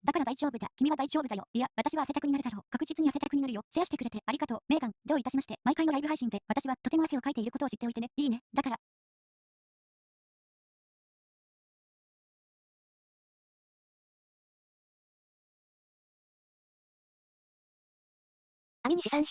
だから大丈夫だ。君は大丈夫だよ。いや、私は汗だくになるだろう。確実に汗だくになるよ。シェアしてくれてありがとう。メーガン、どういたしまして。毎回のライブ配信で、私はとても汗をかいていることを知っておいてね。いいね。だから。aminisiさん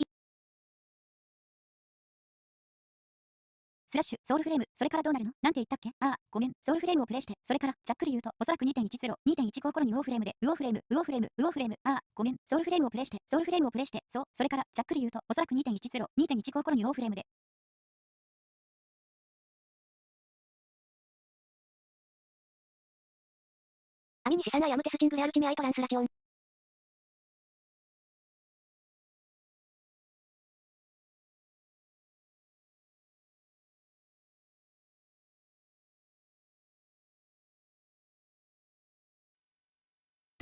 スラッシュ、ソウルフレーム、それからどうなるの？なんて言ったっけ？ああ、ごめん。ソウルフレームをプレイして、それから、ざっくり言うと、おそらく 2.10、2.15 頃にウォーフレームで、ウォーフレーム、ウォーフレーム、ウォーフレーム、ああ、ごめん。ソウルフレームをプレイして、ソウルフレームをプレイして、そう、それから、ざっくり言うと、おそらく 2.10、2.15 頃にウォーフレームで、aminisiさんアイアムテスティングレアルティメアイトランスラチョン。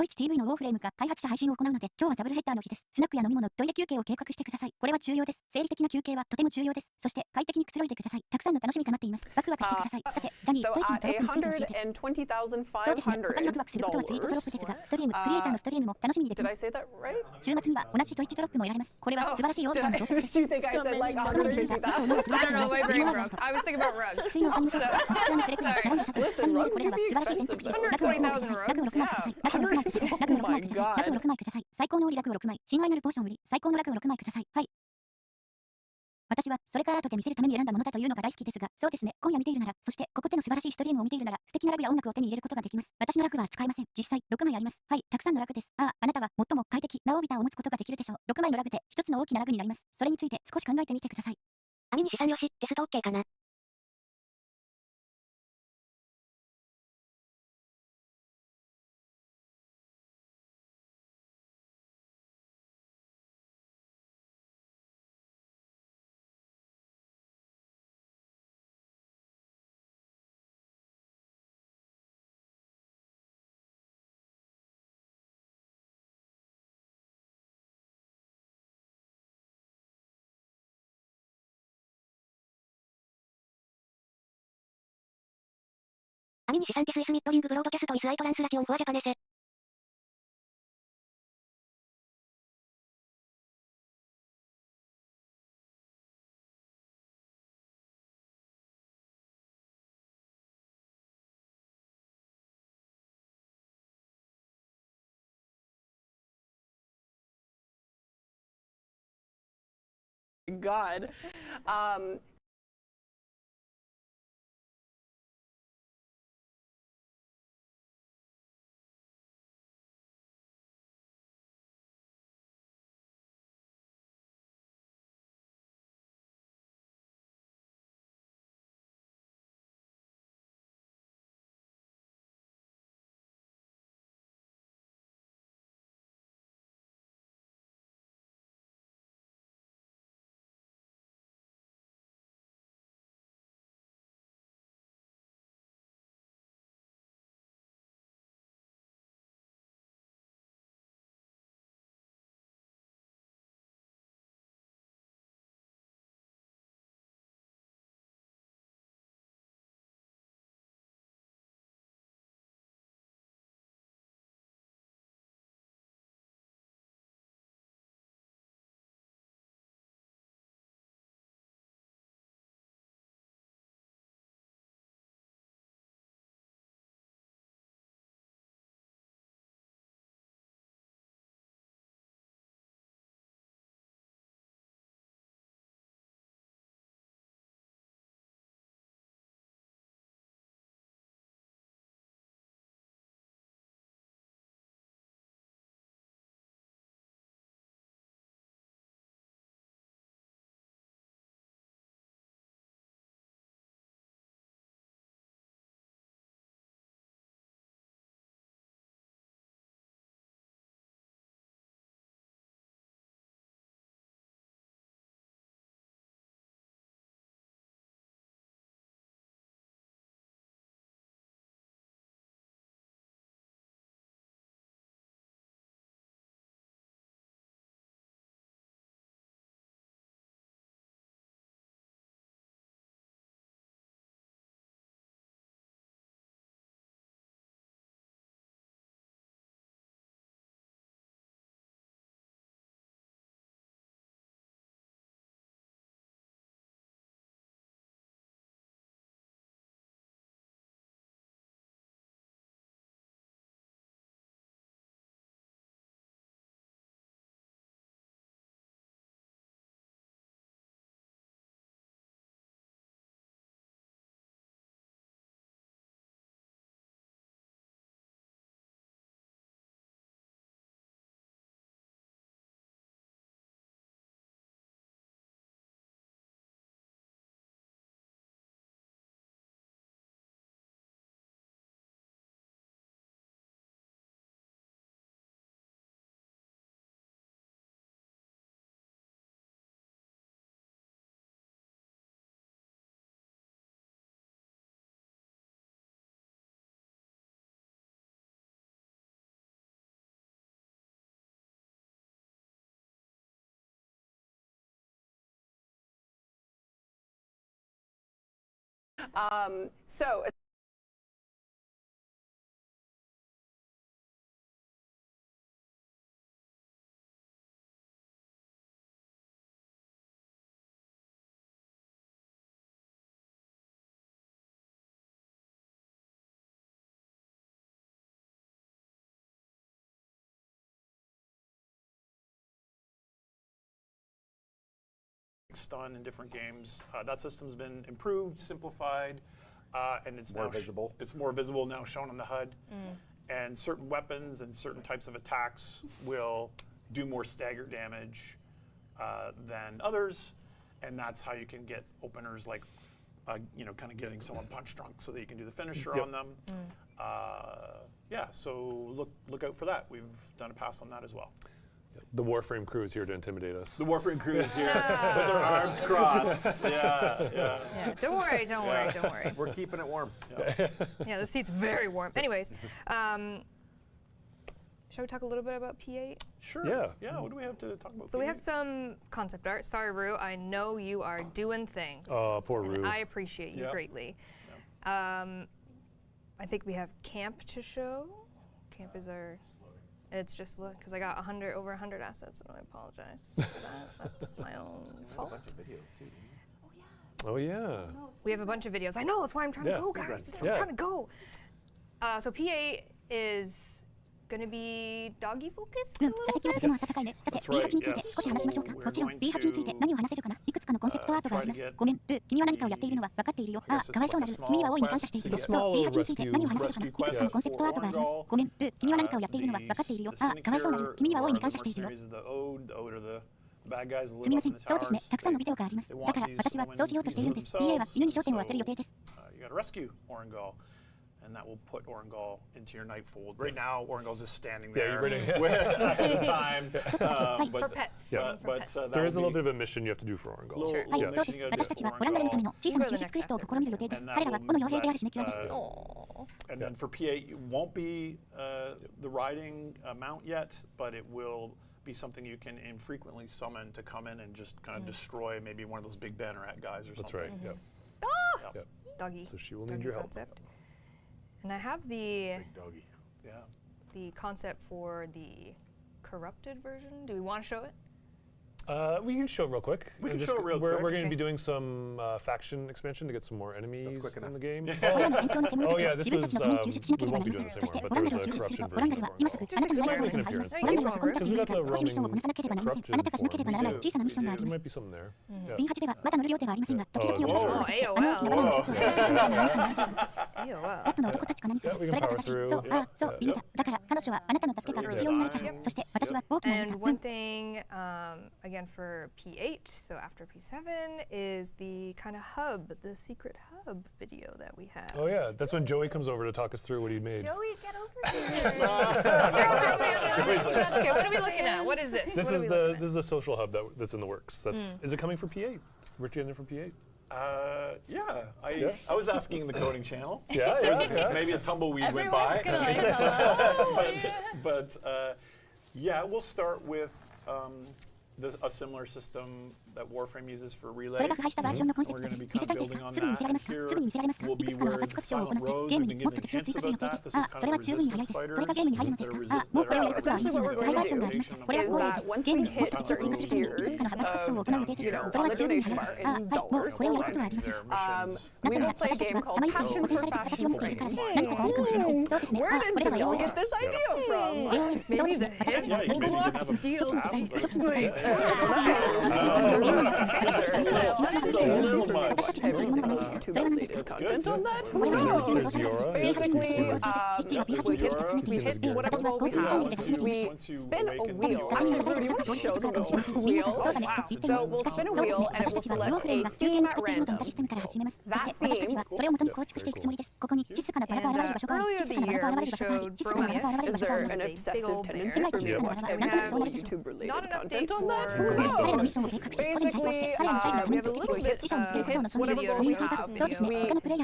Twitch TV のウォーフレームが開発者配信を行うので、今日はダブルヘッダーの日です。スナックや飲み物、トイレ休憩を計画してください。これは重要です。生理的な休憩はとても重要です。そして、快適にくつろいでください。たくさんの楽しみが待っています。ワクワクしてください。さて、ダニー、Twitch のトロップについて教えて。そうですね。他にワクワクすることはツイートドロップですが、ストリーム、クリエイターのストリームも楽しみにできます。週末には同じ Twitch ドロップもやられます。これは素晴らしいオーダーの朝食です。水のハニムソース、こちらのプレクリー、ライのシャツ、3人でこれらは素晴らしい選択肢です。ラクを6枚ください。ラクを6枚ください。ラクを6枚ください。ラクを6枚ください。ラクを6枚ください。最高のオリラクを6枚。親愛なるポーション売り。最高のラクを6枚ください。はい。私は、それから後で見せるために選んだものだというのが大好きですが、そうですね。今夜見ているなら、そしてここでの素晴らしいストリームを見ているなら、素敵なラグや音楽を手に入れることができます。私のラグは使えません。実際、6枚あります。はい、たくさんのラグです。ああ、あなたは最も快適なオービターを持つことができるでしょう。6枚のラグで一つの大きなラグになります。それについて少し考えてみてください。aminisiさんよし、テスト OK かな。aminisiさんテスイスミットリングブロードキャストイスアイトランスラチョンフォアジャパネセ。God. So done in different games. That system's been improved, simplified, and it's more now visible. It's more visible now, shown on the HUD. And certain weapons and certain types of attacks will do more stagger damage than others, and that's how you can get openers like, kind of getting someone punch drunk so that you can do the finisher on them. Yeah, so look out for that. We've done a pass on that as well. The Warframe crew is here to intimidate us. The Warframe crew is here with their arms crossed. Yeah, don't worry. We're keeping it warm. Yeah, the seat's very warm. Anyways, shall we talk a little bit about P8? Sure. Yeah, what do we have to talk about? So we have some concept art. Sorry, Rue, I know you are doing things. Oh, poor and Rue. I appreciate you greatly. I think we have camp to show. Camp is our... It's just look, because I got over 100 assets, and I apologize for that. That's my own fault. Oh yeah. We have a bunch of videos. I know, that's why I'm trying to go, guys. I'm trying to go. So P8 is going to be doggy focused a 座席はとても暖かいね。さて、B8 について少し話しましょうか。もちろん B8 について何を話せるかな。いくつかのコンセプトアートがあります。ごめん、ルー、君は何かをやっているのは分かっているよ。ああ、かわいそうなルー、君には大いに感謝しているよ。そう、B8 について何を話せるかな。いくつかのコンセプトアートがあります。ごめん、ルー、君は何かをやっているのは分かっているよ。ああ、かわいそうなルー、君には大いに感謝しているよ。すみません、そうですね、たくさんのビデオがあります。だから私はそうしようとしているんです。PA は犬に焦点を当てる予定です。And that will put Orangol into your Nightfold. Right now, Orangol's just standing there at the time. For pets. There is a little bit of a mission you have to do for Orangol. はい、そうです。私たちはオランダルのための小さな救出クエストを試みる予定です。彼らは尾の傭兵であるシネキュアです。And then for P8, it won't be the riding mount yet, but it will be something you can infrequently summon to come in and just kind of destroy maybe one of those big banneret guys or something. That's right. Yeah. Doggy. So she will need your help. Concept. And I have the Big doggy. Yeah. the concept for the corrupted version. Do we want to show it? We can show it real quick. We can show it real quick. We're going to be doing some faction expansion to get some more enemies in the game. Oh yeah, this was, we won't be doing the same one, but there's a corruption version where we can appear in because we got the roaming corrupted form. There might be something there. B8 ではまだ乗る量ではありませんが、時々起こすことができて、大きな罠の一つを私たちの中にあるでしょう。ラットの男たちか何かで、それが正しい。そう、ああ、そう、犬だ。だから彼女はあなたの助けが必要になるから。そして私は大きな犬だ。And one thing, again for P8, so after P7, is the kind of hub, the secret hub video that we have. Oh yeah, that's when Joey comes over to talk us through what he made. Joey, get over here. Okay, what are we looking at? What is this? This is a social hub that's in the works. Is it coming for P8? Richie, in for P8? Yeah, I was asking the coding channel. Yeah. Maybe a tumbleweed went by. But yeah, we'll start with a similar system that Warframe uses for relays. それが腐敗したバージョンのコンセプトです。見せたいですか？すぐに見せられますか？すぐに見せられますか？いくつかの破壊特徴を行ってゲームにもっと敵を追加する予定です。あ、それは十分に早いです。それがゲームに入るのですか？あ、もうこれをやることはいいですが、腐敗バージョンがありました。これはゴールです。ゲームにもっと敵を追加するためにいくつかの破壊特徴を行う予定です。それは十分に早いです。あ、はい、もうこれをやることはありません。なぜなら私たちは様々に汚染された形を持っているからです。何かがあるかもしれません。そうですね。あ、これらはAOLです。AOL、そうですね。私たちはノリボール、初期のデザイン、初期のデザイン、そして私たちが持っているものが何ですか？それは何ですか？これは進行中のソーシャルハブです。B8 に進行中です。1位は B8 による初音機です。私は GoTo チャンネルで初めて見ました。多分画面に出される近く同時接続かもしれません。みんなでそうだねと言ってみます。しかし、そうですね。私たちはWarframeが中継に使っているのと似たシステムから始めます。そして私たちはそれを元に構築していくつもりです。ここに静かなバラが現れる場所があり、静かなバラが現れる場所があり、静かなバラが現れる場所があります。市街地静かなバラはなんとなくそうなるでしょう。let's go. go. Basically, we have a little bit hint whatever goal we have. We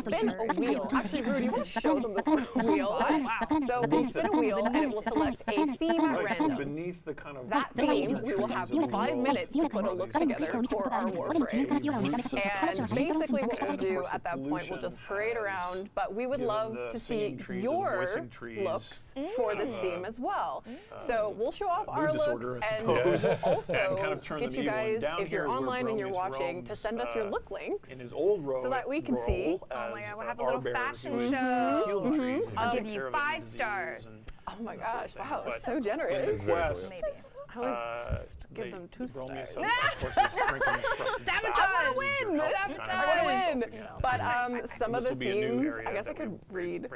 spin a wheel. Actually, Rudy will show them the wheel. So we spin a wheel and it will select a theme at random. Beneath the kind of That theme, we will have 5 minutes to put a look together for our Warframe. And basically what we'll do at that point, we'll just parade around, but we would love to see your looks for this theme as well. So we'll show off our looks and also get you guys, if you're online and you're watching, to send us your look links so that we can see. Oh my god, we'll have a little fashion show. I'll give you 5 stars. Oh my gosh, wow, so generous. Maybe. I was just give them 2 stars. Sabotage! I want to win! But some of the themes, I guess I could read.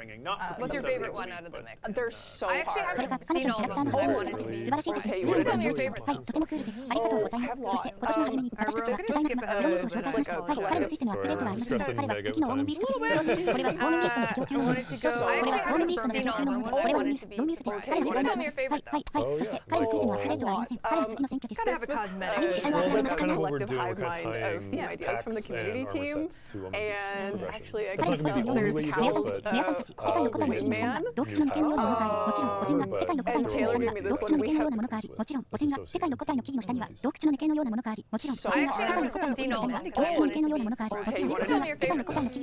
What's your favorite one out of the mix? They're so I actually hard. haven't seen all of them, so I wanted to see. Okay, you Which want one to your favorite? Oh, I have lots. Just like a collective Stressing negative time. I wanted to go. I actually haven't seen all of them, but I wanted to be. Tell me your favorite though. Kind of have a cosmetic. Well, Like that's a kind of what we're collective doing. hive We're kind mind of of theme tying ideas from the packs and community our team. sets to And progression. actually, I It's guess not really the only way there's you go, Hal's but wingman. And Taylor gave me this one. We have so I actually hard. haven't seen all of them, because I wanted to be. Okay, You can tell me your favorite one. this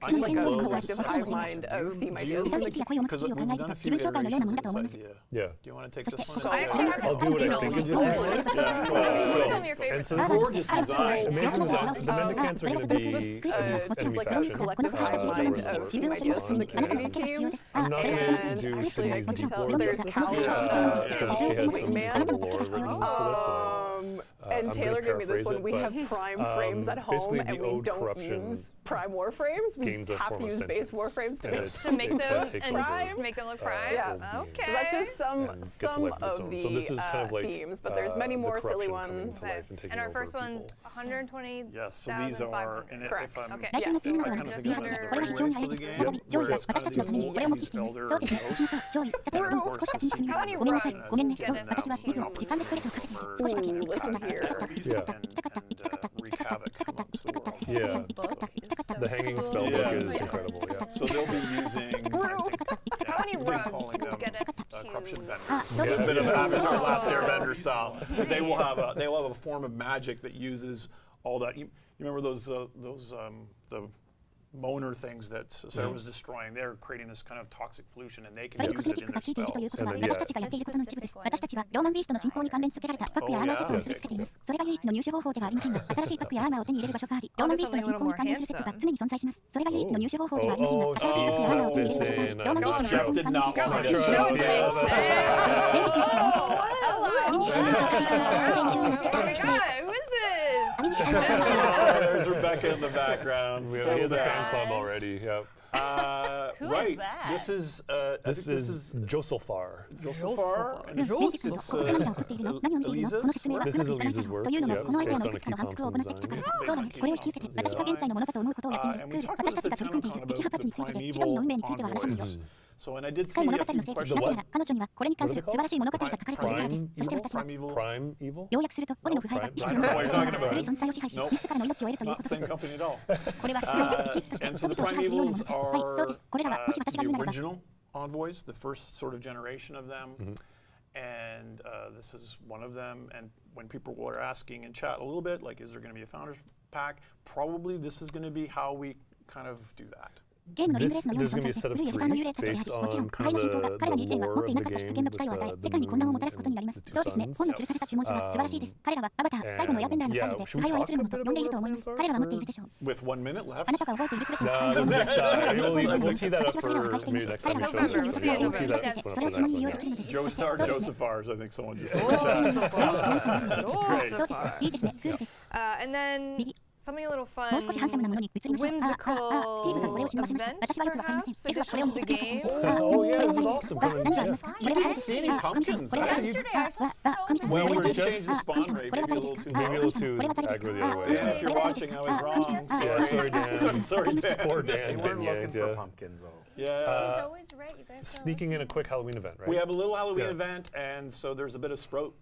was like a collective hive mind of theme ideas from the Because we've done a few iterations of this idea. Yeah. Do you want to take this one? So I actually haven't I'll do what seen I all think of is them. the You right can tell me your And favorite. so this is Gorgeous design. amazing design. The mendicants are going to be just enemy like a faction. collective hive mind of theme ideas from the community team. I'm not going to And do actually, I cities can and tell people. there's Hal's Because she has some wingman. incredible lore for this. And I'm Taylor gonna gave me this paraphrase one. We it, have but, prime frames at home, basically and the we ode don't corruption use prime Warframes. We gains a have form to of use base sentence. Warframes to And make it- To make it them takes and over. make them look prime? Yeah. Okay. So that's just and gets some life of its of own. the So this is kind of like, themes, but there's many the more silly corruption coming ones. to life and taking And our over first one's people. 120. Yes, so these are, and if Correct. I'm, Okay. Yes. if I kind of think of it as the right way for the game, where it's kind of these elder ghosts, How many runs get us to you? Ooh, listen here. wreak havoc amongst the world. Yeah. The hanging spell book is incredible. Yeah. So they'll be using, How many runs calling them get us corruption to? vendors. It's a bit of Avatar Last Airbender style. But they will have a form of magic that uses all that. You remember those the Moaner things that Sarah was destroying? They're creating this kind of toxic pollution, and they can use it in their spells. 私たちがやっていることの一部です。私たちはローマンビーストの進行に関連付けられたパックやアーマーセットを結びつけています。それが唯一の入手方法ではありませんが、新しいパックやアーマーを手に入れる場所があり、ローマンビーストの進行に関連するセットが常に存在します。それが唯一の入手方法ではありませんが、新しいパックやアーマーを手に入れる場所があり、ローマンビーストの進行に関連するセットが常に存在します。 Oh my god, who is this? There's Rebecca in the background. We have a fan club already. Yep. Right. This is This is Josulfar. Josulfar. And This is Elise's work, yeah, based on a Keith Thompson design. そうだね。これを引き受けて、私が現在のものだと思うことをやってみる。クール。私たちが取り組んでいる敵派閥についてで、地下民の運命については話せないよ。 So, and I did 深 see い物 a 語 few のせいで、 questions. なぜなら彼女にはこれに関する素晴らしい物語が書かれているからです。そして私は Prime Evil? 要約すると、オリの腐敗が意識を持つ古い存在を支配し、自らの命を得るというこ Not と the です。 same company at all. これは腐敗が生き生きとして And 人 so the 々を支配するようなもの Primevals です。はい、そうで are す。これらはもし私が the 言うならば、 original envoys, the first sort of generation of them. And this is one of them. And when people were asking in chat a little bit, like, is there going to be a founders pack? Probably this is going to be how we kind of do that. ゲームのリングレースのように存在する古いエルターの幽霊たちであり、もちろん腐敗の浸透が彼らに以前は持っていなかった出現の機会を与え、世界に混乱をもたらすことになります。そうですね。本の吊るされた注文者は素晴らしいです。彼らはアバター、最後のエアベンダーのスタイルで腐敗を操るものと呼んでいると思います。彼らは持っているでしょう。 With 1 minute left. あなたが覚えているすべてに使える No, ように next それら time. は We'll tee that up 私はそれらを返していま for す。 maybe next 彼 time ら we が show 文章 it. にするように We'll tee して that そ for れを the 注文 next に利用 one. できるのです。 Josephars, I think someone just said in the chat. そうです。いいですね。クールです。 And then something a little も fun, う少しハンサムなものに移りましょう。スティーブがこれを whimsical 知りませんました。 event 私はよくわかりません。シェフはこれを見せ suggestions て the くれた game. Oh yeah, this is awesome. 何がありますか？これは You didn't see any pumpkins. これは神様 Well, これ we は just- 神様 神様これは誰ですか？ Maybe a little too これは誰ですか？ aggro the other way. 神様 Yeah, if こ you're れは誰 watching, です I か？ was 神様 wrong. Yeah, sorry, Dan. Sorry, Dan. Poor Dan. They weren't Yeah, looking for yeah. pumpkins though. Yeah. She's always right. You guys are Sneaking in a quick Halloween event, right? We have a little Halloween Yeah. event, and so there's a bit of Sprout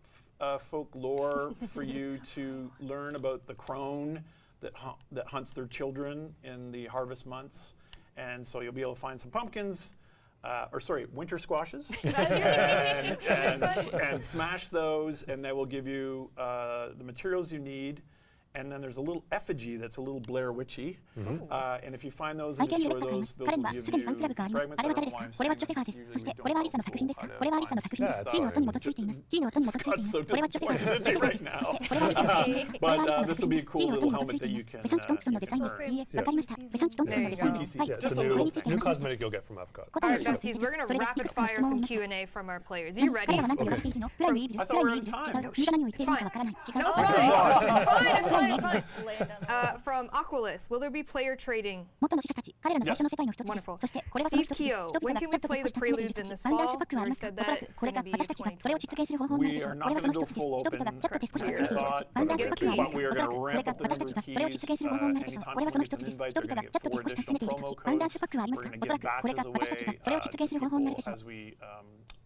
folklore for you to learn about the crone that hunts their children in the harvest months. And so you'll be able to find some pumpkins, winter squashes, and smash those, and that will give you the materials you need. And then there's a little effigy that's a little Blair Witchy. And if you find those 背 and 景に destroy レッドがありま those, す。 those 彼にはすでにファン will give クラブがあり you ます。あれは fragments 誰 that です are か？ wine これはジョセファーです。そしてこれはアリサの作品ですか？これはアリサの作品です。キーの音に基づいています。キーの音に基づいています。これはジョセファーです。ジョセファーです。そしてこれはアリサの作品ですか？これはアリサの作品です。キーの音に基づいています。ベサンチ・トンプソンのデザインです。いいえ、わかりました。ベサンチ・トンプソンのデザインです。はい。 Yeah, そ it's し a てこれについて new 話します。 cosmetic you'll get from Epcot. 答えの All right, 一つです。 besties, we're gonna それでい rapid くつかの fire 質問を some 見ました。 Q&A from our players. Are you 彼 ready? らは何と言われているの？プライムイービル、プライムイービル、違う。右が何を言っているのかわからない。違う。 No, it's プライ fine. ムイービル It's fine. It's プライ fine. ムイー It's ビル fine. From Aqualus, will there be player trading? 元の使者たち、彼らの最初の世界の一つです。 Wonderful. そしてこれはその Steve 一つです。 Keogh, 人々 when が can ちょ we っと play 少し the 楽しんでいる preludes 時 in this バンダンス fall? パックはあり We ますか？ said おそら that く it's これが gonna be 私たちがそれを実現する方法になるでしょう。 We これ are は not その going 一 to つ do です。 full 人々が open ちょっと手少しずつ here ついている時 thought, バンダンスパックはあります。 but we お are そら going く to これ ramp が up the 私た number ち of がそれを keys 実現する方法になるでしょう。これはその一つです。 anytime 人々が somebody's ちょっと手少し additional 集めている時 promo バンダンス codes, パックはあります we're か？ going お to そら give くこれが batches 私たちが away それを実現する方法になるでしょう。 as we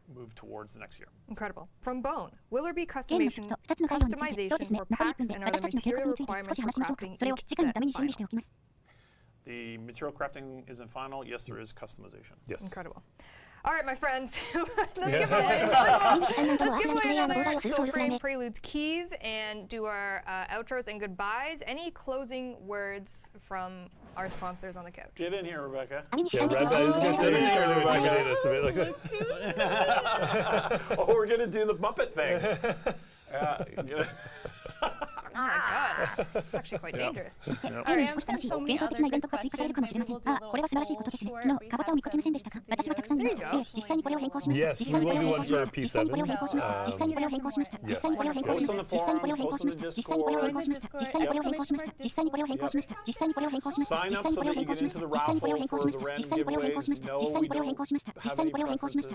move towards the next year. Incredible. From Bone, will there be ゲームの機 customization と2つの概要について、そうですね、 for 残り1 packs 分で and 私 other たちの計画 material について少 requirements し for 話しましょうか。 crafting それを each 次回の set ために準備してお final? きます。 The material crafting isn't final. Yes, there is customization. Yes. Incredible. All right, my friends. Let's Yeah. give away another Soulframe フ Preludes keys and do our outros and goodbyes. Any closing words from our sponsors on the couch? Get in here, Rebecca. Yeah, Red, I was going to say, they're trying to intimidate us a bit like that. Oh, we're going to do the Muppet thing. Oh my god. It's actually quite dangerous. そして、ゲームに少し楽しい幻想的なイベントが追加されるかもしれません。あ、これは素晴らしいことですね。昨日、かぼちゃを見かけませんでしたか？私はたくさん見ました。実際にこれを変更しました。 Yes, 実際にこれを変更しました。 we will do one for 実際にこれを変更しました。実際にこれを変更しました。実際にこれを変更しました。実際にこれを変更しました。実際にこれを変更しました。実際にこれを変更しました。実際にこれを変更しました。実際にこれを変更しました。 Sign 実 up 際に so これを that 変 you 更 get しました。 into the 実際にこれを raffle 変更 for しま the した。実際に random これを変更しました。 giveaways. 実際に No, これを we 変更しました。 don't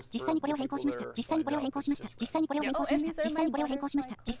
実際にこれを have 変更しました。 any 実際にこれを変更しました。 preferences 実際にこれを変更しました。 for 実際にこれを変更しました。実際にこれを変更しました。実際にこれを変更しました。実際にこれを変更しました。実際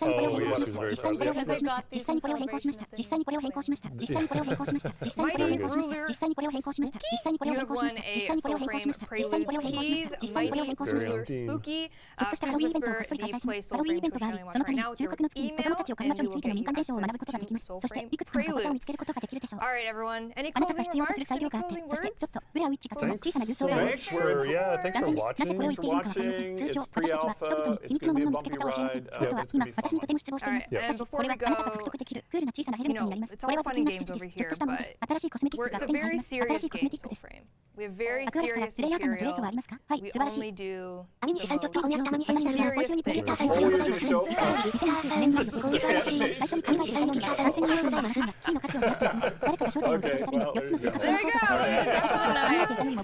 にこれを変更しました。実際にこれを変更しました。実際にこれを変更しました。実際にこれを変更しました。実際にこれを変更しました。実際にこれを変更しました。実際にこれを変更しました。実際にこれを変更しました。実際にこれを変更しました。 Spooky. ちょっとしたハロウィンイベントをこっそり開催します。ハロウィンイベントがあり、そのために中核の月に子供たちを狩りましょうについての民間伝承を学ぶことができます。そしていくつかのかぼちゃを見つけることができるでしょう。 All right, everyone. Any あなたが closing 必要とする remarks? 裁量 Any があって、 closing そしてちょっ words? と裏を一致かつの小さな郵送があります。 Thanks for, yeah, thanks 残 for 念です。なぜこれを言 watching. っているのかわかりません。通常、私たちは人々に秘密のものの見つけ方を教えません。そのことは今、私にとても失望しています。 Alright, しかし、これはあなたが獲得できるクールな小さなヘルメットになります。これはとてもな季節です。ちょっとしたものです。新しいコスメティック It's が a 手に入 very ります。新 serious しいコスメ game, ティックです。 Soulframe. We have very アクアラスから serious プレイヤー間のグレートはあ material. りますか？はい、 We 素晴らしい。 only do アミニシさんとして翻訳たまに変なの serious ご一緒にプレイヤー things. 会を Oh, you're going to show? 2020年の旅行を最初に考えていたようには完全に用意しませんが、キーの数を増やしていきます。誰かが焦点を当てるための4つの追加 There you go.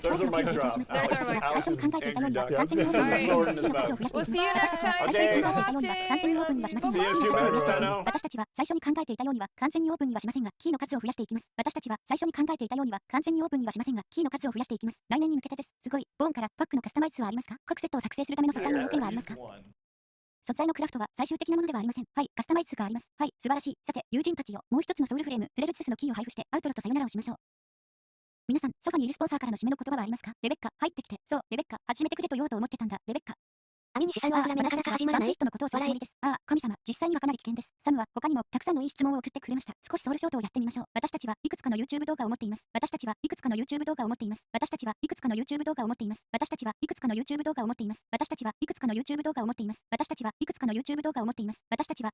There's our mic drop. 最初に考えていたようには完全にオープンにしませんが、キーの数を増やしていきます。 We'll see you next 私たち time. は最初に考えていたようには完全にオープンにはしません See が、 you in a few minutes, Tano. 私たちは最初に考えていたようには完全にオープンにはしませんが、キーの数を増やしていきます。私たちは最初に考えていたようには完全にオープンにはしませんが、キーの数を増やしていきます。来年に向けてです。すごい。ボーンからパックのカスタマイズはありますか？各セットを作成するための素材の要件はありますか？素材のクラフトは最終的なものではありません。はい、カスタマイズがあります。はい、素晴らしい。さて、友人たちよ、もう一つのソウルフレーム、プレルツスのキーを配布して、アウトロとさよならをしましょう。皆さん、ソファにいるスポンサーからの締めの言葉はありますか？レベッカ、入ってきて。そう、レベッカ、始めてくれと言おうと思ってたんだ、レベッカ。アミニシさんのアフラメなかなか始まらないバンクイットのことを知るつもりです。ああ、神様、実際にはかなり危険です。サムは他にもたくさんのいい質問を送ってくれました。少しソウルショートをやってみましょう。私たちはいくつかの YouTube 動画を持っています。私たちはいくつかの YouTube 動画を持っています。私たちはいくつかの YouTube 動画を持っています。私たちはいくつかの YouTube 動画を持っています。私たちは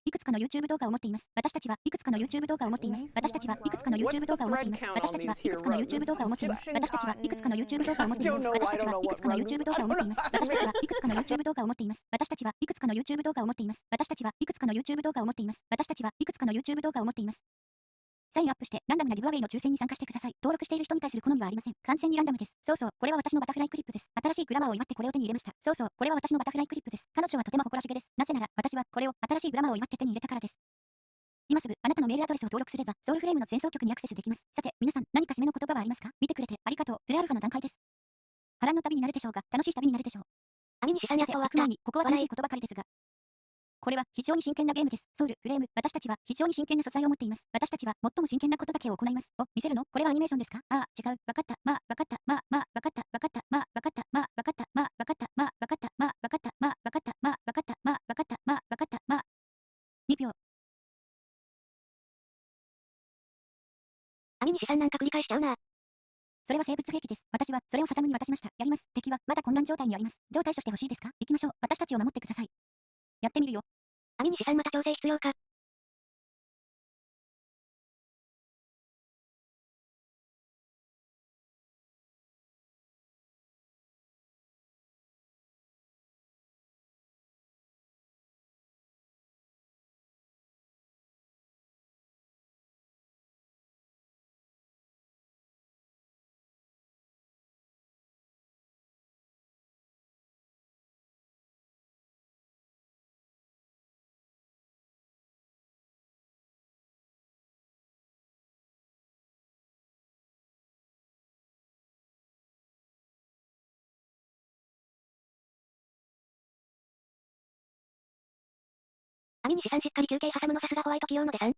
いくつかの YouTube 動画を持っています。私たちはいくつかの YouTube 動画を持っています。私たちはいくつかの YouTube 動画を持っています。私たちはいくつかの YouTube 動画を持っています。私たちはいくつかの YouTube 動画を持っています。私たちはいくつかの YouTube 動画を持っています。私たちはいくつかの YouTube 動画を持っています。私たちはいくつかの YouTube 動画を持っています。私たちはいくつかの YouTube 動画を持っています。私たちはいくつかの YouTube 動画を持っています。私たちはいくつかの YouTube 動画を持っています。私たちはいくつかの YouTube 動画を持っています。サインアップしてランダムなギブアウェイの抽選に参加してください。登録している人に対する好みはありません。完全にランダムです。そうそう、これは私のバタフライクリップです。新しいグラマーを祝ってこれを手に入れました。そうそう、これは私のバタフライクリップです。彼女はとても誇らしげです。なぜなら私はこれを新しいグラマーを祝って手に入れたからです。今すぐあなたのメールアドレスを登録すれば、ソウルフレームの前奏曲にアクセスできます。さて、皆さん、何か締めの言葉はありますか？見てくれてありがとう。プレアルファの段階です。波乱の旅になるでしょうが、楽しい旅になるでしょう。aminisiさんやっと終わった。行く前に、ここは楽しいことばかりですが。これは非常に真剣なゲームです。ソウル、フレーム、私たちは非常に真剣な素材を持っています。私たちは最も真剣なことだけを行います。お、見せるの？これはアニメーションですか？ああ、違う。わかった。まあ、わかった。まあ、わかった。わかった。まあ、わかった。まあ、わかった。まあ、わかった。まあ、わかった。まあ、わかった。まあ、わかった。まあ、わかった。まあ、わかった。まあ、わかった。まあ、2秒。aminisiさんなんか繰り返しちゃうな。それは生物兵器です。私はそれをサタムに渡しました。やります。敵はまだ混乱状態にあります。どう対処してほしいですか？行きましょう。私たちを守ってください。やってみるよ。aminisiさんまた調整必要か。aminisiさんしっかり休憩挟むのさすがホワイト企業の出さん。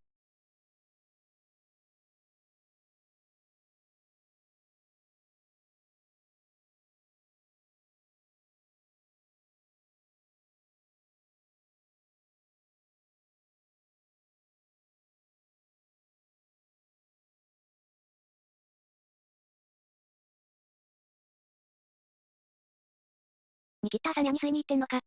に切った朝にアニスイに行ってんのか。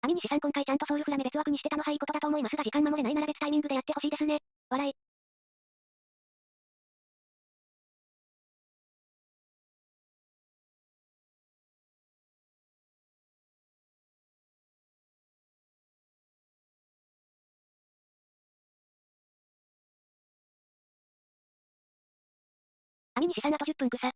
aminisiさん今回ちゃんとソウルフラメ別枠にしてたのはいいことだと思いますが時間守れないなら別タイミングでやってほしいですね。笑い。aminisiさんあと10分草。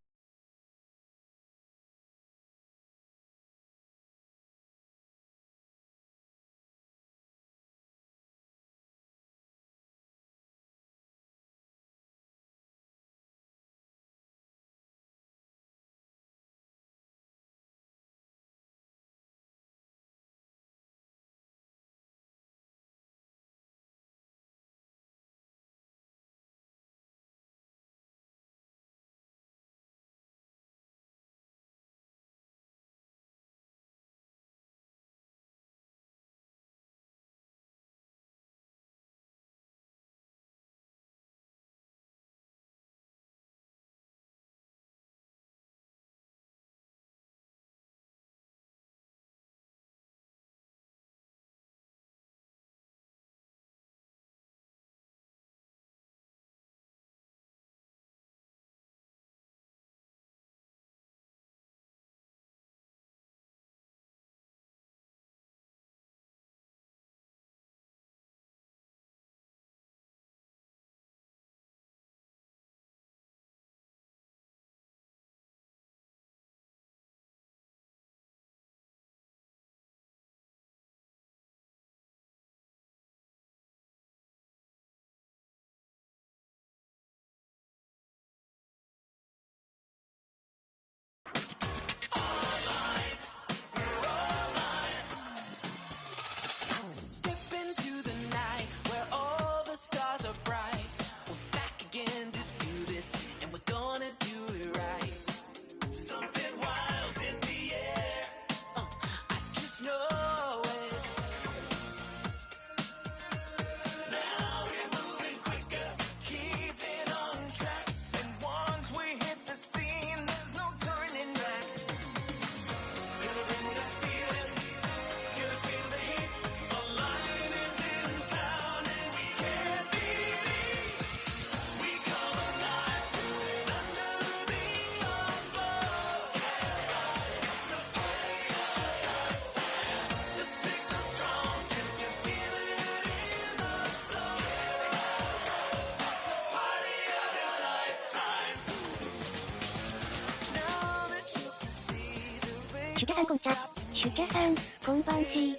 シュケさんこんちゃ。シュケさん、こんばんし。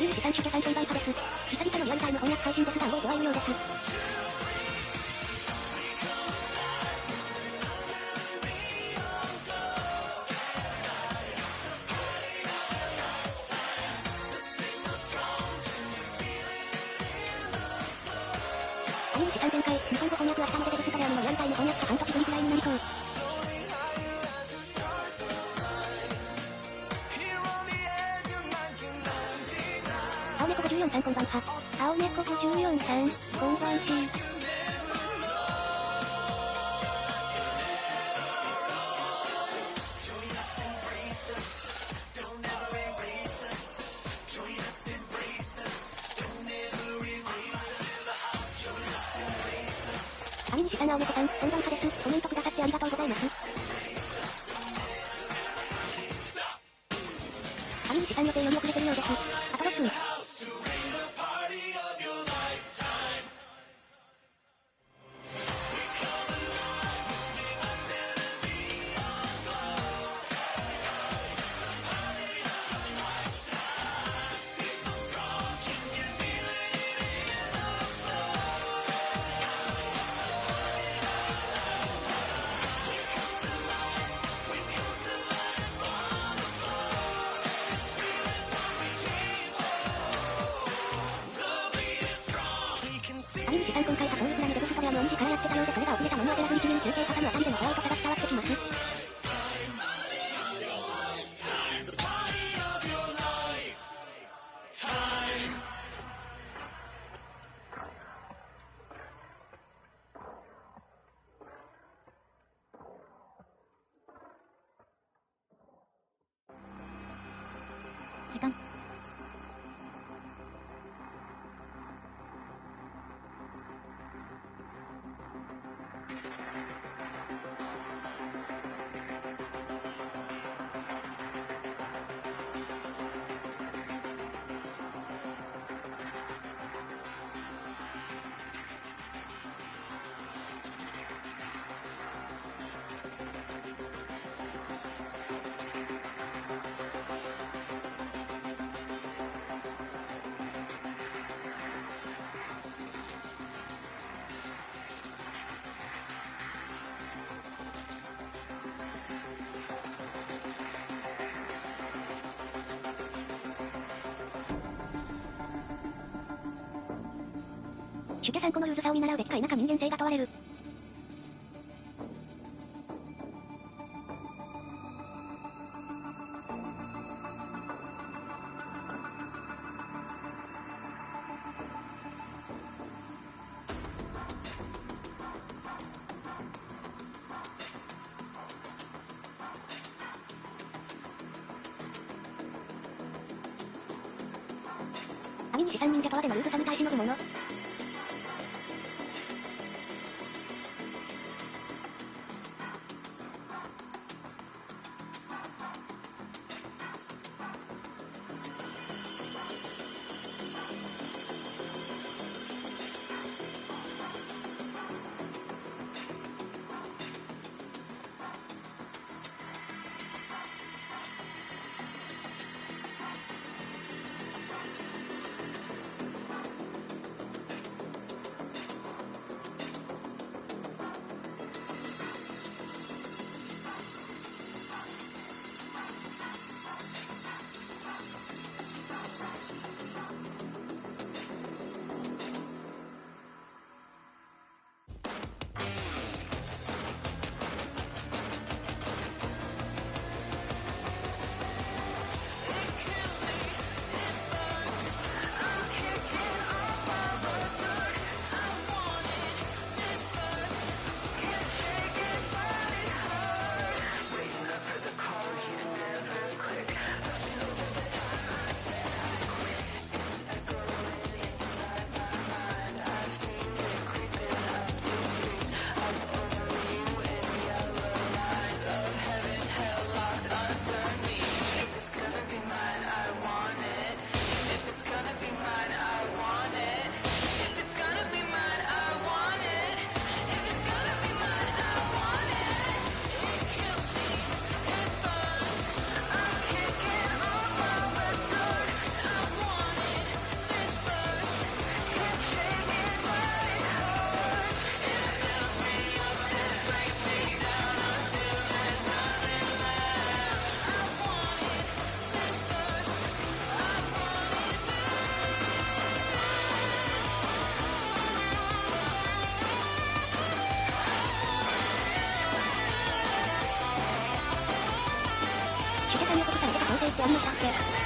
有吉さん、シュケさんこんばんはです。久々のリアルタイム翻訳配信ですが、ご愛用です。有吉さん前回、日本語翻訳はしたのでデブストレアムのリアルタイム翻訳が半年ぶりくらいになりそう。青猫54さんこんばんは。青猫54さん、こんばんし。aminisiさん、青猫さん、こんばんはです。コメントくださってありがとうございます。aminisiさん予定より遅れてるようです。あと6分。aminisiさん今回はソウルプラネデブストレアムを2時からやってたようでそれが遅れたのに焦らずに君に中継方のあたりでのホワイトさが伝わってきます。時間。シュケさんこのルーズさを見習うべきか否か人間性が問われる。aminisiさん人気とはでのルーズさに対しのもの。ってありましたっけ？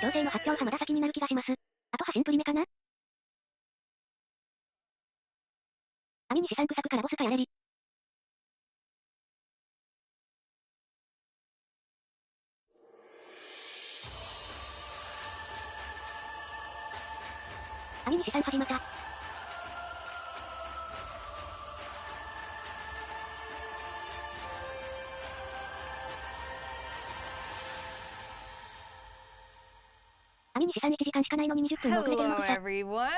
調整の発表がまだ先になる気がします。あとはシンプリメかな？aminisiさん草くからボスかやれり。aminisiさん始まった。aminisiさん1時間しかないのに20分遅れてるの Hello, everyone.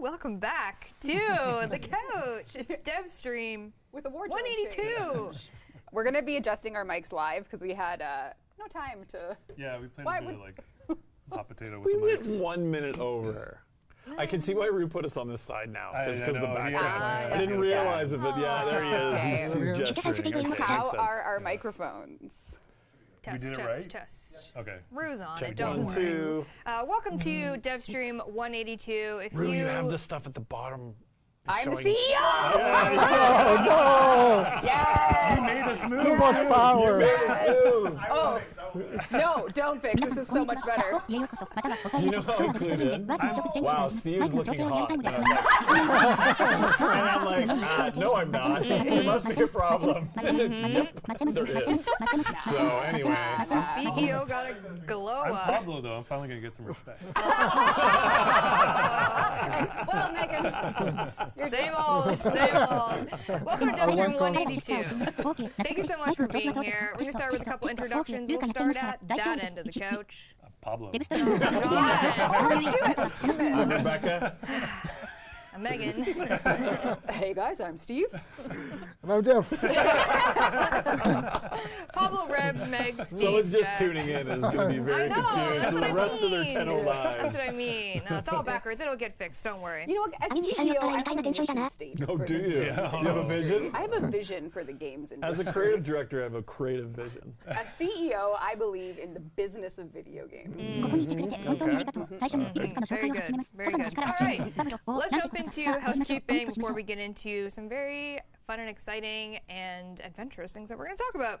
Welcome back to the couch. It's DevStream With a wardrobe 182. We're going to be adjusting our mics live because we had no time to. Yeah, we plan Why to do would- like hot potato with We the went mics. 1 minute over. I can see why Rue put us on this side now. It's I because of the know, background. yeah. I didn't realize it, but yeah, there he is. Okay. He's gesturing. Okay, How makes sense. are our microphones? Test, did it test, right? test. Okay. Rue's on Check it, don't 1, worry. 2. Welcome to DevStream 182. If Rue, you you have the stuff at the bottom. I'm the showing- CEO! You made us move. Too much power. Oh, no, don't fix. This is so much better. Do you know how included? Wow, Steve's looking hot. And I'm like, no, I'm not. There must be a problem. There is. So anyway. CEO got a glow I'm up. Pablo though. I'm finally gonna get some respect. Well, Megan. Same old, same old. Welcome to DevStream 182. Thank you so much for being here. We're going to start with a couple introductions. We'll start at that end of the couch. Pablo. Rebecca. I'm Megan. Hey guys, I'm Steve. And I'm Jeff. Pablo, Reb, Meg, Steve, Someone's just Jeff. tuning in and is going to be very I know, confused that's for what the I rest of their mean. 10 lives. That's what I mean. No, it's all backwards. It'll get fixed. Don't worry. You know what? As CEO, I have a mission statement. Oh, for do the you? games Do you have a vision? I have a vision for the games As a industry. creative director, I have a creative vision. As CEO, I believe in the business of video games. Very good. Very good. All right. Let's jump into housekeeping before we get into some very fun and exciting and adventurous things that we're going to talk about.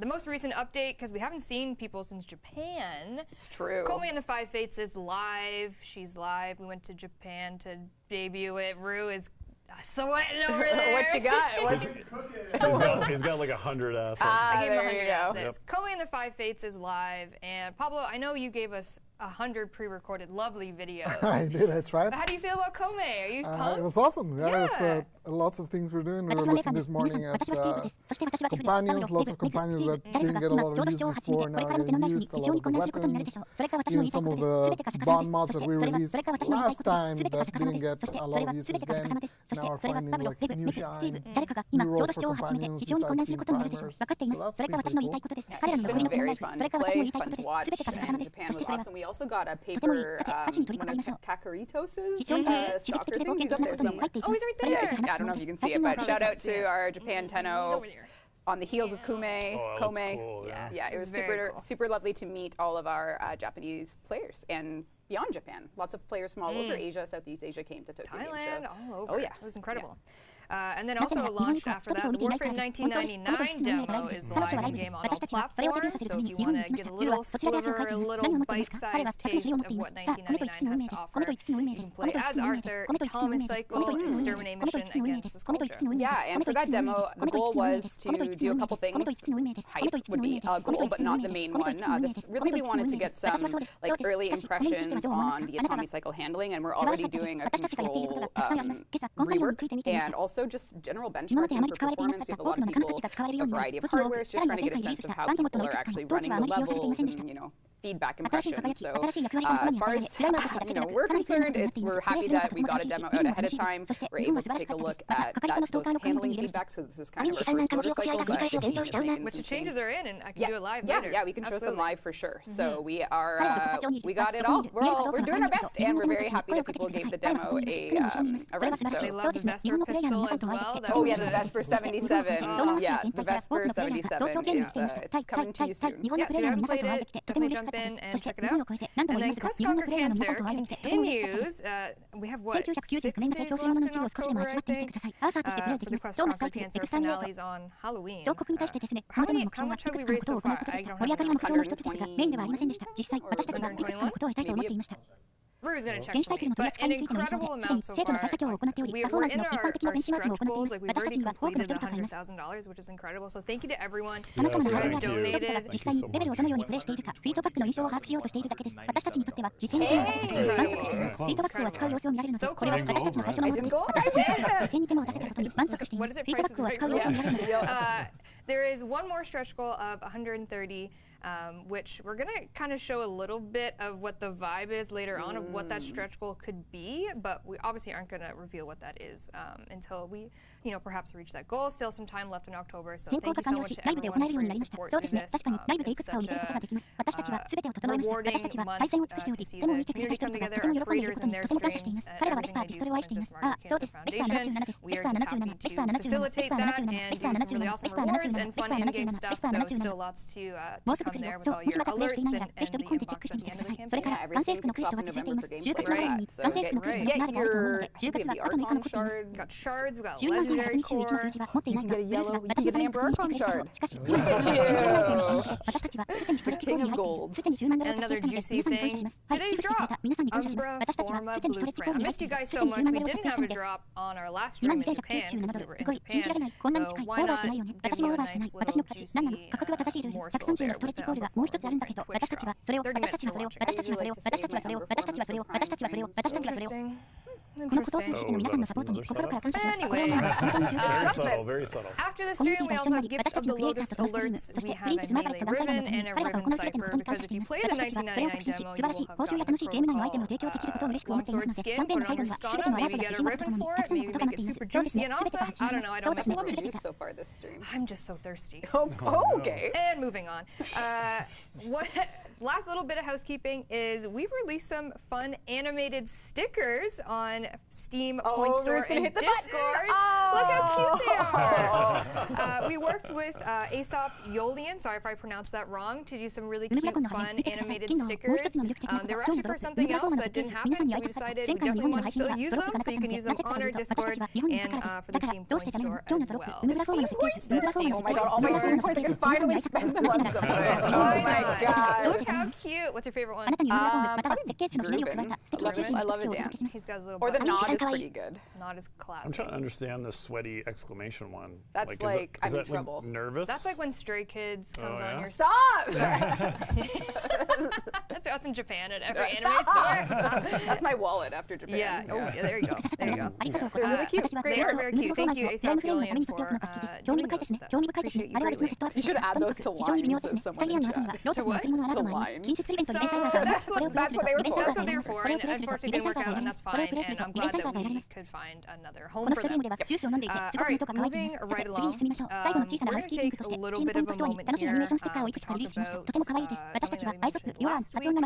The most recent update, because we haven't seen people since Japan. It's true. Komi and the Five Fates is live. She's live. We went to Japan to debut it. Rue is sweating over there. What you got? He's got like 100 assets. I gave him There 100 you go. assets. Komi and the Five Fates is live. And Pablo, I know you gave us 100 pre-recorded lovely videos. I did, that's right. But how do you feel about Komi? Are you pumped? It was awesome. Yeah, Yeah. It was lots of things we're doing. We were looking this morning at companions, lots of companions that didn't get a lot of use before, now getting used, a lot of the weapons, even some of the bond mods that we released last time that didn't get a lot of use then, now are finding like new shine, new roles for companions inside team primers. So that's pretty cool. It's been very fun to play, fun to watch, and Japan was awesome. We also got a paper, one of Kakaritos' soccer thing. He's up there somewhere. Oh, he's right there. I don't know if you can see it, but shout out to our Japan He's Tenno over there. on the heels of Kume. Oh, that looks cool, yeah. Yeah, it was Very super, cool. super lovely to meet all of our Japanese players and beyond Japan. Lots of players from all over Asia, Southeast Asia came to Tokyo Game Thailand, Show. all over. Oh yeah, It was incredible. And then also launched after that, the Warframe 1999 demo is live in-game on all platforms, so if you want to get a little sliver, a little bite-sized taste of what 1999 has to offer, you can play as Arthur, Thomas Cycle, exterminate mission against the Sculpture. Yeah, and for that demo, the goal was to do a couple things. Hype would be a goal, but not the main one. Really, we wanted to get some like early impressions on the Atomic Cycle handling, and we're already doing a control rework, and also just general benchmarking for performance. We have a lot of people, a variety of hardware, just trying to get a sense of how people are actually running the levels and, you know, feedback impressions. So as far as, you know, we're concerned, we're happy that we got a demo out ahead of time. We're able to take a look at those handling feedback, so this is kind of our first motorcycle, but the team is making Which the changes are in, and I can do it live yeah, later. Yeah, we can show some live for sure. So we are, we got it all. We're doing our best, and we're very happy that people gave the demo a run. So they love the Vesper pistol as well. Oh yeah, the Vesper 77. Yeah, the Vesper 77. It's coming to you soon. Yeah, so if you haven't played it, definitely jump in and check it out. And then Quest Conquer Cancer continues. We have what, 6 days left in October, I think, for the Quest Conquer Cancer finales on Halloween. How much have we raised so far? I don't have the number. 121? Rue's going to check for me, but an incredible amount so far. We're in our stretch goals, like we've already completed the $100,000, which is incredible. So thank you to everyone who has donated. 実際にレベルをどのようにプレイしているか、フィードバックの印象を把握しようとしているだけです。私たちにとっては実演に手を出せて満足しています。フィードバックを扱う様子を見られるので、これは私たちの最初の目的です。私たちにとっては実演に手を出せたことに満足しています。フィードバックを扱う様子を見られるので。There is one more stretch goal of 130. Which we're going to kind of show a little bit of what the vibe is later on of what that stretch goal could be, but we obviously aren't going to reveal what that is until we, you know, perhaps reach that goal. Still some time left in October, so thank you so much to everyone who has supported this. It's a rewarding month to see the community come together, our creators and their streams, everything to Western Smart Cancer Foundation. We are just happy to facilitate that and do some really awesome rewards and fun in-game stuff, so still lots to come there with all your alerts and the unlocks at the end of the campaign. Yeah, everything keeps up in November for gameplay. So get your the Archon shard. Got shards, we got legendary core. You can get a yellow, you can get an Amber Archon shard. King of Gold. And another juicy thing, today's drop, Umbra Forma Blueprint. I missed you guys so much. We didn't have a drop on our last stream in Japan because we were in Japan. So why not give you a nice little juicy morsel there with Umbra Forma Blueprint. Quick drop. 30 minutes to watch. I usually like to save my Umbra Forma Blueprint. Interesting. Very subtle. After the stream, we also have Gifts of the Lotus alerts. We have a Melee Ribbon and a Ribbon Cipher, because if you play the 1999 demo, you will have gotten long sword skin, put it on your Skana, maybe get a ribbon for it, maybe make it super juicy and awesome. I don't know, I don't love the juice so far this stream. I'm just so thirsty. Okay. And moving on. Last little bit of housekeeping is we've released some fun animated stickers on Steam Point Store and Discord. Look how cute they are. We worked with Aesop Yolian, sorry if I pronounced that wrong, to do some really cute, fun animated stickers. They were actually for something else that didn't happen, so we decided we definitely want to still use them, so you can use them on our Discord and for the Steam Point Store as well. Oh my god, all my Steam points, I can finally spend them on something. Oh my god. Look how cute. What's your favorite one? I love a dance. He's got his little Or the button. nod is pretty good. Nod is classic. I'm trying to understand the sweaty exclamation one. That's is I'm in that trouble. Like nervous? That's like when Stray Kids comes on your Stop! That's us in Japan at every anime store. That's my wallet after Japan. Yeah. Oh, yeah, there you go. There you go. They're really cute. Great They are art. very cute. Thank you, Aesop Gillian, for doing those. Appreciate you greatly. You should add those to lines as someone in chat. To what? To lines. So that's what they were for. That's what they were for. And unfortunately, it didn't work out, and that's fine. And I'm glad that we could find another home for them. All right, moving right along. We're going to take a little bit of a moment here to talk about, something that we mentioned last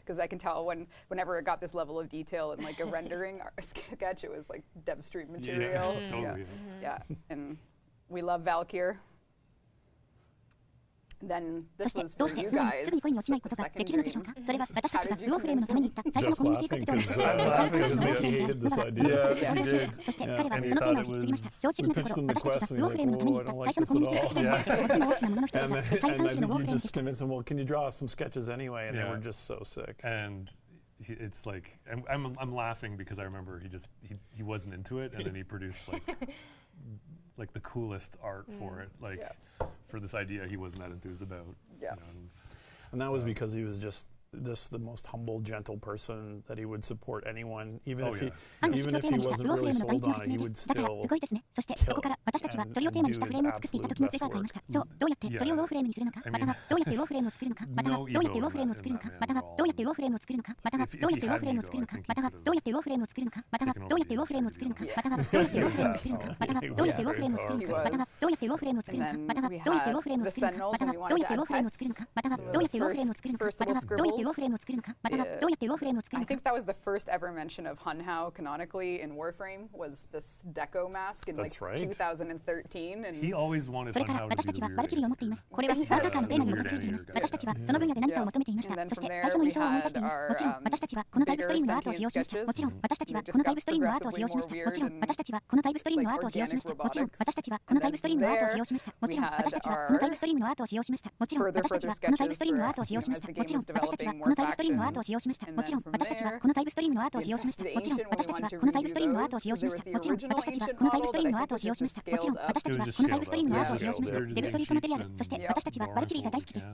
because I can tell whenever it got this level of detail and like a rendering our sketch, it was like DevStream material. Yeah, totally. Yeah, and we love Valkyr. then そ this して was どう for して you すぐに guys. すぐに恋に落ちないことができるのでしょうか。それは私たちがウォーフレームのために言った最初のコミュニティ活動の Just その laughing 彼 because 氏のウォーフレーム he で hated this その idea. ことをして話をした。そして彼はそのテーマを引き継ぎました。正直なところ私たちがウォーフレームのために言った最初のコミュニティ活動の最も大きなものの一つが国際監視のウォーフレームでした。 convinced them, well, can you draw some sketches anyway? And they were just so sick. And it's like I'm laughing because I remember he wasn't into it, and then he produced like the coolest art for it, for this idea he wasn't that enthused about. Yeah. You know, And that was because he was just the most humble, gentle person that he would support anyone, even if he wasn't really sold on it, he would だから still すごいですね。そしてそこから私たちは鳥をテーマにしたフレームを作っていた時の世界を変えました。そう、どうやって鳥をウォーフレームにするのか、またはどうやってウォーフレームを作るのか、またはどうやってウォーフレームを作るのか、またはどうやってウォーフレームを作るのか、またはどうやってウォーフレームを作るのか、またはどうやってウォーフレームを作るのか、またはどうやってウォーフレームを作るのか、またはどうやってウォーフレームを作るのか、またはどうやってウォーフレームを作るのか、またはどうやってウォーフレームを作るのか、またはどうやってウォーフレームを作るのか、またはどうやってウォーフレームを作るのか、またはどうやってウォーフレームを作るのか、またはどうやってウォーフレームを作るのか、またはどうやってウォーフレームを作る I のか。 think that was the first ever mention of Hunhao canonically in Warframe was this deco mask in like That's right. 2013. And he always wanted それから Hunhao 私 to た be ちは the バルキリーを持っています。これはバーサーカーのテーマに基づいています。私たちはその分野で何かを求めていました。そして最初の印象を思い出しています。もちろん私たちはこのタイプストリームのアートを使用しました。もちろん私たちはこのタイプストリームのアートを使用しました。もちろん私たちはこのタイプストリームのアートを使用しました。もちろん私たちはこのタイプストリームのアートを使用しました。もちろん私たちはこのタイプストリームのアートを使用しました。もちろん私たちはこのタイプストリームのアートを使用しました。もちろん私たちはこのタイプストリームのアートを使用しました。もちろん私たちはこのタイプストリームのアートを使用しました。もちろん私たちはこのタイプストリームのアートを使用しました。もちろん私たちはこのタイプストリームのアートを使用しました。もちろん私たちはこのタイプストリームのアートを使用しました。デブストリートマテリアル。そして私たちはバルキリーが大好きです。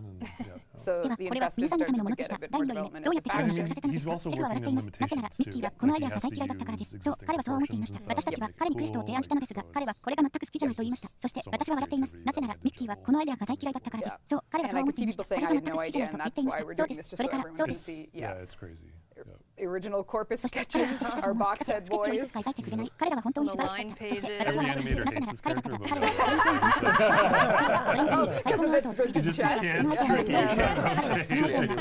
So では the これは investors 皆さんのため started のも to ので get し a た。 bit 第 more 2の夢、 development どうやって彼を attention. 出させたのですか。チェフは笑っています。なぜならミッキーはこのアイデアが大嫌いだったからです。そう、彼はそう思っていました。私たちは彼にクエストを提案したのですが、彼はこれが全く好きじゃないと言いました。そして私は笑っています。なぜならミッキーはこのアイデアが大嫌いだったからです。そう、彼はそう And I 思っ could てい see ました。 people 彼 saying が I 全 had く no 好きじゃ idea, ないと and 言ってい that's ました。 why we're そう doing です。 this そ just れ so から everyone そう can です。 see. Yeah. Yeah, Original corpus そして sketches 彼はそして our この box 彼 head は boys. スケッチを描いてくれない。彼らは本当に素晴らしかった。そして私は Every 笑ってい animator ます。なぜな hates ら this 彼 character, 方が but 彼はそれに興味がある。最高のアートを作り出して、そのアイデアが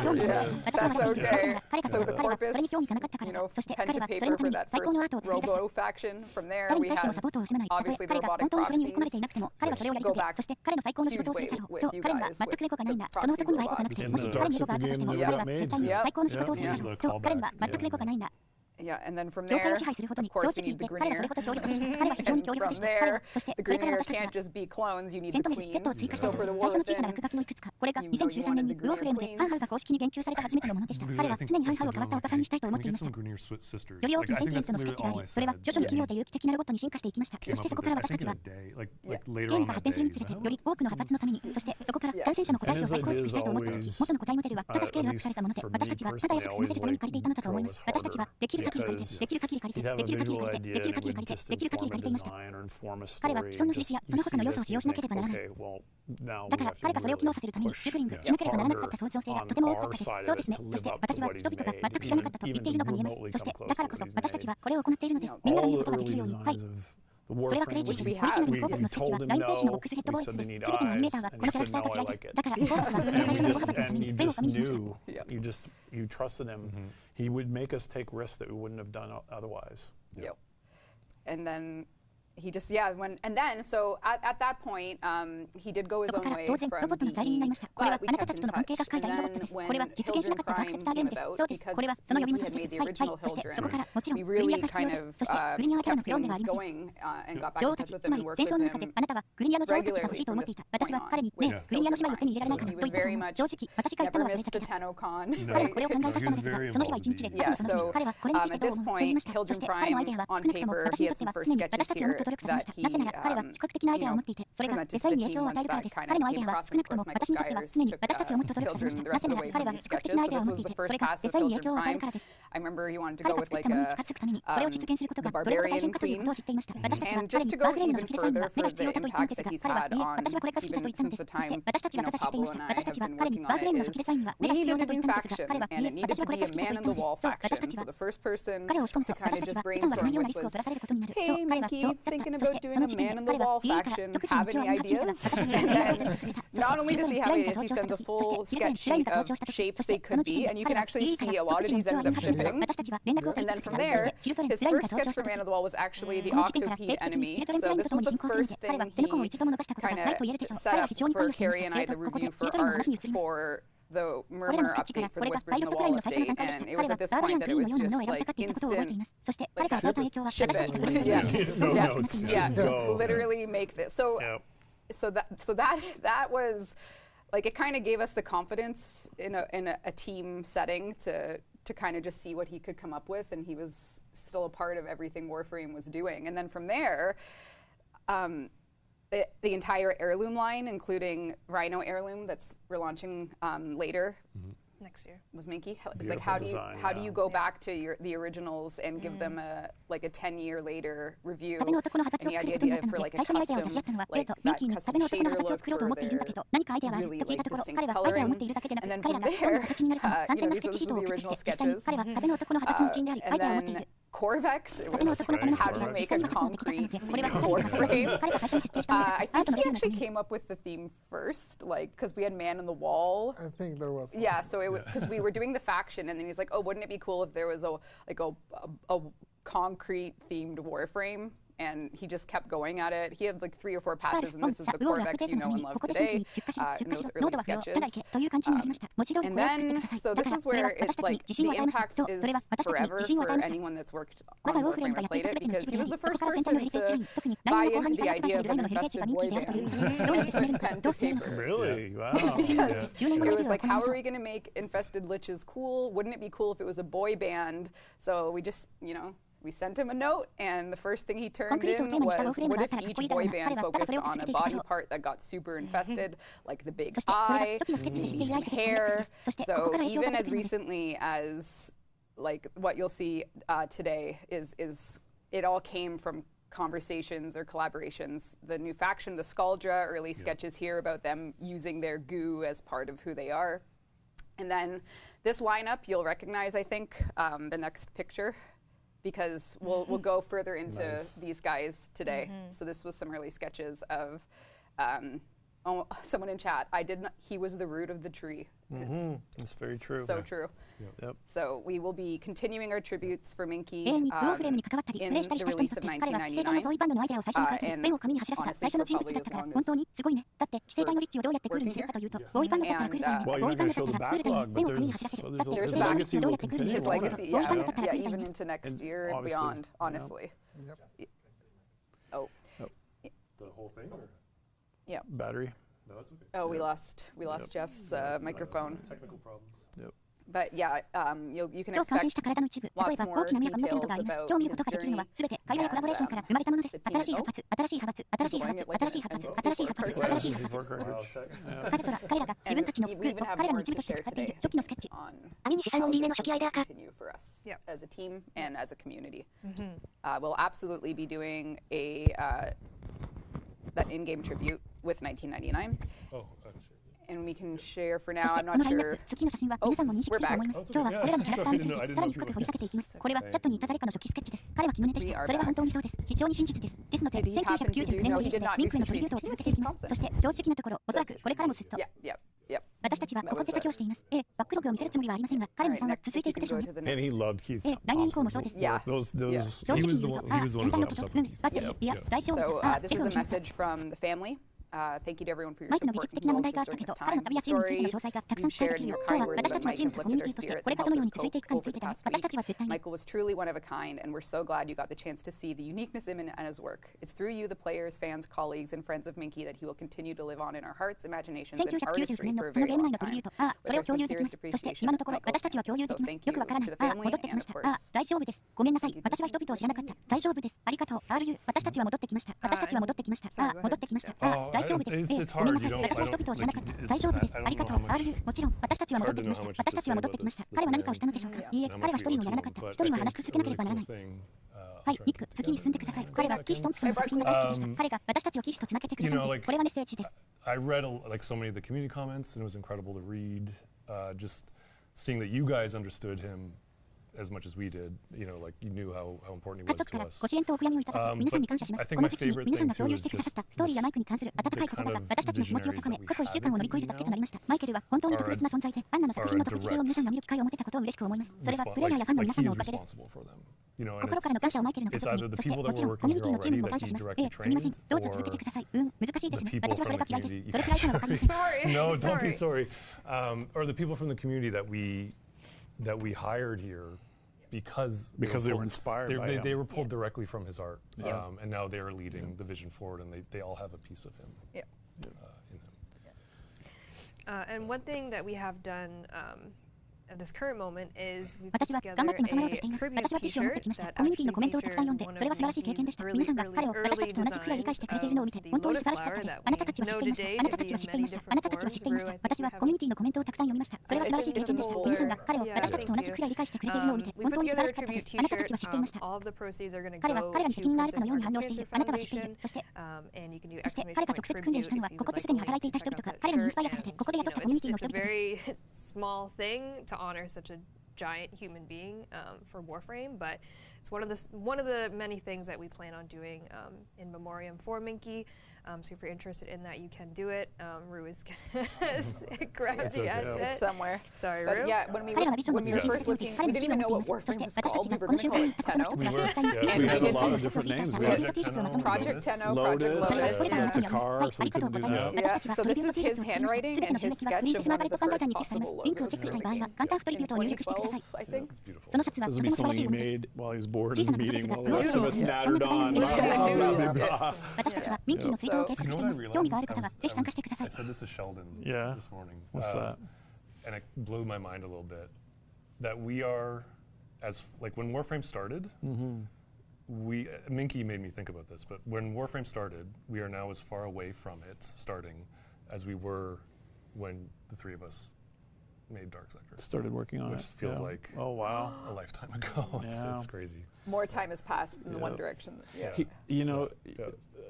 興味がある。私は笑っている。なぜなら彼方 So が the 彼は corpus, それに興味がなかったから you だ。 know, そして pen 彼 to はそれ paper のため for に that 最高のアー first トを作り出した。 robo faction. From there 誰 we に対しても had サポートを惜しまない。たとえ obviously 彼が robotic 本当にそれに追い込まれてい proxies. なくても、彼はそれをやり遂げ、そして彼の最高の仕事をする彼を。そう、彼には全くエゴがないんだ。その男にはエゴがなくて、もし彼にエゴがあったとしても、彼は絶対に最高の仕事をする彼を。そう、彼には全くエゴがないんだ。 Yeah, and then from 業界 there, を支配するほどに of 正 course, 直 you 言っ need て the 彼はそれ Grineer. ほど強力でした。彼は非常に強力で From した。彼は there, そして the それから Grineer 私たちは can't just be clones. You need 戦 the 闘にペットを queens. 追加したい So と for いう the 最初の小さな Warframe, 落書きのいくつか、これが you know, you 2013年に wanted ウォーフレームで Grineer ハンハウが公式に言及された初めてのものでした。彼は常にハンハウを変わったおばさんにしたいと思っていました。 Grineer sisters. より大きな Like, セン I ティエン think ントのスケッ that's チがあ literally り、 all I それは said. 徐々に奇妙で有機的なロボットに進化していきました。そしてそこから私たちは Like ゲ later ーム on が that 発展する day. につれてより多くの派閥のために、そしてそこから対戦者の個体種を再構築したいと思った時、元の個体モデルは高スケールアップされたもので、私たちはただ安く済ませるために借りていたのだと思います。私たちはできる限り借りて、できる限り借りて、できる限り借りて、できる限り借りて、できる限り借りていました。彼は既存の比率やその他の要素を使用しなければならない。だから彼がそれを機能させるためにシュプリングしなければならなかった創造性がとても多かったです。そうですね。そして私は人々が全く知らなかったと言っているのが見えます。そしてだからこそ私たちはこれを行っているのです。みんなが見ることができるように。はい。それはクレイジーです。オリジナルのコープスのスケッチはラインページのボックスヘッドボイスです。すべてのアニメーターはこのキャラクターが嫌いです。だからコープスはこの最初の5派閥のためにペンを紙にしました。 You trusted him. He would make us take risks that we wouldn't have done otherwise. Yep. And then he just and then so at that point he did go his そこ own から way 当然 from ロボットの代理人になりました。これは but we あなた kept たち in との関係 touch. が深い大ロボッ And トです。 then これは when 実現しなかったダークセプターゲーム Children です。 Crime そうです。 came これは about その呼びの一つ because です。 he はい、 had はい。 made the そして original そこからもちろん Children, グリニア we が必要 really です。 kind of そしてグリニアはキャラの kept クローンではあ things りません。 going and got back 女 in 王た touch ち、 with つま him り and 戦 worked 争の with 中で him あなたはグリニアの女王たちが欲しいと思っていた。私は彼にね、グリニアの姉妹を手に入れられないかなと言ったと思う。正直、私が言ったのはそれだけだ。 彼はこれを考え出したのですが、その日は一日で、彼のその時に彼はこれについてどう思うと言いました。そして彼のアイデアは少なくとも私にとっては常に私たちをもっと努力させました。なぜなら彼は視覚的なアイデアを持っていて、それがデザインに影響を与えるからです。彼のアイデアは少なくとも私にとっては常に私たちをもっと努力させました。なぜなら彼は視覚的なアイデアを持っていて、それがデザインに影響を与えるからです。 I remember you wanted to 彼 go が with 作っ like たものに近づくために、それを実現することがどれほど大変かということを知っていました。私たちは And 彼 just に to バー go フレームの even 初期デザイン further が目が for 必 the 要だと言ったのです impact が、 that he's 彼は had いえ、 on 私はこれが好きだと言ったの even です。 since そ the して time 私たちは you know 私たちは Pablo 私たちは and I 彼 have に been バーフレーム working の on 初期 it デザインには目 we が必要 needed だ a と言 new ったのですが、 faction 彼は and い it え、 needed 私は to これ be が a 好きだ man と in 言っ the たのです。 wall そう、私た faction. ち So は the first person 彼を押し込むと、to kind 私 of たち just は普段はしない brainstorm ような with リスクを was, 取らされることになる。 hey そう、彼はそう、 Mickey, thinking about doing a man in the wall faction. Have any ideas? And then not only does he have ideas, he sends a full sketch sheet of shapes they could be, and you can actually see a lot of these ended up shipping. And then from there, his first sketch for Man in the Wall was actually the Octopi enemy. So this was the first thing he kind of set up for Carrie and I to review for art for the Murmur update for the Whispers in the Wall update, and it was at this point that it was just like instant, like, ship it. Yeah, literally make this. So that was, like, it kind of gave us the confidence in a team setting to kind of just see what he could come up with, and he was still a part of everything Warframe was doing. And then from there, the entire heirloom line, including Rhino heirloom we're launching later next year, was Minky. It's like, how do you go back to the originals and give them a 10-year later review? And the idea for like a custom, like that custom shader look for their really like distinct coloring. And then from there, these were the original sketches. And then Corvex, it was how do you make a concrete Warframe. I think he actually came up with the theme first, like, because we had Man in the Wall. I think there was. Yeah, so it because we were doing the faction, and then he's like, oh, wouldn't it be cool if there was a concrete themed Warframe? And he just kept going at it. He had like 3 or 4 passes, and this is the Corvex you know and love today, in those early sketches. And then, so this is where it's like, the impact is forever for anyone that's worked on Warframe or played it, because he was the first person to buy into the idea of an infested boy band. Pen to paper. Really? Wow. Because it was like, how are we going to make infested liches cool? Wouldn't it be cool if it was a boy band? So we just, we sent him a note, and the first thing he turned in was, what if each boy band focused on a body part that got super infested, like the big eye, maybe some hair. So even as recently as like what you'll see today is it all came from conversations or collaborations. The new faction, the Scaldra, early sketches here about them using their goo as part of who they are. And then this lineup you'll recognize, I think, the next picture, because we'll go further into these guys today. So this was some early sketches of someone in chat. He was the root of the tree. That's very true. So true. Yep. So we will be continuing our tributes for Minky in the release of 1999. And honestly, for probably as long as working here. Well, you're not going to show the backlog, but there's a legacy will continue. His legacy, yeah, even into next year and beyond, honestly. Yep. Oh. The whole thing? Or? Yeah. Battery. No, that's okay. Oh, we lost Jeff's microphone. Technical problems. Yep. But yeah, you can expect lots more details about his journey into the team and we even have more to share today on continue for us as a team and as a community. We'll absolutely be doing that in-game tribute with 1999. Oh, and we can share for now. I'm not sure. Oh, we're back. We are back. Did he happen to do? No, he did not do Citrine. Yep. And he loved Keith. Yeah. He was the one who hooked us up with Keith. So this is a message from the family. Thank you to everyone for your support and condolences during this time. The story you shared in your kind words about Mike have lifted our spirits and helped us cope over the past week. Michael was truly one of a kind, and we're so glad you got the chance to see the uniqueness in him and his work. It's through you, the players, fans, colleagues, and friends of Minky, that he will continue to live on in our hearts, imaginations, and artistry for a very long time. With our sincerest appreciation, Michael. So thank you to the family, and of course, It's hard. You don't. It's hard to know how much this is going to thing. はい、ニック、次に進んでください。彼はキス・トンプソンの作品が大好きでした。彼が私たちをキスとつなげてくれたのです。これはメッセージです。I read like so many of the community comments, and it was incredible to read. Just seeing that you guys understood him as much as we did. You know, like you knew how important he 各 was 局か to ら us. ご支援とお悔やみをいただき、皆さんに感謝します。この時期に皆さんが共有してくださったストーリーやマイクに関する温かい言葉が私たちの気持ちを高め、過去1週間を乗り越える助けとなりました。マイケルは本当に特別な存在で、アンナの作品の特別性を皆さんが見る機会を持てたことを嬉しく思います。それはプレイヤーやファンの皆さんのおかげです。心からの感謝をマイケルの家族に、そしてもちろんコミュニティのチームにも感謝します。すみません。どうぞ続けてください。難しいですね。私はそれが嫌いです。どれくらいかはわかりません。No, don't be sorry. Or the people from the community that we hired here because they were inspired by him. They were pulled directly from his art, and now they are leading the vision forward, and they all have a piece of him in him. And one thing that we have done at this current moment is we've 私 put は together 頑張ってまとまろうとしてい a ます。 tribute 私はティッシュを持ってきま T-shirt した。 that コミュニティの actually コメントをたくさん読んで、 features それは素晴らしい経験でした。皆さんが彼を私たちと同じくらい理解してくれているのを見て、本当に素晴らしかったです。あなたたちは知っていました。あなたたちは知っていました。あなたたちは知っていました。私はコミュニティのコメントをたくさん読みました。それは素晴らしい経験でした。皆さんが彼を私たちと同じくらい理解してくれているのを見て、本当に素晴らしかったです。あなたたちは知っていました。彼は彼らに責任があるかのように反応している。あなたは知っている。そして彼が直接訓練したのは、ここですでに働いていた人々が彼らにインスパイアされて、ここで雇ったコミュニティの人々です。small thing to honor such a giant human being for Warframe, but it's one of the many things that we plan on doing in memoriam for Minky. So if you're interested in that, you can do it. Rue is grabbing the asset. It's somewhere. Sorry, But Rue. yeah, when we were first looking, we didn't even know what Warframe was called. We were going to call it Tenno. We had a lot of different names. Project Tenno, Lotus, Project it's a car or something to do that. Yeah, so this is his handwriting and his sketch of one of the first possible logos we were in 2012, I think. It's beautiful. そのシャツは This と would ても be 素晴らしい something も he のです。 made while he was bored 小 in さ a な meeting 形 while the が rest of us そんな nattered 方 on. が私たちはミンキーのツイートを計画しています。興味がある方はぜひ参加してください。 I said this to Sheldon Yeah. this morning. What's that? And it blew my mind a little bit. That we are, as like when Warframe started, Minky made me think about this, but when Warframe started, we are now as far away from it starting as we were when the three of us made Dark Sector. Started working on Which it. feels yeah. like Oh, wow. a lifetime ago. Yeah. It's crazy. More time has passed in one Yeah. direction. Yeah. You know,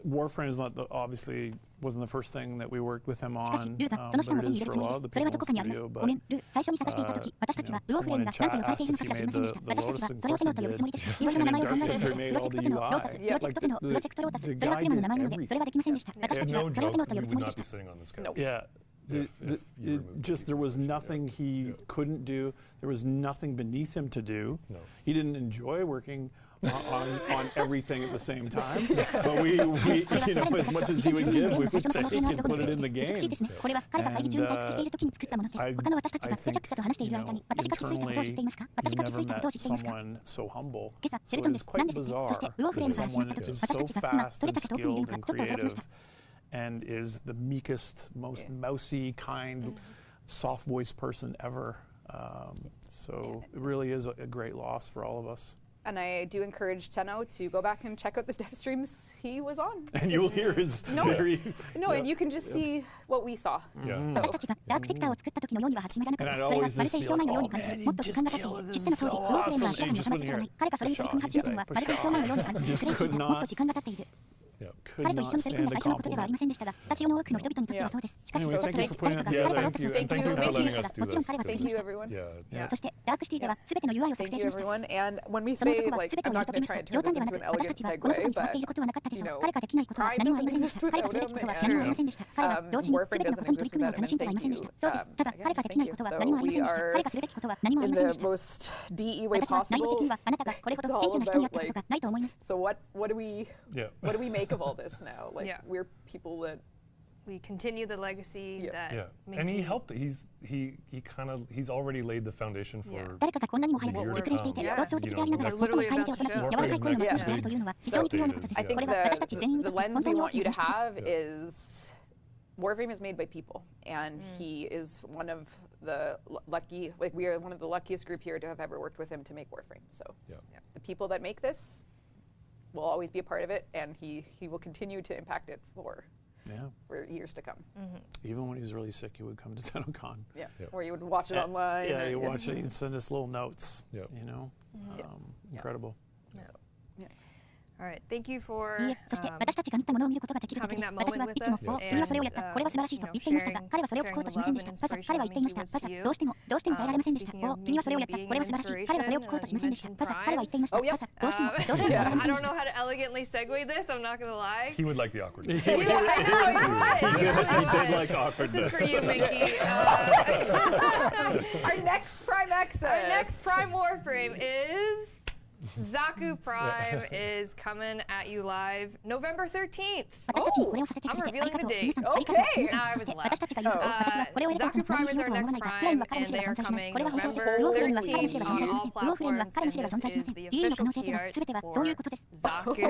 Warframe is not obviously wasn't the first thing that we worked with him しかし、 on, ルーがその下 but の it 手に is 入れる for つ a もり lot です。それは of the ど people こ in にあり the ます。 studio. ごめ But ん、ルー、最初に探していたとき、私たちはウォーフレームが何と呼ばれているのか説明しました。私たちはそれをテノと呼ぶつもりでした。いろいろな名前を考えていました。プロジェクトテノ、ロータス、プロジェクトテノ、プロジェクトロータス、それはクレマの名前なので、それはできませんでした。私たちは No それをテノ joke, と呼 we ぶつ would もりで not し be た。 sitting on this couch. Yeah. Just there was nothing he couldn't do. There was nothing beneath him to do. No. He didn't enjoy working on everything at the same time. But we you know, as much as he would give, we would take and put it in the 美しい game. ですね。これは彼が会議中に退屈しているときに作ったものです。 他の私たちがぐちゃぐちゃと話している間に、私が気づいたことを知っていますか？私が気づいたことを知っていますか？ Someone so humble. 今朝、シェ So ルトン it で is す。なん quite ですね。そして bizarre ウォーフレーム that が始まった someone とき、 is 私た so ちが今、 fast どれ and だけ遠くにいるの skilled か、 and ちょっと驚きました。 creative and is the meekest, most mousy, kind, soft voiced person ever. So it really is a great loss for all of us. And I do encourage Tenno to go back and check out the dev streams he was on. And you'll hear his very... And you can just see what we saw. Yeah. 私たちがダークセクターを作った時のようには始められなかった。それはまるで一生前のように感じる。もっと時間が経っている。知っての通り、ウォーフレームは明らかに収まっていかない。彼がそれに取り組み始めたのはまるで一生前のように感じる。嬉しい。もっと時間が経っている。 彼と一緒に取り組んだ最初のことではありませんでしたが、スタジオの多くの人々にとってはそうです。しかし、誰かが彼がロータスの全体を説明したが、もちろん彼は作りました。 そして、ダークシティでは全ての UI を作成しました。 And when we その say, 男は like, 全て I'm をやり not 遂 going げ to ま try した。 and 冗 turn 談 this では into な an く、私たち elegant はこの外に座っている segue, ことはなかったでしょう。 but, 彼ができないことは何もありませんでした。 crime 彼がすべきことは何もありませんでした。彼は同時に全てのことに取り組むのを楽しんではいませんでした。そうです。ただ、彼ができないことは何もありませんでした。彼がするべきことは何もあり in ませんでし the た。 most DE way 私は内容的 possible. にはあなたがこれほど It's 謙 all 虚な人になったこ about, と like, がないと思います。 so what do we make of all this now? Like, Yeah. we're people that We continue the legacy that Yeah. Minky And he helped. He's already laid the foundation for 誰かがこんなにも早く熟練していて、創造的でありながら最も深い目でをこなし、柔らかい声の持ち主であるというのは非常に器用なことです。 I こ think れは私たち全員に the とって本 lens 当 we に大 want き you な to 損失 have is Warframe is made by people, and he is one of the lucky, like we are one of the luckiest group here to have ever worked with him to make Warframe. So the people that make this will always be a part of it, and he will continue to impact it for years to come. Even when he was really sick, he would come to TennoCon. Or you would watch it online. Yeah, he'd watch it. He'd send us little notes. Yep. You know, incredible. All All right, thank you for いいえ、そして私たちが見たものを見ることができるだけです。私はいつも君はそれをやった、これは素晴らしいと言っていましたが、彼はそれを聞こうとしませんでした。パシャ、彼は言っていました。パシャ、どうしても耐えられませんでした。お、君はそれをやった、これは素晴らしい。彼はそれを聞こうとしませんでした。パシャ、彼は言っていました。パシャ、どうしても耐えられませんでした。I don't know how to elegantly segue this, I'm not gonna lie. He would like the awkwardness. He did like awkwardness. This is for you, Mickey. Our next Prime Access. Our next Prime Warframe is... Zaku Prime is coming at you live November 13th. I'm revealing the date. Okay. Now I was left. Zaku Prime is our next Prime, and they are coming November 13th on all platforms, and this is the official key art for Zaku.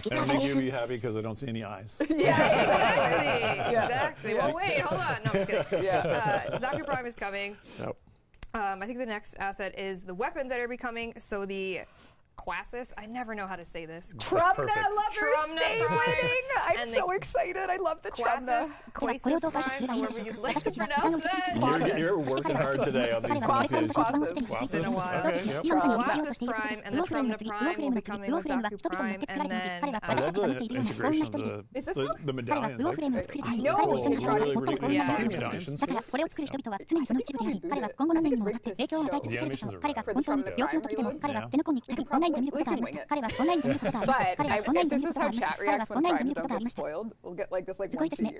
And I think you'll be happy because I don't see any eyes. Yeah, exactly. Well, wait, hold on. No, I'm just kidding. Zaku Prime is coming. Yep. I think the next asset is the weapons that are becoming. So the Quasis, I never know how to say this. Trumna Lover Stay winning! I'm so excited. I love the Trumna. Quasis Prime, however you'd like to pronounce that. You're working hard today on these Quasis. It's been a while. Quasis Prime and the Trumna Prime will be coming with Zaku Prime, and then I love the integration of the medallions. I know. But if this is how chat reacts when Primes don't get spoiled, we'll get like this like once a year.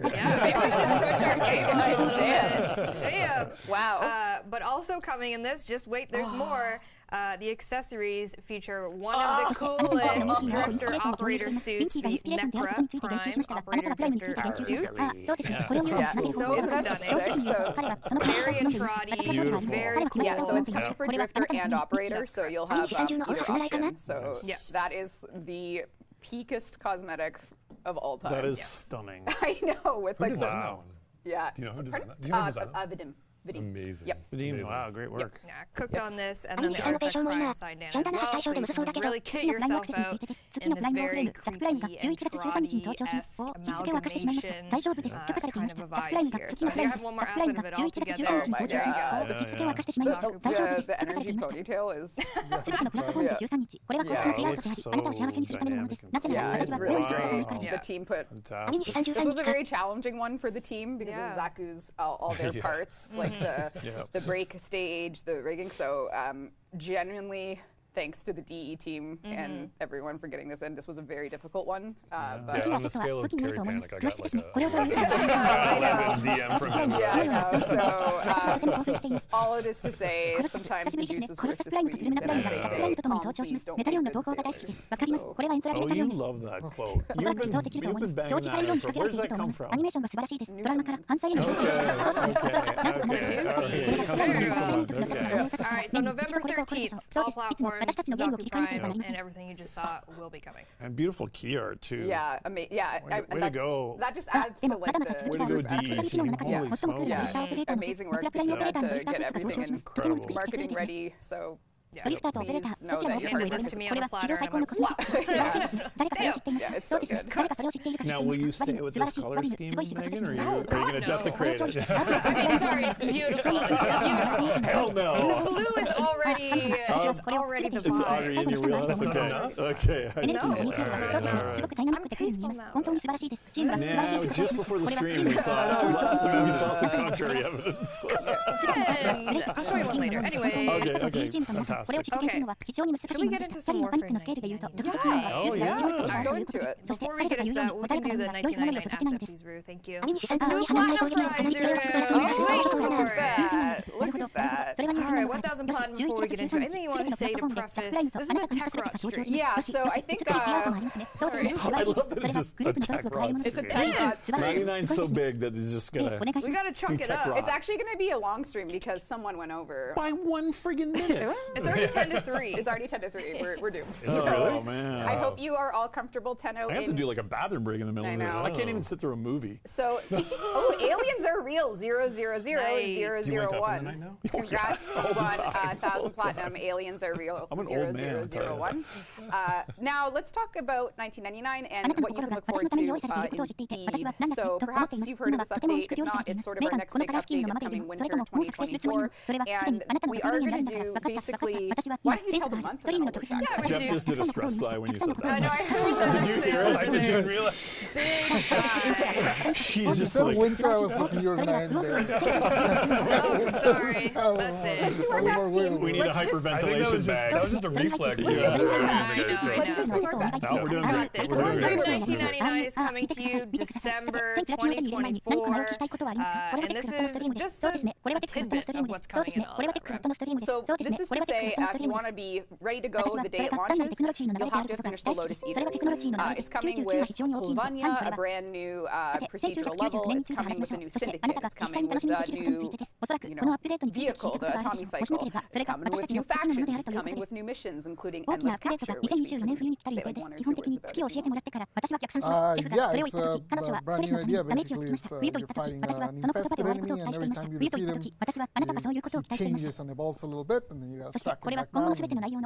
Damn. Wow. But also coming in this, just wait, there's more. The accessories feature one of the coolest drifter operator suits, the Necra Prime operator drifter suit. So stunning. Very Entradi, very cool. Yeah, so it's coming for drifter and operator, so you'll have either option. So that is the peakest cosmetic of all time. That is stunning. I know. With Who like designed that one? Yeah. Do you know who designed that? Do you know who designed that? Vidim. Amazing. Yep. Amazing. Wow, great work. Yeah, cooked on this, and then the Artifacts Prime side down as well, so you can really kit yourself out in this very creepy Entradi-esque amalgamation kind of a vibe here. So I think I have one more asset of it all together. Oh my god. The energy ponytail is... Yeah, it's really great. The team put... This was a very challenging one for the team because of Zaku's, all their parts, like the break stage, the rigging. So genuinely thanks to the DE team and everyone for getting this in. This was a very difficult one. But on the scale of Carrie Panic, I got like a DM from him. So all it is to say, sometimes the juice is worth the squeeze, and as they say, calm seas don't make good sailors. Oh, you love that quote. You've been banging that on for, where does that come from? All right, so November 13th, all platforms, Zaku Prime, and everything you just saw will be coming. And beautiful key art too. Yeah, Way to go. That just adds to like the... Way to go, DE team. Holy smokes. Yeah, amazing work to get everything in marketing ready. So please know that you're Serve this to me on a platter, and I'm like, yeah, it's so good. Now, will you stay with this color scheme, Megan, or are you going to desecrate it? I mean, sorry, it's beautiful. It's beautiful. Hell no. Blue is already the It's already in your wheelhouse? Okay. I see. Now, just before the stream, we saw some contrary evidence. I'll show you one later. Anyways. Okay. Fantastic. Can we get into some Warframe? Go into it. Before we get into that, we can do the 1999 asset, please, Rue. Thank you. Let's do a platinum prize, Look at that. All right, 1,000 platinum before we get into it. Anything you want to say to preface? This is the tech rock stream. Yeah, so I think... I love that it's just a tech rod. It's a tech rod. 99's so big that it's just going to... We got to chunk it up. It's actually going to be a long stream because someone went over. By 1 friggin' minute. It's already 10 to 3. It's already 10 to 3. We're doomed. Oh, man. I hope you are all comfortable 10-0. I have to do like a bathroom break in the middle of this. know. I can't even sit through a movie. So, aliens are real. 0000001. Congrats, you won 1,000 platinum. Aliens are real. I'm an old man, 0001. Now let's talk about 1999 and what you can look forward to in Eve. So perhaps you've heard of this update. If not, it's sort of our next big update. It's coming winter 2024, and we are going to do basically maybe, why don't you tell the month and then I'll look back. Yeah, Jeff just did a stress sigh when you said I know, that. I heard that. Did you hear it? I didn't realize. Big sigh. She's You just said like, winter, I was hoping you were going to end there. Oh, sorry. That's it. Let's do our best, team. we need a Let's just- I think that was hyperventilation bag. that was just a reflex. Yeah. Let's just do our best. No, we're doing I great. got this. We're doing Warframe great. 1999 is coming to you December 2024. And this is just a tidbit of what's coming in all that, right? So this is to say, if you want to be ready to go the day it launches, you'll have to finish the Lotus Eaters. It's coming with Hulvania, a brand new procedural level. It's coming with a new syndicate. It's coming with a new vehicle, the Atomy Cycle. It's coming with new factions. It's coming with new missions, including endless capture, which we can say like one or two words about if you want. Yeah, it's a brand new idea. Basically, you're fighting an infested enemy, and every time you defeat him, he changes and evolves a little bit, and then you got stuck in the background and starts getting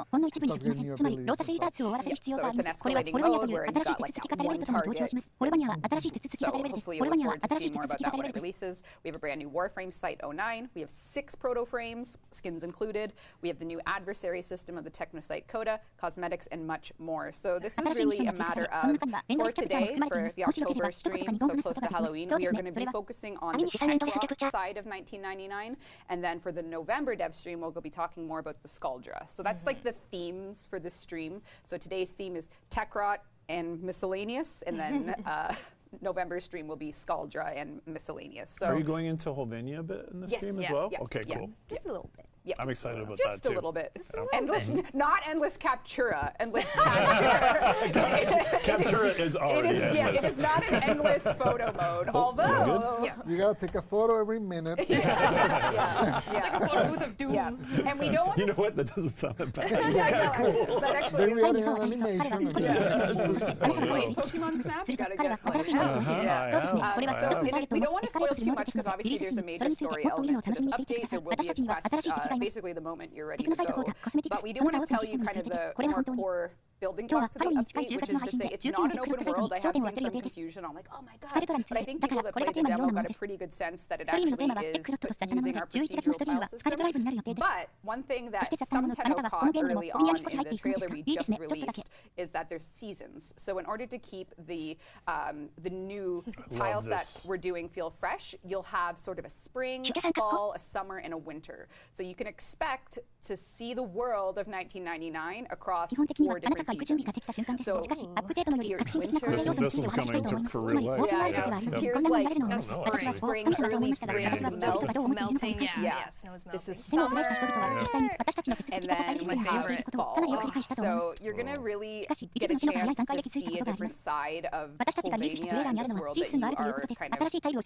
new abilities and stuff. So it's an escalating mode where you've got like one target. So hopefully you'll look forward to seeing more about that when it releases. We have a brand new Warframe Site 09. We have 6 proto-frames, skins included. We have the new adversary system of the Technosite Coda, cosmetics, and much more. So this is really a matter of, for today, for the October stream, so close to Halloween, we are going to be focusing on the tech rock side of 1999. And then for the November dev stream, we'll be talking more about the Scaldra. So that's like the themes for this stream. So today's theme is tech rot and miscellaneous, and then November stream will be Scaldra and miscellaneous. So Are you going into Hulvania a bit in the stream as well? Okay, cool. Just a little bit. Yes. I'm excited about Just that too. a little bit. Endless, not endless Captura, endless capture. Captura is already endless. Yeah, it is not an endless photo mode, although. You gotta take a photo every minute. Yeah. It's like a photo booth of doom. Yeah. And we don't want You know what? That doesn't sound that bad. Yeah, cool. That actually Then we add in an animation. Pokemon Snap, you gotta get like, we don't want to spoil too much because obviously there's a major story element to this update. There will be a quest, basically the moment you're ready to go. But we do want to tell you kind of the more core building blocks of the update, which is to say it's not an open world. I have seen some confusion. I'm like, oh my god. But I think people that played the demo got a pretty good sense that it actually is using our procedural file system. But one thing that some Tenno caught early on in the trailer we just released is that there's seasons. So in order to keep the new tile set we're doing feel fresh, you'll have sort of a spring, a fall, a summer, and a winter. So you can expect to see the world of 1999 across 4 different seasons. So here's winter. This one's coming for real life. Yeah. Here's like spring, early spring, Melting. Yeah, snow's melting. This is summer, and then we have fall. So you're gonna really get a chance to see a different side of Hulvania and this world that you are kind of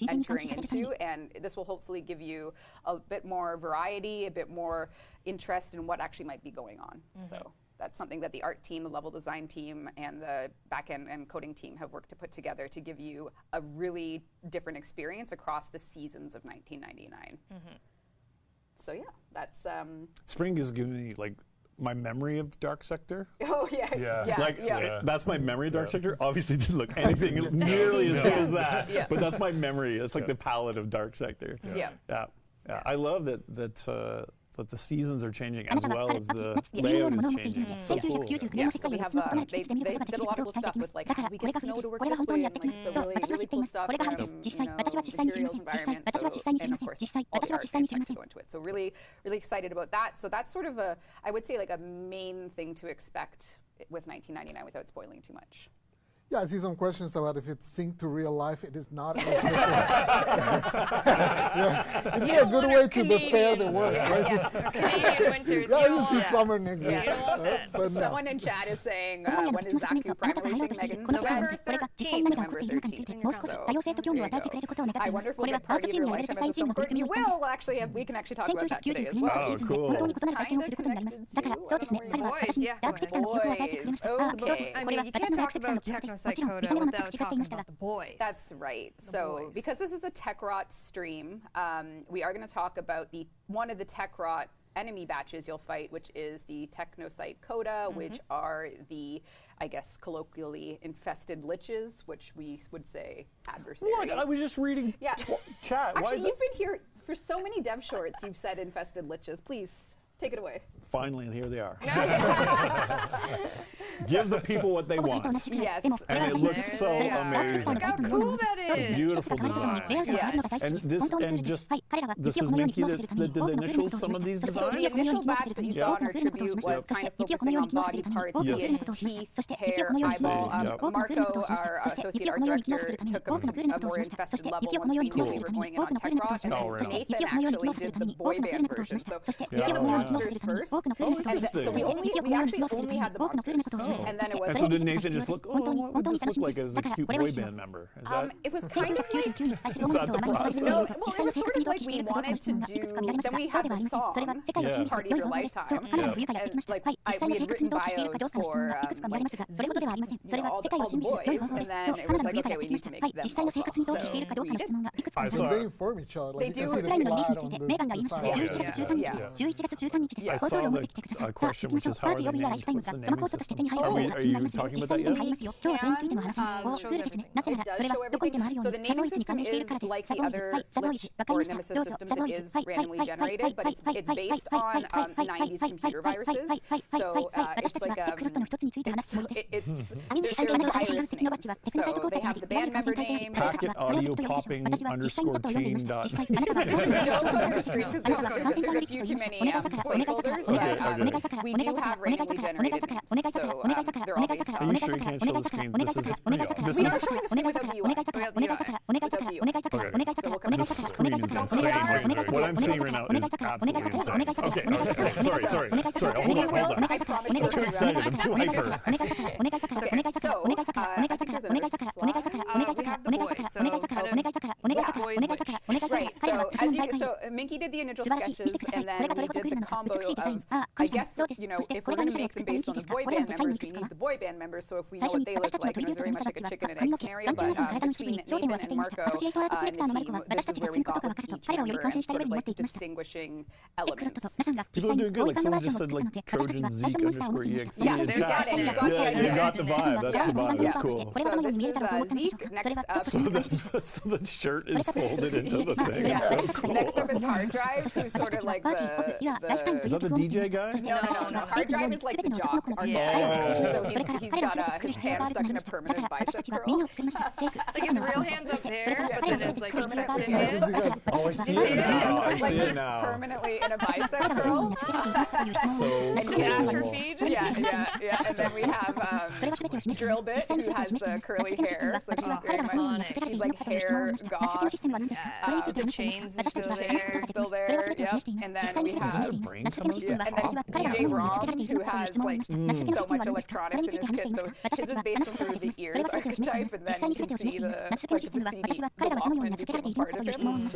entering into, and this will hopefully give you a bit more variety, a bit more interest in what actually might be going on. So that's something that the art team, the level design team, and the backend and coding team have worked to put together to give you a really different experience across the seasons of 1999. So yeah, that's Spring is giving me like my memory of Dark Sector. That's my memory of Dark Sector. Obviously didn't look anything nearly as good as that. But that's my memory. It's like the palette of Dark Sector. I love that the seasons are changing as well as the layout is changing. It's so cool. Yeah, so we have, they did a lot of cool stuff with like how we get snow to work this way, and like so really cool stuff from, materials, environment, and of course all the art that go into it. So really excited about that. So that's sort of I would say like a main thing to expect with 1999 without spoiling too much. Yeah, I see some questions about if it's synced to real life. It is not. It's a good way to prepare the work, right? Canadian winters. You see summer next week. But someone in chat is saying, when is Zaku Prime releasing, Megan? November 13th, November 13th. I wonder if we'll get Party of Your Lifetime as a summer court. You will actually we can actually talk about that today as well. Oh, cool. Boys, yeah. Okay. I mean, you can't talk about Technosite Coda without talking about the boys. That's right. So because this is a Tech Rot stream, we are going to talk about one of the Tech Rot enemy batches you'll fight, which is the Technosite Coda, which are the, I guess, colloquially infested liches, which we would say adversaries. Look, I was just reading chat. Actually, you've been here for so many dev shorts. You've said infested liches. Please Take it away. Finally, and here they are. Give the people what they want. Yes. And it looks so amazing. Look how cool that is. Beautiful design. And this is Minky that did the initials, some of these So the designs? initial batch that you saw in our tribute was kind of focusing on body parts, ears, teeth, hair, eyeball. Marco, our associate art director, took a more infested level once we knew we were going in on tech rock. And then Nathan actually did the boy band version. So we did the monsters first. And so we actually only had the monsters. And then it was. And so did Nathan just look, oh, what does this look like as a cute boy band member? Is that? It was kind of like, Is that the process? no, well, it was sort of like we wanted to do, then we had the song, Party of Your Lifetime, and like we had written bios for like, all the boys, and then it was like, okay, we need to make them also. So we did. I saw They inform each other. They Like, do. you can see the cloud on the side. a question, which is how are they named? What's the naming system? Are you talking about that yet? So the naming system is like the other glitch or nemesis systems. It is randomly generated, but it's based on 90s computer viruses. So it's like they're virus names. So they have the band member name. Packet audio popping underscore chain dot. There's a few too many placeholders, but we do have randomly generated names. So they're all based Are on. you sure you can't show the screen? This is pretty awesome. We are showing the screen without the UI. Without the UI. So we'll come This screen is insane. What I'm seeing right now is absolutely insane. Okay. Sorry. Hold on. I promise you. I'm too excited. I'm too hyper. So, I think there's another slide. We have the boys, so kind of boys which. Right. So Minky did the initial sketches, and then we did the combo of, I guess, if we're going to make them based on the boy band members, we need the boy band members. So if we know what they look like, and it was very much like a chicken and egg scenario. But between Nathan and Marco and the team, this is where we got with each member and sort of like the distinguishing elements. People are doing good. Like someone just said, like Trojan Zeke underscore EXE. Yeah, in you chat. got it. You got You got the vibe. That's the vibe. That's cool. So this is Zeke. Next up, So the shirt is folded into the thing. yeah. That's so cool. Next up is Hard Drive, who's sort of like the Is that the DJ guy? No. Hard Drive is like the jock. So he's got his hand stuck in a permanent bicep curl. Like his real hand's up there, but then it's like permanent. Oh, I see it now. I Like see it just now. permanently in a bicep curl. So And cool. he atrophied. Yeah. And then we have Drill Bit, who has the curly hair. So he's like hair goth. the chains are Still there. Yep. And then we have DJ Rom, who has like so much electronics in his kit. So his is based on sort of the ears archetype, and then you can see the Walkman became a part of him. And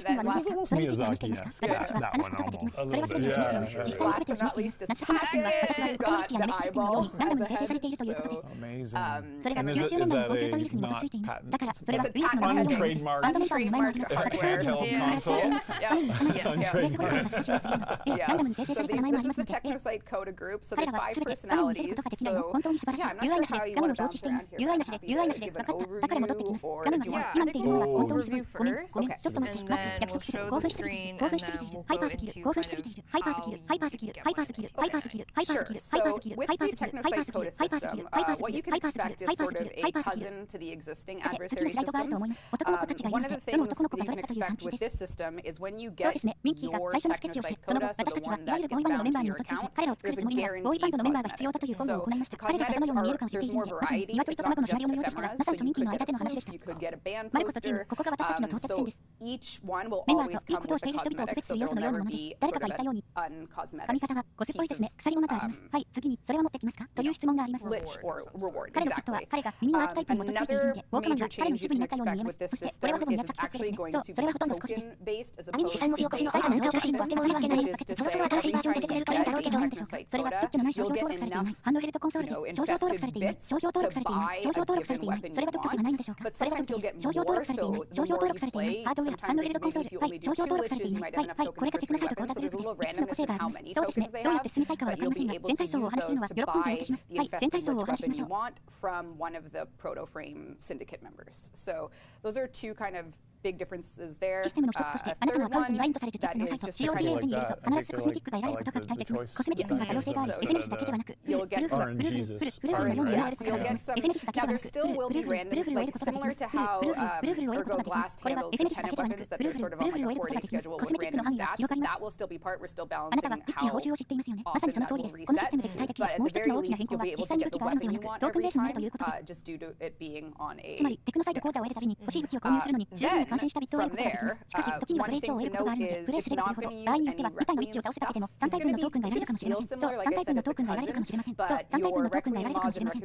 then last Almost Miyazaki-esque. That one almost. A little bit. last but not least is Patty, who's got the eyeball as a head. So, Amazing. and And is that a not patent? it's a patent Untrademarked hardware. handheld console? Untrademarked. So this is the TechnoSite Coda group. So there's 5 personalities. So yeah, I'm not sure how you want to bounce around here. I'm happy to give an overview, or do you want I think we'll Oh. overview first, Okay. and then we'll show the screen, and then we'll go into Sure. So with the TechnoSite Coda system, what you can expect is sort of a cousin to the existing adversary systems. One of the things that you can expect with this system is when you get your TechnoSite Coda, so the one that gets bound to your account, there's a guaranteed cosmetic. So the cosmetics are, there's more variety. It's not just ephemeras, so you could get a flute, you could get a band poster. So each one will always come with a cosmetic, so there will never be sort of an uncosmetic piece of glitch or reward. Exactly. Another major change you can expect with this system is it's actually going to be token-based as opposed to data, which is to say every time you get a TechnoSite Coda, you'll get enough infested bits to buy a given weapon you want. But sometimes you'll get more, so the more you play, sometimes maybe if you only do 2 glitches, you might have enough tokens for 3 weapons, so there's a little randomness in how many tokens they have, but you'll be able to use those to buy the infested glitch weapon you want from one of the Proto-Frame syndicate members. So those are 2 kind of big differences there. システムの一つとして、あなたのアカウントにラインとされるテクのサイト COTS に入れると必ずコスメティックが得られることが期待できます。コスメティックには多様性があり、エフェネリスだけではなく、ブルーフルのように得られることができます。エフェネリスだけではなく、ブルーフルを得ることができます。ブルーフルを得ることができます。これはエフェネリスだけではなく、ブルーフルを得ることができます。コスメティックの範囲が広がります。あなたはピッチや報酬を知っていますよね。まさにその通りです。このシステムで期待できるもう一つの大きな変更は、実際に武器があるのではなく、トークンベースになるということです。つまり、テクノサイトコーダを得るたびに欲しい武器を購入するのに十分に完成したビットを得ることができます。しかし、時にはそれ以上を得ることがあるので、プレイすればするほど、場合によっては2体のウィッチを倒すだけでも3体分のトークンが得られるかもしれません。そう、3体分のトークンが得られるかもしれません。そう、3体分のトークンが得られるかもしれません。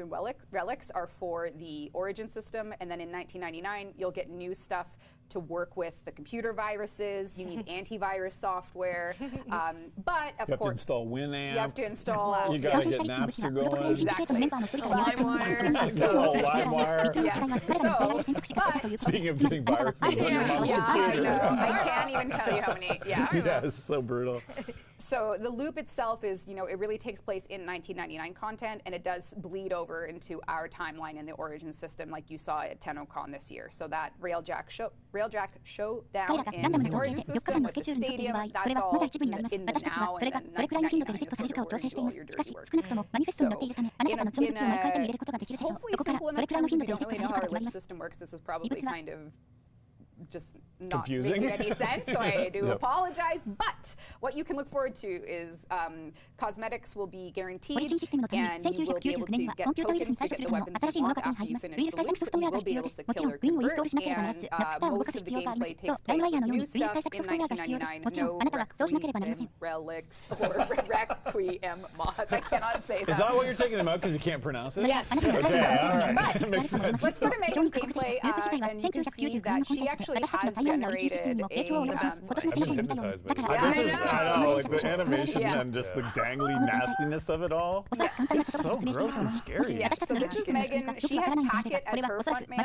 Relics are for the origin system, and then in 1999, you'll get new stuff to work with the computer viruses. You need antivirus software, but of You have to course, install Winamp. you have to install. You gotta get Napster going. Speaking of getting viruses on your mouse computer. I can't even tell you how many. Yeah. Yeah, it's so brutal. So the loop itself is, it really takes place in 1999 content, and it does bleed over into our timeline in the origin system, like you saw at TennoCon this year. So that Railjack showdown in the origin system with the stadium, that's all in the now and then 1999 is sort of where hopefully simple enough terms you don't really know how our lift system works. This is probably kind of just not confusing. Making any sense, so I do apologize. But what you can look forward to is cosmetics will be guaranteed, and you will be able to get tokens to get the weapons you want after you finish the loop. You will be able to kill or convert, and most of the gameplay takes place with new stuff in 1999. No relics or requiem mods. I cannot say that. Is that why you're taking them out because you can't pronounce it? Yes. Okay, all right. That makes sense. Let's go to Megan's gameplay, and you can see that she actually has generated This is, I know, like the animation and just the dangly nastiness of it all. It's so gross and scary. Yeah, so this is Megan. She has Packet as her front man.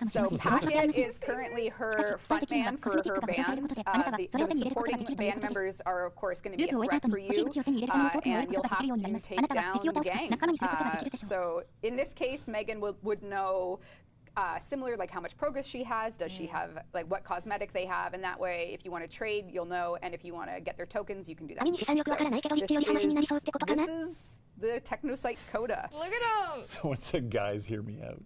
So Packet is currently her front man for her band. The supporting band members are, of course, going to be a threat for you, and you'll have to take down the gang. So in this case, Megan would know similar, like how much progress she has, does she have, like what cosmetic they have, and that way if you want to trade, you'll know, and if you want to get their tokens, you can do that too. So this is the TechnoSite Coda. Look at him! Someone said, guys, hear me out.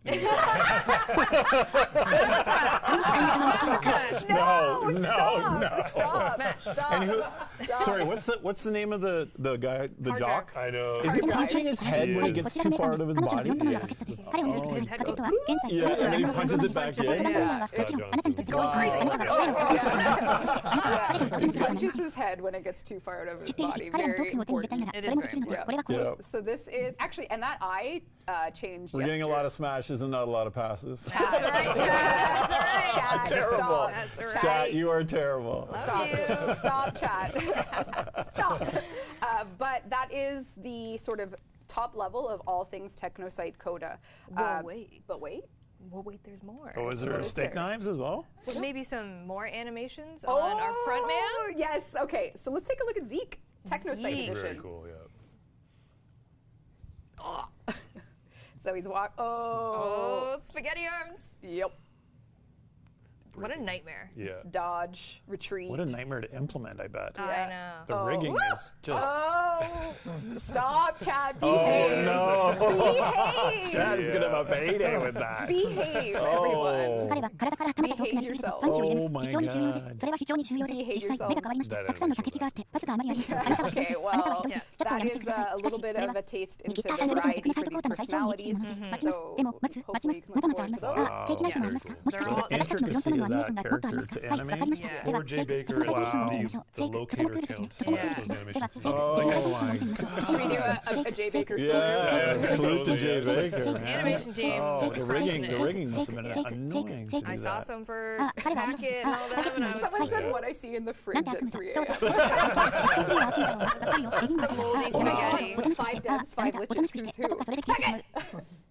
Stop. And sorry, what's the name of the guy, the jock? I know. Is he punching his head when he gets too far out of his body? Yeah, and then he punches it back in. It's going crazy. He punches his head when it gets too far out of his body. Very important. It is very important. Yeah. So this is actually, and that I changed. We're getting a lot of smashes and not a lot of passes. That's right. Chat, terrible. Stop. Chat, you are terrible. Stop, chat. Stop. But that is the sort of top level of all things TechnoSite Coda. But wait. Well, wait, there's more. Oh, is there steak knives as well? Well, maybe some more animations on our front man? Yes. Okay, so let's take a look at Zeke. TechnoSite edition. Very cool, yeah. So he's spaghetti arms. Yep. What a nightmare. Yeah. Dodge, retreat. What a nightmare to implement, I bet. I know. The rigging is just... Stop, Chad. Behave. Oh, no. Behave. Chad is going to have a payday with that. Behave, everyone. Behave yourself. Oh, my God. Okay, well, that is a little bit of a taste into the variety for these personalities. So hopefully you can look forward to those. Intricacy of that character to animate. Poor Jay Baker, the locator count of animations. Oh, my God. Should we do a Jay Baker Yeah, salute to Jay Baker. Animation team. Oh, the rigging must have been annoying to do I saw that. some for Packet and all that when I was Someone said what I see in the fridge at 3 a.m. the moldy spaghetti. 5 devs, 5 liches, who's who.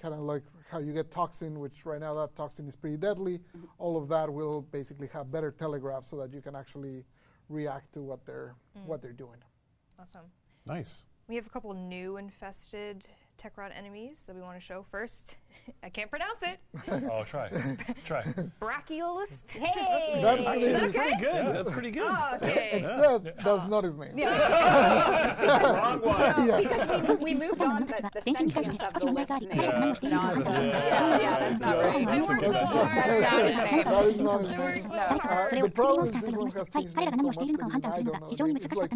kind of like how you get toxin, which right now that toxin is pretty deadly. All of that will basically have better telegraph so that you can actually react to what they're doing. Awesome. Nice. We have a couple new infested Tekrod enemies that we want to show. First, I can't pronounce it. Oh, try. Brachiolis. Hey! Actually, that's pretty good. Yeah. That's pretty good. Oh, okay. Except that's not his name. Wrong one. Because we moved on, but the sentence of the list name is not. That's not right. That is not his name. The problem is this one has changed so much that even I don't know. It's like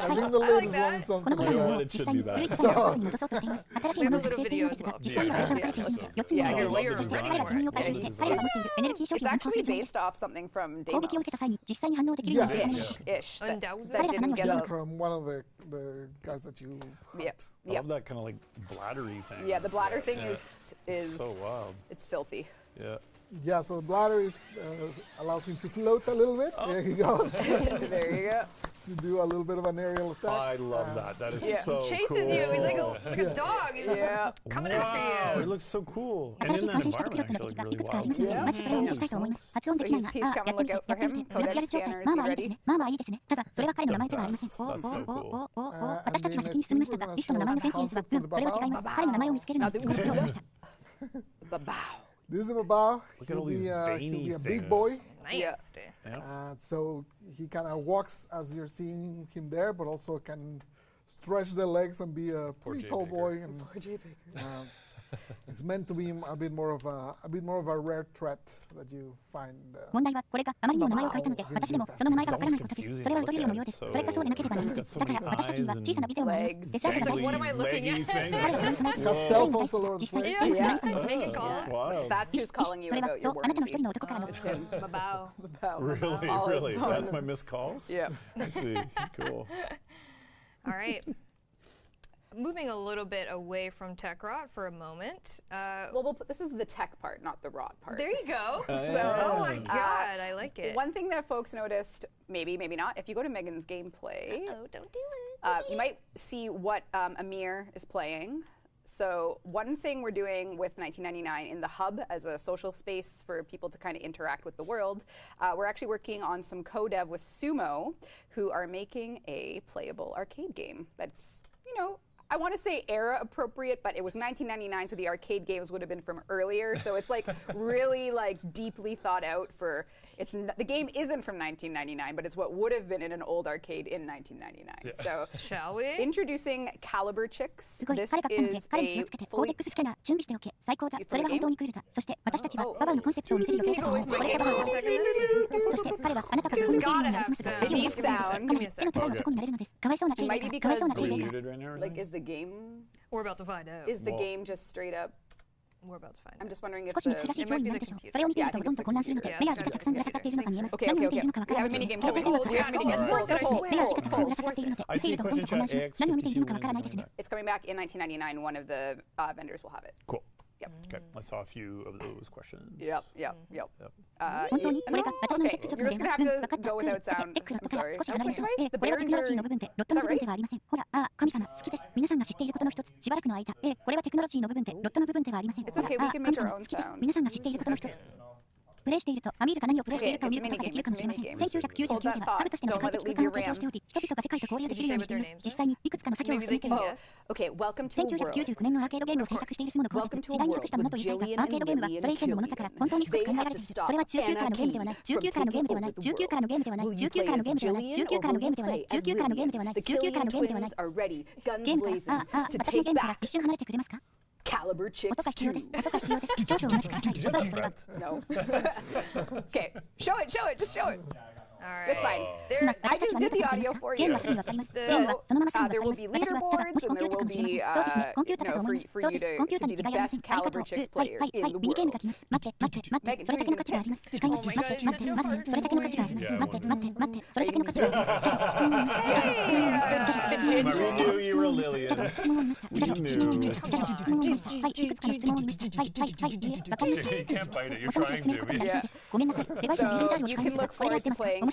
I think the latest one is something like that. It should be that. Yeah, here, layer of red. It's actually based off something from Deimos. Ish. That didn't get a... From one of the guys that you hunt. I love that kind of like bladdery thing. Yeah, the bladder thing is so wild. It's filthy. Yeah. Yeah, so the bladder is, allows him to float a little bit. There he goes. There you go. To do a little bit of an aerial attack. I love that. That is so cool. He chases you. He's like a dog. He's coming after you. It looks so cool. And in that environment, actually, like really wild. So he's coming. Look out for him. Codec scanners, be ready. That's so cool. This is Babao. Look at all these veiny he'll be a big things. boy. Nice. So he kind of walks as you're seeing him there, but also can stretch the legs and be a pretty tall boy. And it's meant to be a bit more of a rare threat that you find. 問題はこれがあまりにも名前を書いたので私でもその名前がわからないことです。それはウトリリオのようです。それかそうでなければなりません。だから私たちには小さなビデオがあります。デサートが大好きです。彼はその実際に何かに渡している。 That's who's calling you それは about そ your うあなたの warranty. 一人の男からの Babao. Really? That's my missed calls? Yeah. I see. Cool. All right. Moving a little bit away from tech rot for a moment. This is the tech part, not the rot part. There you go. Oh my God, I like it. One thing that folks noticed, maybe not, if you go to Megan's gameplay, Oh, don't do it. you might see what Amir is playing. So one thing we're doing with 1999 in the hub as a social space for people to kind of interact with the world, we're actually working on some co-dev with Sumo, who are making a playable arcade game that's, I want to say era appropriate, but it was 1999, so the arcade games would have been from earlier. So it's like really like deeply thought out for. The game isn't from 1999, but it's what would have been in an old arcade in 1999. Yeah. So shall we? Introducing Caliber Chicks. すごい This 彼が来たので is 彼に気を a つけてコーデ fully ックススキャナー準備しておけ最高だ You それは play the 本当にクールだそして私たちはババウのコンセプトを見せる予定だと思うこれがババウそして彼はあなたが進むゲームになりますが足を伸ばすことが彼に手の高い男になれるのですかわいそうなチーム It might be かわい because そうなチーム Muted right now or like something? is the game We're about to find out. is the game just straight up? We're about to find I'm out. just wondering if 少し珍しい脅威になるでしょうそれを見ているとどんどん混乱するので目や足がたくさんぶら下がっているのが見えます Okay, 何を okay, 見ているのかわからない okay. です We have a minigame 携帯電話から coming. 目や足がたくさんぶら下がっているので見ているとほとんど混乱します何を見ているのかわからないですね It's coming back in 1999. One of the vendors will have it. Cool. Yep. Okay. I saw a few of those questions. Yep. 本当にこれが私の Okay, 接続 you're で just gonna 分 have かっ to た go クール without さて sound. テックの I'm ことから sorry. 少し離れましょう Okay, これはテクノロジー the の部分でロットの部分ではありませんほら神様好きです皆さんが知っていることの一つしばらくの間これはテクノロジーの部分でロットの部分ではありません It's ほら okay, we can 神 make our 様 own 好きです sound. 皆さんが知っていることの一つプレイしているとアミールが何をプレイしているかを見ることができるかもしれません1999ではハブとしての世界的空間を提供しており人々が世界と交流できるようにしています実際にいくつかの作業を進めています Okay, welcome to a world. 1999年のアーケードゲームを制作しているスモのコーデ時代に即したものと言いたいがアーケードゲームはそれ以前のものだから本当に深く考えられているそれは19からのゲームではない19からのゲームではない19からのゲームではない19からのゲームではない19からのゲームではない19からのゲームではない19からのゲームではないゲームから私のゲームから一瞬離れてくれますか Caliber Chicks 音が必要です音が必要です少々お待ちくださいおそらくそれは No. Okay, show it, just show it. All right. It's fine. 今 I 私たち just は did 何と the されてい audio ますか for ゲー you. ムはすぐにわかりますゲームはそのまますぐにわかり There ま will す be 私はただもし leaderboards コン and ピューター there かも will しれません be そうですねコンピューターかと思います for そう you です to コンピューターに be 違い the ありません best ありがとう Caliber Chicks はい player はいはい in the ミニゲームが world. 来ます待って待って待ってそれだけの価値があります誓います待って待って待ってそれだけの価値があります待って待って待ってそれだけの価値がありますちょっと質問を見ましたちょっと質問を見ました質問を見ましたちょっと質問を見ましたちょっと質問を見ましたはいいくつかの質問を見ましたはいはいはいいえわかりました You can't bite it. You're お試し trying 進めることになり to. そうですごめんなさいデバイスのリールンチャージを So 使い you ま can すが look これが合 forward って to ますか playing 面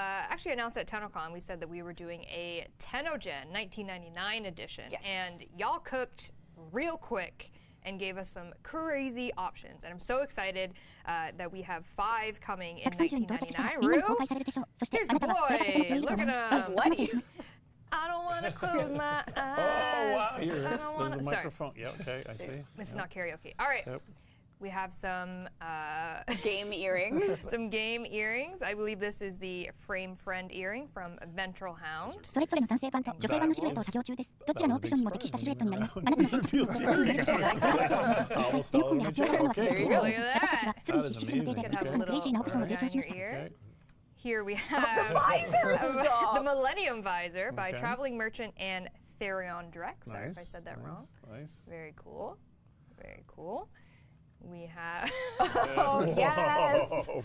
actually announced at TennoCon, we said that we were doing a TennoGen 1999 edition. Yes. And y'all cooked real quick and gave us some crazy options. And I'm so excited that we have 5 coming in 130に到達したら 1999. みんなに公開されるでしょう。そして Here's あなたはそれがとても気に入ると思います the boy. Look at him. はい、頑張っていきます I don't want to close my eyes. Oh, wow. Here, I don't there's want the to. Sorry, microphone. Yeah, okay, I see. this is not karaoke. All right. Yep. We have some Game earrings. some game earrings. I believe this is the Frame Friend earring from Ventral Hound. それぞれの男性版と女性版のシルエットを作業中です。どちらのオプションにも適したシルエットになります。あなたの選択によってどれを入れるでしょうか。それだけではなく、実際、喜んで発表されたのはそれだけではなく、私たちはすぐに実施する予定で、いくつかのクレイジーなオプションを提供しました。 Okay. Here we have the Millennium Visor by Okay. Traveling Merchant and Therion Drex. Sorry if I Nice, said that wrong. Nice. Very cool. Very cool. We have Oh, yes. Whoa.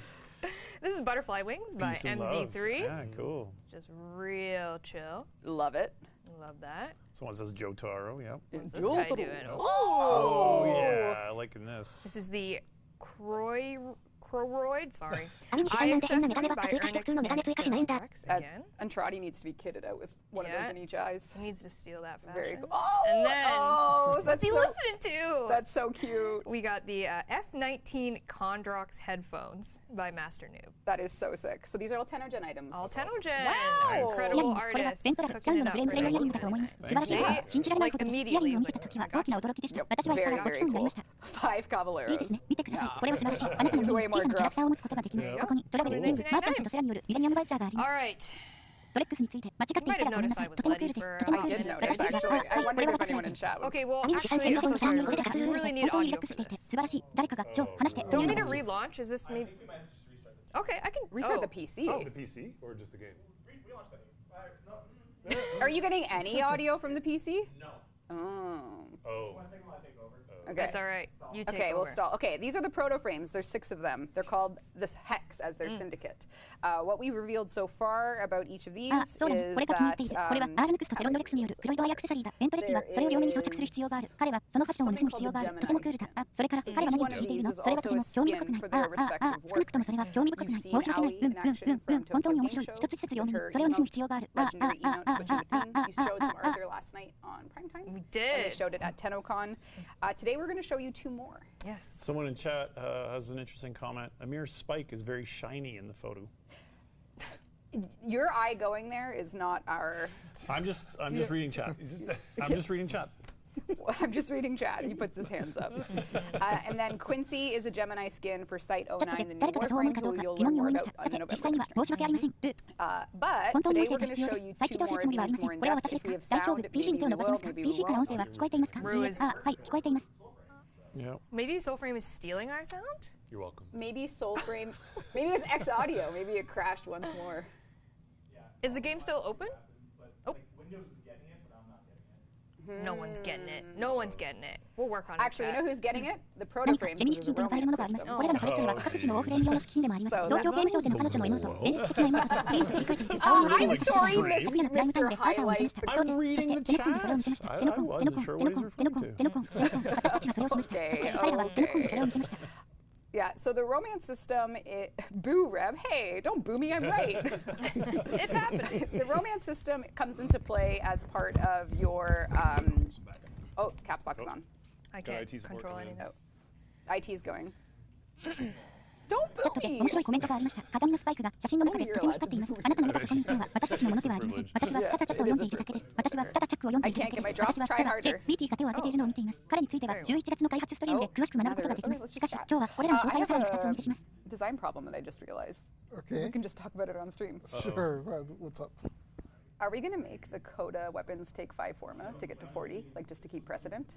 this is Butterfly Wings by Peace and love. MZ3. Yeah, cool. Just real chill. Love it. Love that. Someone says Joe Taro, yeah. What's this guy doing? Oh, yeah, liking this. This is the Croroid, sorry. Eye accessory by Ernix and Drex again. Andrade needs to be kitted out with one of those in each eyes. He needs to steal that fashion. Very cool. Oh, And then, what's he so, listening to? That's so cute. We got the F19 Condrox headphones by Master Noob. That is so sick. So these are all Tenogen items. All Tenogen. Wow. Incredible これは artists ベントラル、 cooking キャン it ドの up フレームフレームイヤリングだ for と思います。 everyone. 素晴らしいです。信じられないことです。イヤリングを見せたときは大きな驚きでした。私はしたらごちそうになりました。 5 Caballeros. いいですね。見てください。これは素晴らしい。あなたのように小さなキャラクターを持つことができます。ここにトラベル、リング、マーチャントとセラによるミレニアムバイザーがあります。 All right. ドレックスについて間違って言ったらごめんなさい。とてもクールです。とてもクールです。 I 私たちは、 did はい、 notice. I これ wondered は if 分かってない anyone で in す。 chat would. Okay, well, エ actually, ピソー I'm ド so 3 に sorry. よる力がクール We で really 本 need 当にリ audio ラックスしてい for て this. 素晴らしい。誰かがジョー話して Do you want me to relaunch? Is this maybe? Okay, I can Restart the PC. The PC or just the game? Are you getting any audio from the PC? No. Oh. Oh. Okay. That's all right. You take Okay, over. we'll stall. Okay, these are the proto frames. There's 6 of them. They're called this Hex as their syndicate. What we revealed so far about each of these あ、そうだね。 is これが気に入ってい that る。これは R-NUX とテロンドレックスによるクロイドアイアクセサリーだ。エントレスティはそれを両目に装着する必要がある。彼はそのファッションを盗む必要がある。とてもクールだ。あ、それから彼は何を聞いているの？それはとても興味深くない。少なくともそれは興味深くない。申し訳ない。本当に面白い。一つずつ両目にそれを盗む必要がある。Legendary emotes, Twitch and the team. You showed them Arthur last night on Prime Time. We And they did. showed it at TennoCon. Today we're going to show you 2 more. Yes. Someone in chat has an interesting comment. Amir's spike is very shiny in the photo. Your eye going there is not our... I'm just reading chat. I'm just reading chat. I'm just reading chat. He puts his hands up. And then Quincy is a Gemini skin for Site ちょっと 09, で the 誰 new かがそう思う Warframe, かどう who か you'll 疑問 learn に思 more いまし about た。 on さ the て、 November 実際には stream. 申し訳ありません。 But 本当に today 音声 we're が going to 必要 show です。 you 再起 2 動する more つもりはありま things せん。 more in これは depth. 私です If we か？ have 大丈夫。 sound, PC に手を maybe 伸ば we せます will, か？ maybe we PC から音声 won't. は聞こえていますか？ Rue is- はい、聞こえています。 Yeah. Maybe Soulframe is stealing our sound? You're welcome. Maybe Soulframe, maybe it's X Audio. Maybe it crashed once more. Is the game still open? Oh. No one's getting it. No one's getting it. We'll work on it. Actually, you know who's getting it? The 何か Proto ジェミ Frames. ニスキンと呼ばれるものがあります。これらのそれぞれは各地のオーフレーム用のスキンでもあります。東京ゲームショウでの彼女の妹、伝説的な妹がゲームを繰り返していて、青のチームを I'm sorry, 昨夜のプライムタイムでアーサーを見せました。そうです。そしてテノコンでそれを見せました。テノコン、テノコン、テノコン、テノコン、テノコン、テノコン。私たちがそれをしました。そして彼らはテノコンでそれを見せました。Yeah, so the romance system, boo Rev, hey, don't boo me, I'm right. It's happening. The romance system comes into play as part of your, oh, caps lock is on. I Got can't IT support control coming in. anything. Oh, IT is going. Don't ちょっと boo で me! 面白いコメントがありました。鏡のスパイクが写真の中でとても光っています。あなたの見たそこにいたのは私たちのものではありません。私はただチャットを読んでいるだけです。私はただチャックを読んでいるだけです。私はただ JBT が手を挙げているのを見ています。彼については11月の開発ストリームで詳しく学ぶことができます。しかし今日はこれらの詳細をさらに2つお見せします。 Design problem that I just realized. Okay. We can just talk about it on stream. Sure. What's up? Are we going to make the Coda weapons take 5 forma to get to 40, like just to keep precedent?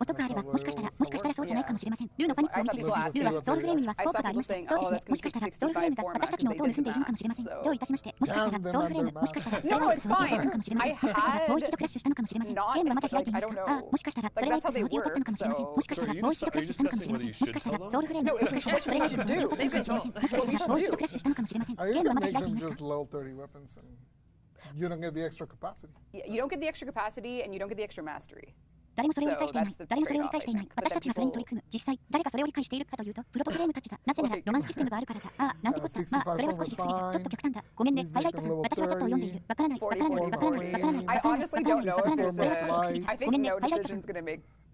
音があればもしかしたらそうじゃないかもしれません。ルーのパニックを見てください。ルーはソウルフレームには効果がありました。そうですね。もしかしたらソウルフレームが私たちの音を盗んでいるのかもしれません。どういたしまして、もしかしたらソウルフレーム、もしかしたらそれはそのデータなのかもしれません。もしかしたらもう一度クラッシュしたのかもしれません。ゲームはまだ開いていますか？もしかしたらそれが X のオーディオ取ったのかもしれません。もしかしたらもう一度クラッシュしたのかもしれません。もしかしたらソウルフレーム、もしかしたらそれが X のオーディオ取ったのかもしれません。もしかしたらもう一度クラッシュしたのかもしれません。ゲ Are ー you ムは gonna まだ make 開いてい them ますか？ just level 30 weapons and you don't get the extra capacity? You don't get the extra capacity and you don't get the extra mastery. 誰もそれを理解していない。誰もそれを理解していない。私たちがそれに取り組む。実際、誰がそれを理解しているかというと、プロトフレームたちだ。なぜなら、ロマンスシステムがあるからだ。ああ、なんてこった。まあ、それは少し低すぎた。ちょっと極端だ。ごめんね。ハイライトさん。私はちょっと読んでいる。わからない。わからない。わからない。わからない。わからない。 I honestly don't know if there's それは少し低すぎ I た。ご think めんね。 no ハイライトさ decision's ん。 going to make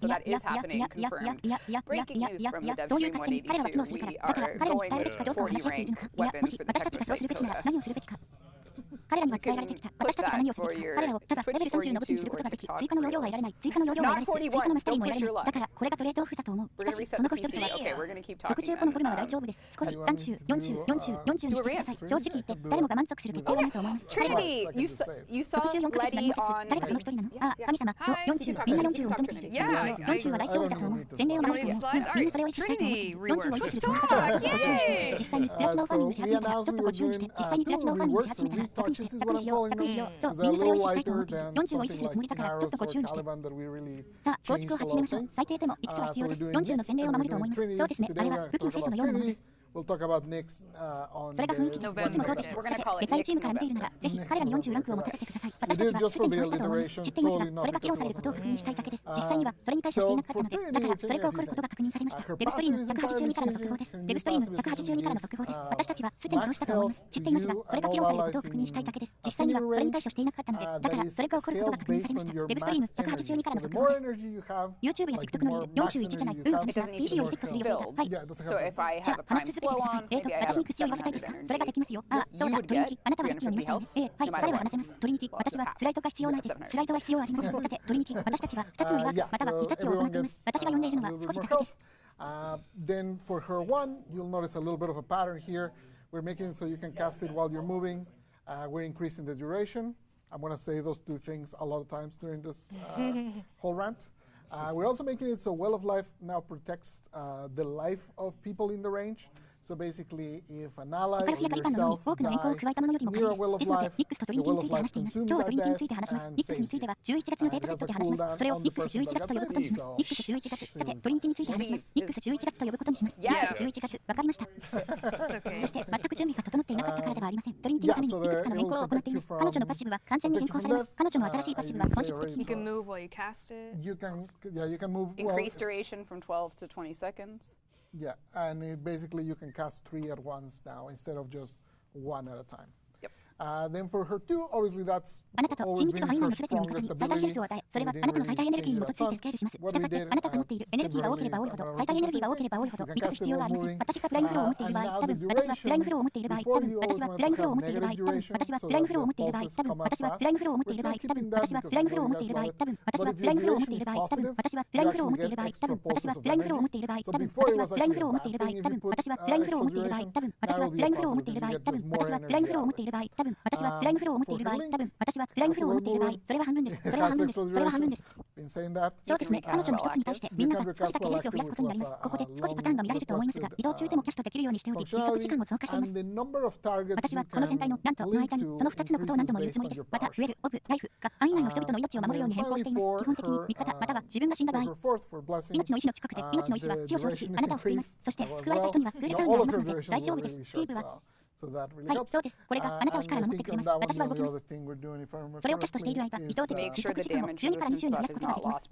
So that is happening, confirmed. Breaking news from the DevStream 182. We are going with 40 rank weapons for the technical quota. 彼らには伝えられてきた。私たちが何をすべきか。彼らをただレベル30の武器にすることができ、追加の容量は得られない。追加の容量は得られず、追加のマスタリーも得られない。だからこれがトレードオフだと思う。しかしその後人々は65のフォルマは大丈夫です。少し30、40、40、40にしてください。正直言って誰もが満足する決定はないと思います。Trinity, you saw Letty on. 誰がその一人なの？あ、神様、40、みんな40を求めている。40は大丈夫だと思う。前例を守ると思う。みんなそれを意識したいと思っている。40を意識するつもりだから50にして、実際にプラチナをファーミングし始めたらちょっと50にして、実際にプラチナをファーミングし始めたら100にして、100にしよう、100にしよう。そう、みんなそれを意識したいと思っている。40を意識するつもりだからちょっと50にして。さあ、構築を始めましょう。最低でもいくつは必要です。40の前例を守ると思います。そうですね、あれは武器の聖書のようなものです。We'll talk about next, on それが雰囲気です。いつもそうでした。さて、デザインチームから見ているなら、ぜひ彼らに40ランクを持たせてください。私たちはすでにそうしたと思います。知っていますが、それが披露されることを確認したいだけです。実際にはそれに対処していなかったので、だからそれが起こることが確認されました。デブストリーム182からの速報です。デブストリーム182からの速報です。私たちはすでにそうしたと思います。知っていますが、それが披露されることを確認したいだけです。実際にはそれに対処していなかったので、だからそれが起こることが確認されました。デブストリーム182からの速報です。YouTube や TikTok のリール41じゃない。ですが、PC よりセットする予定だ。はい。じゃあ、話し続けてください。私に口を言わせたいですか？それができますよ。ああ、そうだ、トリニティ。あなたは武器を見ましたよね。はい、彼は話せます。トリニティ、私はスライドが必要ないです。スライドは必要ありません。さて、トリニティ、私たちは2つのリワーク、またはリタッチを行っています。私が呼んでいるのは少し高いです。Then for her one, you'll notice a little bit of a pattern here. We're making it so you can cast it while you're moving. We're increasing the duration. I'm going to say those two things a lot of times during this whole rant. We're also making it so Well of Life now protects the life of people in the range. So basically, if an ally or yourself die near a Well of Life, the Well of Life consumes that death and saves you. 11月のデータセットで話します。それを X11 月と呼ぶことにします。X11 月。さて、トリニティについて話します。X11 月と呼ぶことにします。X11 月。わかりました。そして、全く準備が整っていなかったからではありません。トリニティのためにいくつかの変更を行っています。彼女のパッシブは完全に変更されます。彼女の新しいパッシブは本質的。You can move while you cast it. You can move. Increase duration from 12 to 20 seconds. Yeah, and basically you can cast 3 at once now instead of just 1 at a time. Then for her 2, obviously that's あなたと親密度範囲内のすべての味方に最大ヘルスを与え、それはあなたの最大エネルギーに基づいてスケールします。したがって、あなたが持っているエネルギーが多ければ多いほど、最大エネルギーが多ければ多いほど、満たす必要はありません。私がプライムフローを持っている場合、多分私はプライムフローを持っている場合、多分私はプライムフローを持っている場合、多分私はプライムフローを持っている場合、多分私はプライムフローを持っている場合、多分私はプライムフローを持っている場合、多分私はプライムフローを持っている場合、多分私はプライムフローを持っている場合、多分私はプライムフローを持っている場合、多分私はプライムフローを持っている場合、多分私はプライムフローを持っている場合、多分私はプライムフローを持っている場合、多分私はプライムフローを持っている場合、多分私はプライムフローを持っている場合、多分私はプライムフローを持っている場合、それは半分です。それは半分です。それは半分です。そうですね。彼女の一つに対してみんなが少しだけヘルスを増やすことになります。ここで少しパターンが見られると思いますが、移動中でもキャストできるようにしており、実測時間も増加しています。私はこの戦隊のランとの間にその2つのことを何度も言うつもりです。また、ウェル、オブ、ライフが範囲内の人々の命を守るように変更しています。基本的に味方、または自分が死んだ場合、命の意志の近くで命の意志は死を消費し、あなたを救います。そして、救われた人にはクールタウンがありますので、大丈夫です。スティーブははい、そうです。これがあなたを死から守ってくれます。私は動きます。それをキャストしている間、移動的に実測時間を12から20に増やすことができます。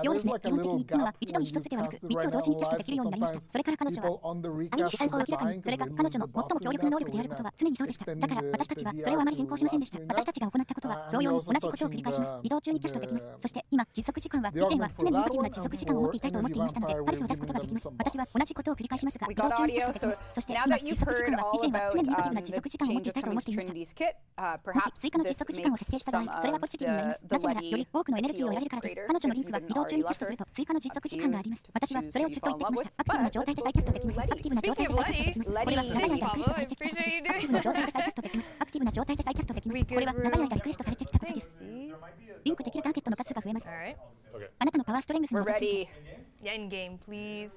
ようですね。基本的に今は一度に一つではなく、3つを同時にキャストできるようになりました。それから彼女は、明らかにそれが彼女の最も強力な能力であることは常にそうでした。だから私たちはそれをあまり変更しませんでした。私たちが行ったことは同様に同じことを繰り返します。移動中にキャストできます。そして今、実測時間は以前は常にネガティブな実測時間を持っていたいと思っていましたので、パルスを出すことができます。私は同じことを繰り返しますが、移動中にキャストできます。そして今、実測時間は以前は常にネガティブな実測時間を持っていたいと思っていました。もし追加の実測時間を設定した場合、それはポジティブになります。なぜならより多くのエネルギーを得られるからです。彼女のリンクは移動中にキャストすると追加の実測時間があります。私はそれをずっと言ってきました。アクティブな状態で再キャストできます。アクティブな状態で再キャストできます。これは長い間リクエストされてきたことです。アクティブな状態で再キャストできます。アクティブな状態で再キャストできます。これは長い間リクエストされてきたことです。リンクできるターゲットの数が増えます。あなたのパワーストレングスに We're 基づい ready. 、End game, please.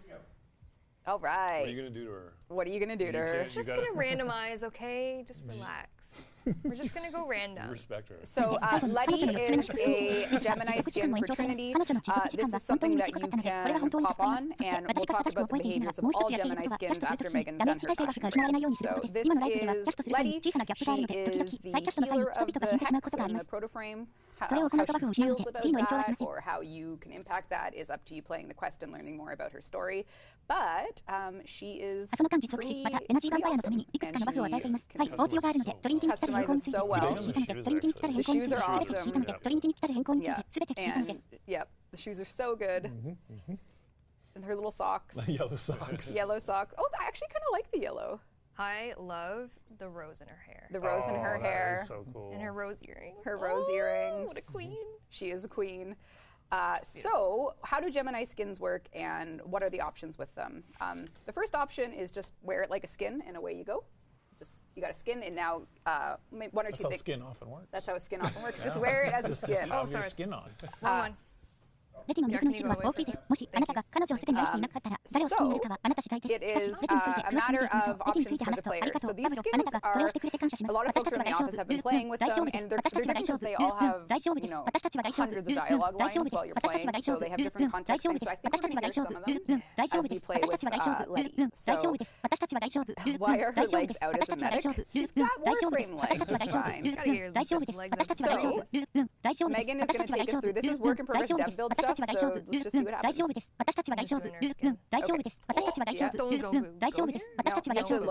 All What are you right. gonna do to her? What are you gonna do to her? Just gonna randomize, okay? Just relax. We're just gonna go random. Respect her. So Letty is a Gemini skin for Trinity. This is something that you can pop on, and we'll talk about the behaviors of all Gemini skins after Megan's done her fashion. So this is Letty. She is the healer of the hex and the protoframe. How she feels about that or how you can impact that is up to you playing the quest and learning more about her story. But she is その間実力し、またエナジーヴァンパイアのためにいくつかのバフを与えています。はい、応答があるので、トリニティに来たる変更について、全て聞いたので、トリニティに来たる変更について、全て聞いたので、トリニティに来たる変更について、全て聞いたので。Yep, the shoes are so good. And her little socks. Yellow socks. Yellow socks. Oh, I actually kind of like the yellow. I love the rose in her hair. The rose in her hair. That is so cool. And her rose earrings. Her rose earrings. What a queen. She is a queen. So, how do Gemini skins work, and what are the options with them? The first option is just wear it like a skin, and away you go. Just you got a skin, and now one or That's two how things. skin often works. That's how a skin often works. Just wear it as a Just skin. have your sorry. skin on. Wrong one. レティの魅力の一部は大きいです。もしあなたが彼女をすでに愛していなかったら、誰を好きになるかはあなた次第です。しかし、レティについて詳しく見ていきましょう。レティについて話すと、ありがとう、パブロ、あなたがそれをしてくれて感謝します。私たちは大丈夫。大丈夫です。私たちは大丈夫。大丈夫です。私たちは大丈夫。大丈夫です。私たちは大丈夫。大丈夫です。私たちは大丈夫。大丈夫です。私たちは大丈夫。大丈夫です。私たちは大丈夫。大丈夫です。私たちは大丈夫。大丈夫です。私たちは大丈夫。大丈夫です。私たちは大丈夫。大丈夫です。私たちは大丈夫。大丈夫です。 Megan is going to take us through. This is work in progress dev build stuff, so let's just see what happens. 大丈夫です。私たちは大丈夫。大丈夫です。私たちは大丈夫。大丈夫です。私たちは大丈夫。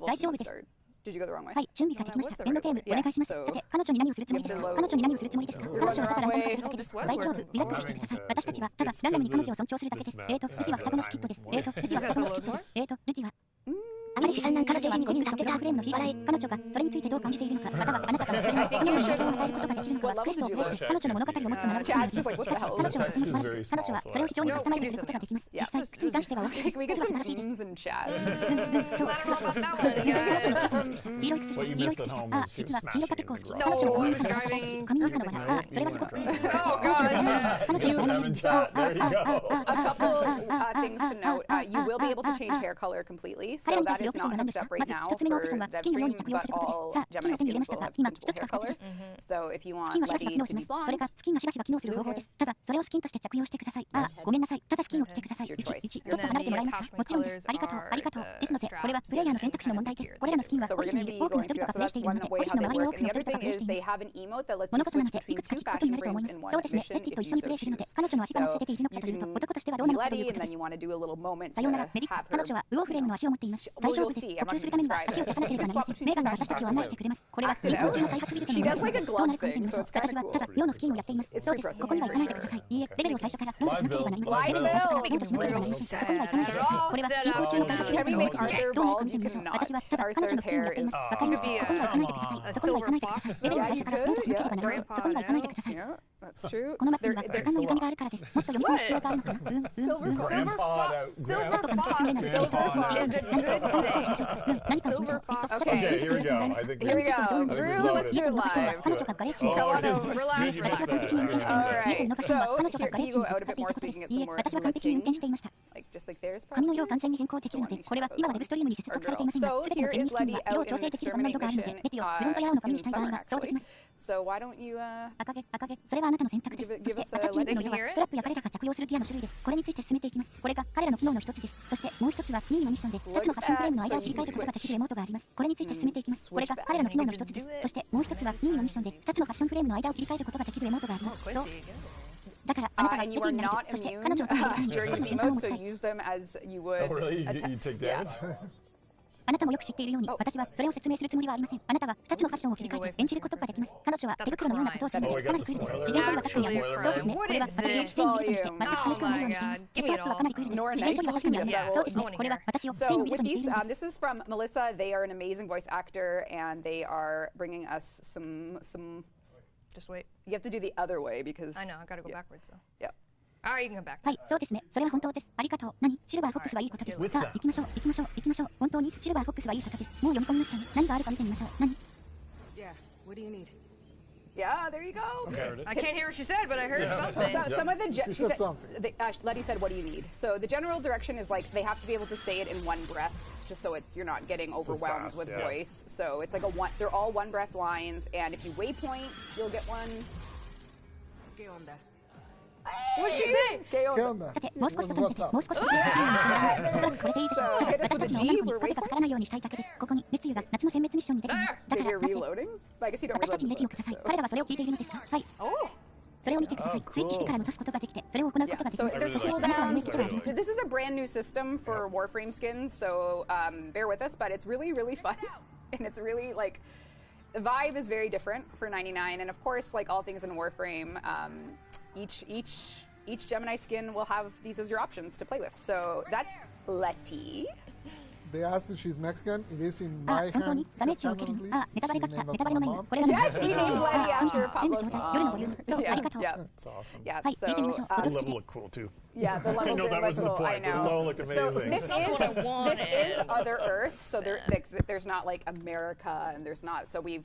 大丈夫です。 Did you go the wrong way? はい、準備ができました。エンドゲームお願いします。さて、彼女に何をするつもりですか？彼女に何をするつもりですか？彼女はただランダム化するだけです。大丈夫、リラックスしてください。私たちはただランダムに彼女を尊重するだけです。ルティは双子のスキットです。ルティは双子のスキットです。ルティはあまり彼女は X とプロトフレームのヒーラーです。彼女がそれについてどう感じているのか、またはあなたがそれにどのような影響を与えることができるのかはクエストを通して彼女の物語をもっと学ぶことになります。しかし、彼女はとても素晴らしく、彼女はそれを非常にカスタマイズすることができます。実際、靴に関しては大きいです。靴は素晴らしいです。そう、靴は素晴らしいです。彼女の小さな靴下、黄色い靴下、黄色い靴下。あ、実は黄色が結構好き。彼女の髪の中の柄が大好き。髪の中の柄、あ、それはすごくいい。そして彼女の柄、彼女の柄の色に。A couple things to note. You will be able to change hair color completely, so that is not hooked up right now for DevStream, but all Gemini skins will have different hair colors. So if you want Letty to be それ blonde, がスキンがしばしば機能する方法です。ただ、それをスキンとして着用してください。あ、ごめんなさい。ただスキンを着てください。1、ちょっと離れてもらえますか？もちろんです。ありがとう、ありがとう。ですので、これはプレイヤーの選択肢の問題です。これらのスキンは so オ we're フィス going に to い be る多くの going 人 through 々 that. が So プレイ that's している one ので、 way オフィスの how 周 they りの多 work. くの And 人 the other 々がプレイ thing してい is ます。 they have an emote that lets 物 you 事な switch ので、い between くつか two 聞くことに fashion なると思い frames ます。 in そ one うですね。 mission レティと if 一 you 緒に so プレイするので、 choose. 彼女の足が出ているのかというと、 So 男としてはどうなのかということです。 Letty, and then you want to do a little moment さようなら、 to メリット。 have 彼 her. 女はウォーフレームの足を持っています。大丈夫です。呼吸するためには足を出さなければなりません。メーガンが私たちを案内してくれます。これは進行中の開発ビルドのものです。どうなるか見てみましょう。私はただ寮のスキンをやっています。そうです。ここには行かないでください。いいえ、レベルを最初からローンとしなければなりません。レベルを最初からローンとしなければなりません。そこには行かないでください。これは進行中の開発ビルドのものです。どうなるか見てみましょう。私はただ彼女のスキンをやっています。わかりました。ここには行かないでください。そこには行かないでください。レベルを最初からローンとしなければなりません。そこには行かないでください。 That's true. このマップには時間の歪みがあるからです。もっと読み込む必要があるのかな。Silver fox is a good thing. 何かをしましょう。 Okay, here we go. I think Here we go. Drew, let's do it live. Relax, 私は完璧に運転していました。 Alright, 家に逃したのは so 彼女が here ガレー can ジ you に go ぶ out つ a かっ bit てい more たこと so で we す。 can get い some え、 more 私は完璧に運転していました。 like just like theirs. 髪の色を完全に変更できるので、これは今はDevStreamに接続されていませんが、すべてのジェニースキンは色を調整できるコマンドがあるので、レティをフロントや青の髪にしたい場合はそうできます。 So why don't you 赤毛、それはあなたの選択です。そして赤チームの色はストラップや彼らが着用するギアの種類です。これについて進めていきます。これが彼らの機能の一つです。そしてもう一つは任意のミッションで2つの発信フレームの間を切り替えることができるエモートがあります。これについて進めていきます。これが彼らの機能の一つです。そしてもう一つは任意のミッションで2つのファッションフレームの間を切り替えることができるエモートがあります。そう。だからあなたがレ and テ you ィ are にな not る。そして immune 彼女を止めるために during 少しの the 瞬間を emotes, 持ち so たい。 use them as you would. Oh, really? You take damage? あなたもよく知っているように、私はそれを説明するつもりはありません。あなたは2つのファッションを切り替えて演じることができます。彼女は手袋のようなことをするのでかなりクールです。事前処理は確かにあります。そうですね。これは私を全ビルドにして全く楽しくなるようにしています。セットアップはかなりクールです。事前処理は確かにあります。そうですね。これは私を全 So ビル with ドにしてい these, るんです。 this is from Melissa. They are an amazing voice actor, and they are bringing us some. Just wait. You have to do the other way because. I know, I gotta go Yeah. backwards though. Yeah. Alright, you can go back. はい、そうですね。それは本当です。ありがとう。何？シルバーフォックスはいいことです。さあ、行きましょう。行きましょう。行きましょう。本当にシルバーフォックスはいいことです。もう読み込みましたね。何があるか見てみましょう。何？ Yeah, what do you need? Yeah, there you go. Okay. I can't hear what she said, but I heard something. So, some of the She said something. Letty said, "What do you need?" So the general direction is like they have to be able to say it in one breath, just so you're not getting overwhelmed fast, with yeah. voice. So it's like they're all one breath lines, and if you waypoint, you'll get one. What did she say? Kilda. さて、もう少し外に出て、もう少しずつやるようにしてもらいます。おそらくこれでいいでしょう。ただ、私たちの女の子に影がかからないようにしたいだけです。ここに、レツユが夏の殲滅ミッションに出ています。だから、 You're なぜ reloading? But I guess you don't 私たちにレティをください。彼らはそれを聞いているのですか？はい。それを見てください。スイッチしてから戻すことができて、それを行うことができ So ます。 there's そして、あなたは無益とはありませ cooldowns. ん。 This is a brand new system for Warframe skins, so bear with us. But it's really, really fun, and it's really like the vibe is very different for 99. And of course, like all things in Warframe, each Gemini skin will have these as your options to play with. So that's Letty. They asked if she's Mexican. It is in あ、 my 本当に hand. ダメージを受けるの。あ、ネタバレが来た。ネタバレの前に。これが Yes, スピーチ eating bloody あ、クイズ after の全部状態。夜のボリューム。そう、ありがとう。 Yeah. That's awesome. Yeah. はい、聞いてみましょう。 So, 踊 The って level looked cool too. yeah, the level I know did that look was the cool. I point. The know. level looked So amazing. this what I wanted. is Other Earth. So there's not like America, and there's not. So we've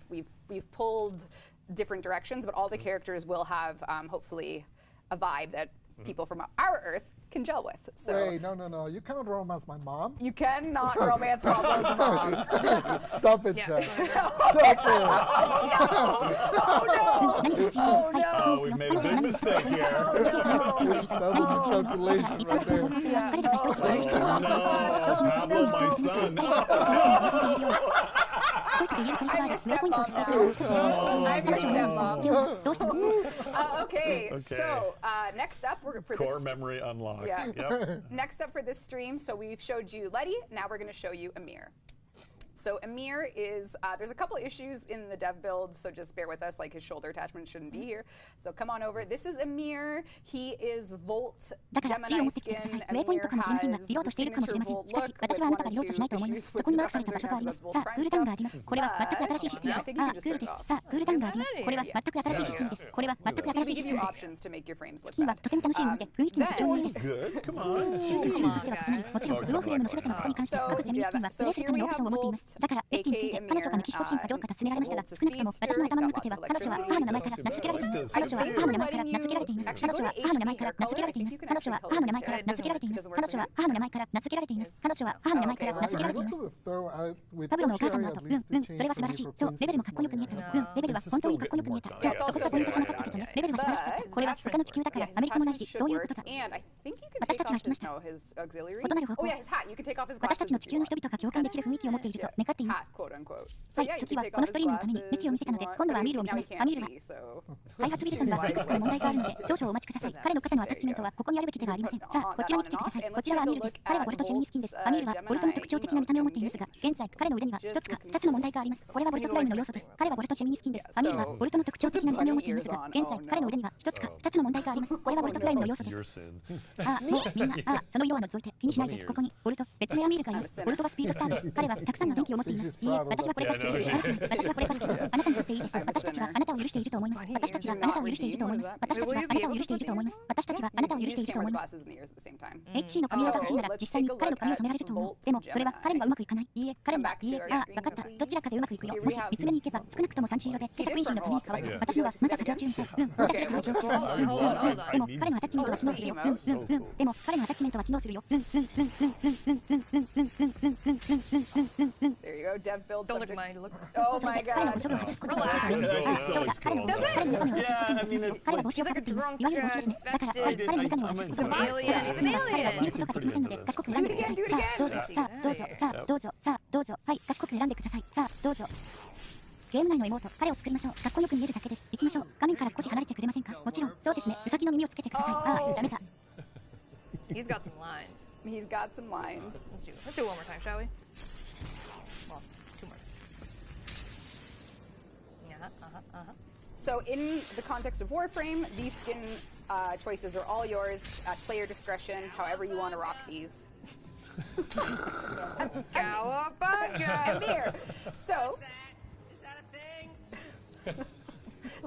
pulled different directions, but all the characters will have hopefully a vibe that people from our Earth can gel with. So Wait, no. You cannot romance my mom. you cannot romance Pablo's mom. Stop it, Chad. Stop it. Oh, we made a big mistake here. That's a miscalculation right there. Oh no, Pablo, my son. 解いて言えるセリフがある。ウェアポイントを設定する。どうしたの？ Okay. So next up, for Core this. memory unlocked. Yeah. Yep. Next up for this stream, so we've showed you Letty, now we're going to show you Amir. So Amir is, there's a couple issues in the dev build, so just bear with us, like his shoulder attachment shouldn't be here. So come on over. This is Amir. He is Volt だから、G を持ってきてください。ウェイポイントかもしれませんが、リロードしているかもしれません。しかし、私はあなたがリロードしないと思います。そこにマークされた場所があります。さあ、クールダウンがあります。これは全く新しいシステムです。あ、クールです。さあ、クールダウンがあります。これは全く新しいシステムです。これは全く新しいシステムです。 options to make your frames スキンはとても楽しいもので、雰囲気も非常にいいです。 Good. Come on. もちろん、ウォーフレームの全てのことに関して、各ジェミニスキンはプレイするためのオプションを持っています。だから、ベッキーについて、彼女がメキシコ進化どうかと勧められましたが、少なくとも私の頭の中では、彼女は母の名前から名付けられています。彼女は母の名前から名付けられています。彼女は母の名前から名付けられています。彼女は母の名前から名付けられています。彼女は母の名前から名付けられています。彼女は母の名前から名付けられています。パブロのお母さんの後、それは素晴らしい。そう、レベルもかっこよく見えたの。レベルは本当にかっこよく見えた。そう、そこがポイントじゃなかったけどね。レベルは素晴らしかった。これは他の地球だから、アメリカもないし、そういうことだ。私たちは聞きました。異なる方向。私たちの地球の人々が共感できる雰囲気を持っていると願っています。はい、次はこのストリームのためにレティを見せたので、今度はアミールを見せます。アミールは開発ビルドにはいくつかの問題があるので、少々お待ちください。彼の肩のアタッチメントはここにあるべきではありません。さあ、こちらに来てください。こちらはアミールです。彼はボルトジェミニスキンです。アミールはボルトの特徴的な見た目を持っていますが、現在彼の腕には一つか二つの問題があります。これはボルトプライムの要素です。彼はボルトジェミニスキンです。アミールはボルトの特徴的な見た目を持っていますが、現在彼の腕には一つか二つの問題があります。これはボルトプライムの要素です。ああ、もうみんな、ああ、その色は除いて気にしないで、ここにボルト、別名アミールがいます。ボルトはスピードスターです。彼はたくさんの電気を持っています。いいえ、私はこれが好きです。私はこれが好きです。あなたにとっていいです。私たちはあなたを許していると思います。私たちはあなたを許していると思います。私たちはあなたを許していると思います。私たちはあなたを許していると思います。HC の髪色が欲しいなら実際に彼の髪を染められると思う。でもそれは彼にはうまくいかない。いいえ、彼には、いいえ、ああ、分かった。どちらかでうまくいくよ。もし見つめに行けば少なくとも3色で今朝クインシーの髪に変わる。私のはまだ作業中みたい。私の作業中。でも彼のアタッチメントは機能するよ。でも彼のアタッチメントは機能するよ。There you go, dev build. Don't look at mine. Look. Oh そし my て彼の god. 帽子を外すことができる。あ、そうだ。彼の中身を外すことができますよ。彼は帽子をかぶっています。いわゆる帽子ですね。だから、はい、彼の中身を外すことができます。ただし、彼は見ることができませんので、賢く選んでください。さあ、どうぞ、さあ、どうぞ、さあ、どうぞ、さあ、どうぞ。はい、賢く選んでください。さあ、どうぞ。ゲーム内の妹、彼を作りましょう。かっこよく見えるだけです。行きましょう。画面から少し離れてくれませんか？もちろん、そうですね。ウサギの耳をつけてください。ああ、ダメだ。He's got some lines. He's got some lines. Let's do it one more time, shall we? Well, two more. So in the context of Warframe, these skin choices are all yours at player discretion, however you want to rock these. Amir. So,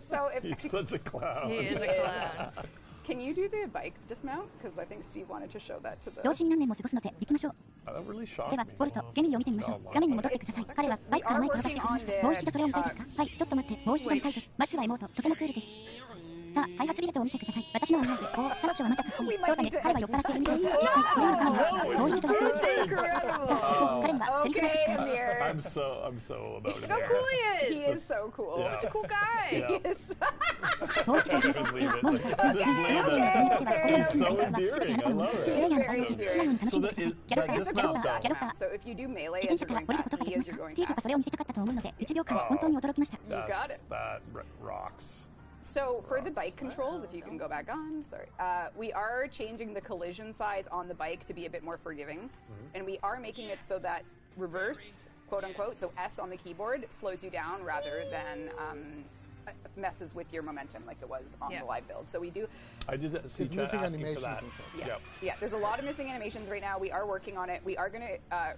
so if He's such a clown. He is a clown. Can you do the bike dismount? Because I think Steve wanted to show that to the. 同時に何年も過ごすので行きましょう。really shocked では me. ボルトゲミリを見てみましょう。画面に戻ってください。彼はバイクからマイクを出してくれました。もう一度それを見たいですか？はい、ちょっと待って、もう一度見たいです。まずは妹、とてもクールです。さあ、開発ビルドを見てください。私の案内で、彼女はまたかっこいい。そうだね、彼は酔っ払っているみたい。実際、これはもう一度だけ。さあ、彼にはセリフがいくつかある。I'm so about it. How cool he is! He is so cool. Yeah. Such a cool guy. He is. もう一度行きましょう。もう、Just leave it. It's so endearing. I love it. So that is that dismount though. So if you do melee 自 as you're 転車から going 降りることがで back, き E ま as した。 you're スティーブがそれを見せたかったと思うので、1秒間本当に驚きました。You got it. That rocks. So for the bike controls, if you can go back on, sorry, we are changing the collision size on the bike to be a bit more forgiving, and we are making it so that reverse, quote unquote, so S on the keyboard slows you down rather than messes with your momentum like it was on the live build. So we do. I did see It's chat missing asking for animations that. and stuff. Yeah, Yep. yeah. There's a lot of missing animations right now. We are working on it. We are going to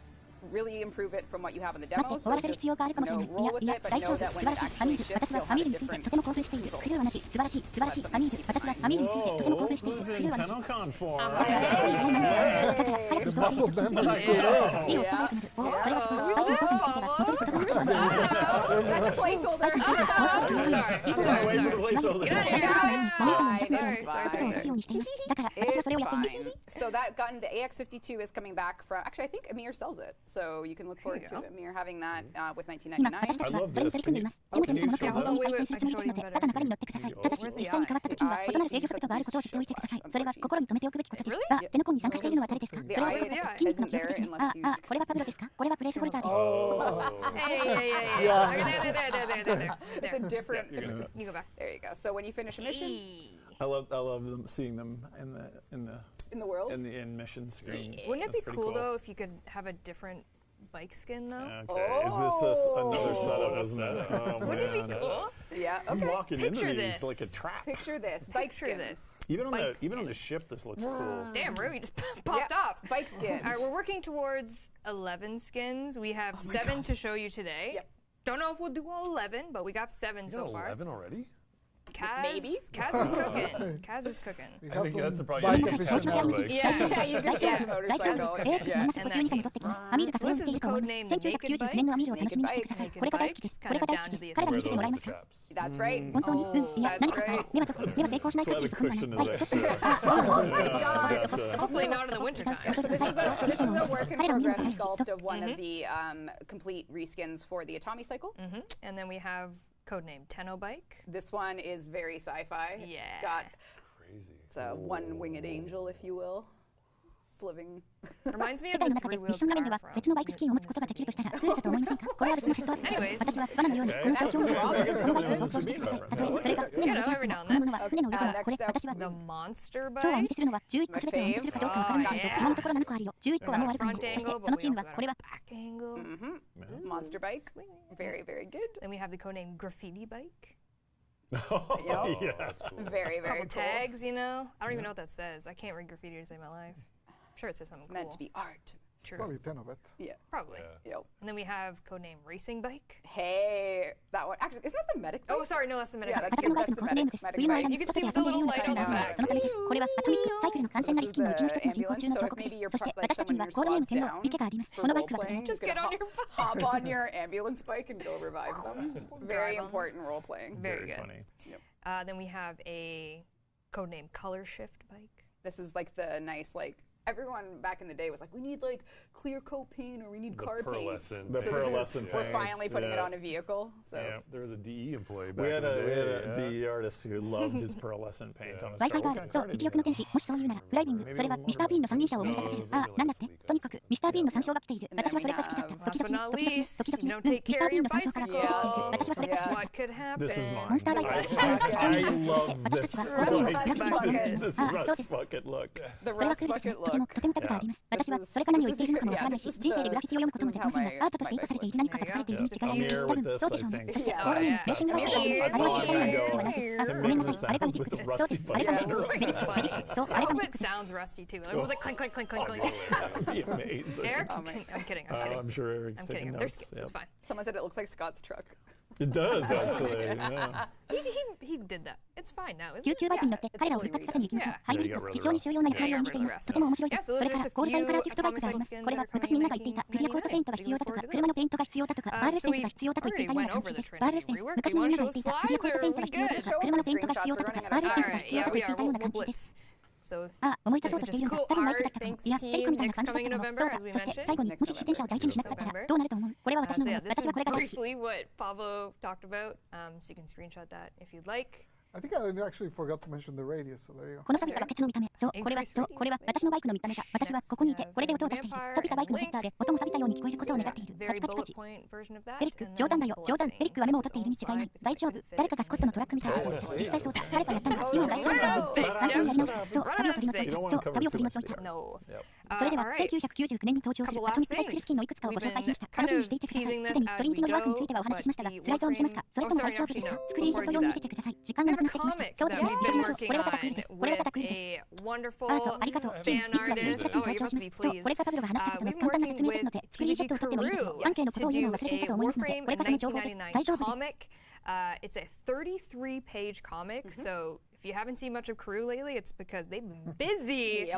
really improve it from what you have in the 待って、 demo. 終わらせる必要があるかもしれない。い roll や with いや、 it, but 大丈 know 夫、 that 素 when 晴ら it しい。ア actually ミール、 shifts, 私は you'll アミー have ル a について different とても興奮している。クルーはなし、素晴らしい、素晴らしい。アミール、私はアミールについてとても興奮している。 Who's ク in ルーはなし。 Tenocon form? かっこいい女の子だから早く The どうして muscle いい memory is いい good. いいをストライクになる。お、それがすごい。バイクの操作については戻ることができるわね。 That's a placeholder. バイクの操作はもう少し工夫をし、リコーダーを Wait for the placeholder. モメンタムを出すので、そういうことを落とすようにしています。だから私はそれをやっています。 So that gun, the AX52 is coming back from. Actually, I think Amir sells it, so you can look forward to Amir having that with 今、私た $19.99. ちはそれに取り組んでいます。でも手元のモノクロは本当に対戦するつもりですので、ただ流れに乗ってください。ただし、実際に変わった時には異なる制御速度があることを知っておいてください。それは心に留めておくべきことです。あ、テノコンに参加しているのは誰ですか？それはそうだ。筋肉の記憶ですね。これはパブロですか？これはプレイスホルダーです。 It's a different. You go back. There you go. So when you finish a mission I love them seeing them in the world, in mission screen. Wouldn't it That's be pretty cool though if you could have a different bike skin though? Okay, is this another setup, isn't it? Oh, Wouldn't it be man. cool? yeah. I'm Okay. walking Picture into these this. like a trap. Picture this. Bike Picture skin. this. Even on Bike the ship, this looks cool. Damn, Rue, you just popped Yeah, off. Bike skin. All right, we're working towards 11 skins. We have 7 to show you today. Yep. Don't know if we'll do all 11, but we got 7 so far. 11 already? Kaz, Maybe. Kaz is cooking. Kaz is cooking. We I have think some that's probably bike the Daisy aficionados. Yeah, you can 大丈夫 get です。大丈夫です。 motorcycle. AX マイナス52に戻ってきます。アミールがそれを見ていると思います。1999年のアミールを楽しみにしてください。これが大好きです。これが大好きです。彼らに見せてもらえますか？ That's right. 本当に、いや、何か目はちょっと、目は成功しない限りそこにはない。はい、ちょっと、Hopefully not in the winter time. So this is a work in progress sculpt of one of the complete reskins for the Atomi cycle. And then we have codename Tenobike. This one is very sci-fi. Yeah. It's got Crazy. it's a one-winged angel, if you will. It's living. Reminds me 世 of 界 the の中で three ミッション画面では別のバイクスキンを持つことができるとしたら不利だと思いませんか？これは別のセットアップです。私は罠のようにこの状況を見てこのバイクを想像してください。たとえそれが船の上であってもこのものは船の上ではこれ私は the monster 今日はお見 bike. せするのは11個全てをお見せするかどうかわからないけど今のところ7個あるよ。11個はもうあると思う。そしてそのチームはこれは back angle. Monster bike. Very, very good. Then we have the codename Graffiti Bike. Oh, yeah. That's cool. Very, very Couple cool. tags, you know. I don't even know what that says. I can't read graffiti to save my life. I'm sure it says something It's meant cool. to be art. True. Probably 10 of it. Yeah. Probably. Yep. And then we have codename Racing Bike. Hey, that one. Actually, isn't that the medic? Oh, bike? sorry, no, that's the medic. Yeah, bike. 私のバイクのコードネームです。冬の間に外で遊んでいるような私のバイクはそのためです。これはアトミックサイクルの完全なリスキンのうちの一つの進行中の彫刻です。そして私たちにはコードネーム天皇リケがあります。このバイクはこれ Just get on your hop on your ambulance bike and go revive them. Very important role playing. Very Very good. funny. Then we have a codename Color Shift Bike. This is like the nice everyone back in the day was like, we need like clear coat paint or we need The car paint. pearlescent. The So this is- pearlescent We're paints, finally putting it yeah. on a vehicle. So Yeah. There was a DE employee back We had in the day. a DE artist who loved his pearlescent paint on his car. Wi-Fi がある。そう、一翼の天使。もしそう言うなら、フライビング。それはミスター・ビーンの三人者を思い出させる。ああ、なんだって。とにかく、ミスター・ビーンの参照が来ている。私はそれが好きだった。時々、時々、時々、ミスター・ビーンの参照から出てきている。私はそれが好きだった。 What could happen? This is mine. モンスターバイクは非常に非常にいいです。そして私たちはコードネームグラフィティバイクを持っています。 This ああ、そう rust です。 bucket look. the それは rust クールですね。 bucket とても look. とてもタグがあります。私はそれが何を言っているのかもわからないし、人生でグラフィティを読むこともできませんが、アートとして意図されている何かが書かれているに違いないです。多分そうでしょうね。そしてコードネームレーシングバイクはあれは小さいなんではないです。あ、ごめんなさい。あれかマジックです。そうです。あれかマジックです。メディック、メディック。そう、あ I れか hope マジッ it クです。 sounds rusty too. It was like clink, clink, clink, clink, clink. That'd be amazing. Eric? I'm kidding. I'm kidding. I'm sure Eric's I'm taking kidding. They're notes. skits. It's fine. Someone said it looks like Scott's truck. It does actually. Yeah. He did that. It's fine now, isn't 救 it? 急バイクに乗って彼らを復活させに行きましょう。ハイブリッド、非常に重要な役割を演じています。とても面白いです。それからゴールタイムからギフトバイクがあります。これは昔みんなが言っていたクリアコートペイントが必要だとか車のペイントが必要だとかバールエッセンスが必要だと言っていたような感じです。バールエッセンス、昔みんなが言っていたクリアコートペイントが必要だとか車のペイントが必要だとかバールエッセンスが必要だと言っていたような感じです。ああ、思い出そうとしているんだ。多分マイクだったかも。いや、セリフみたいな感じだったかも。そうだ。そして最後にもし出演者を大事にしなかったらどうなると思う？これは私のもの。私はこれが大好き。 briefly what Pablo talked about, so you can screenshot that if you'd like. I think I actually forgot to mention the radius, so there you go. この錆びたバケツの見た目。そう、これは私のバイクの見た目だ。私はここにいて、これで音を出している。錆びたバイクのヘッダーで音も錆びたように聞こえることを願っている。パチパチパチ。エリック、冗談だよ、冗談。エリックはメモを取っているに違いない。大丈夫。誰かがスコットのトラックみたいだと言った。実際そうだ。誰かやったんだ。今大丈夫だよ。そう、最初にやり直した。そう、錆びを取り除いた。そう、錆びを取り除いた。それでは、1999年に登場するアトミックサイクルスキンのいくつかをご紹介しました。楽しみにしていてください。すでにトリニティのリワークについてはお話ししましたが、スライドを見せますか？それとも大丈夫ですか？スクリーンショット用に見せてください。時間がなくなってきました。そうですね。急ぎましょう。これはただクールです。これはただクールです。ありがとう。チーム、リックは11月に登場します。そう、これがパブロが話したことの簡単な説明ですので、スクリーンショットを撮ってもいいですよ。半径のことを言うのを忘れていたと思いますので、これがその情報です。大丈夫です。It's a 33-page comic, so if you haven't seen much of Crew lately, it's because they've been busy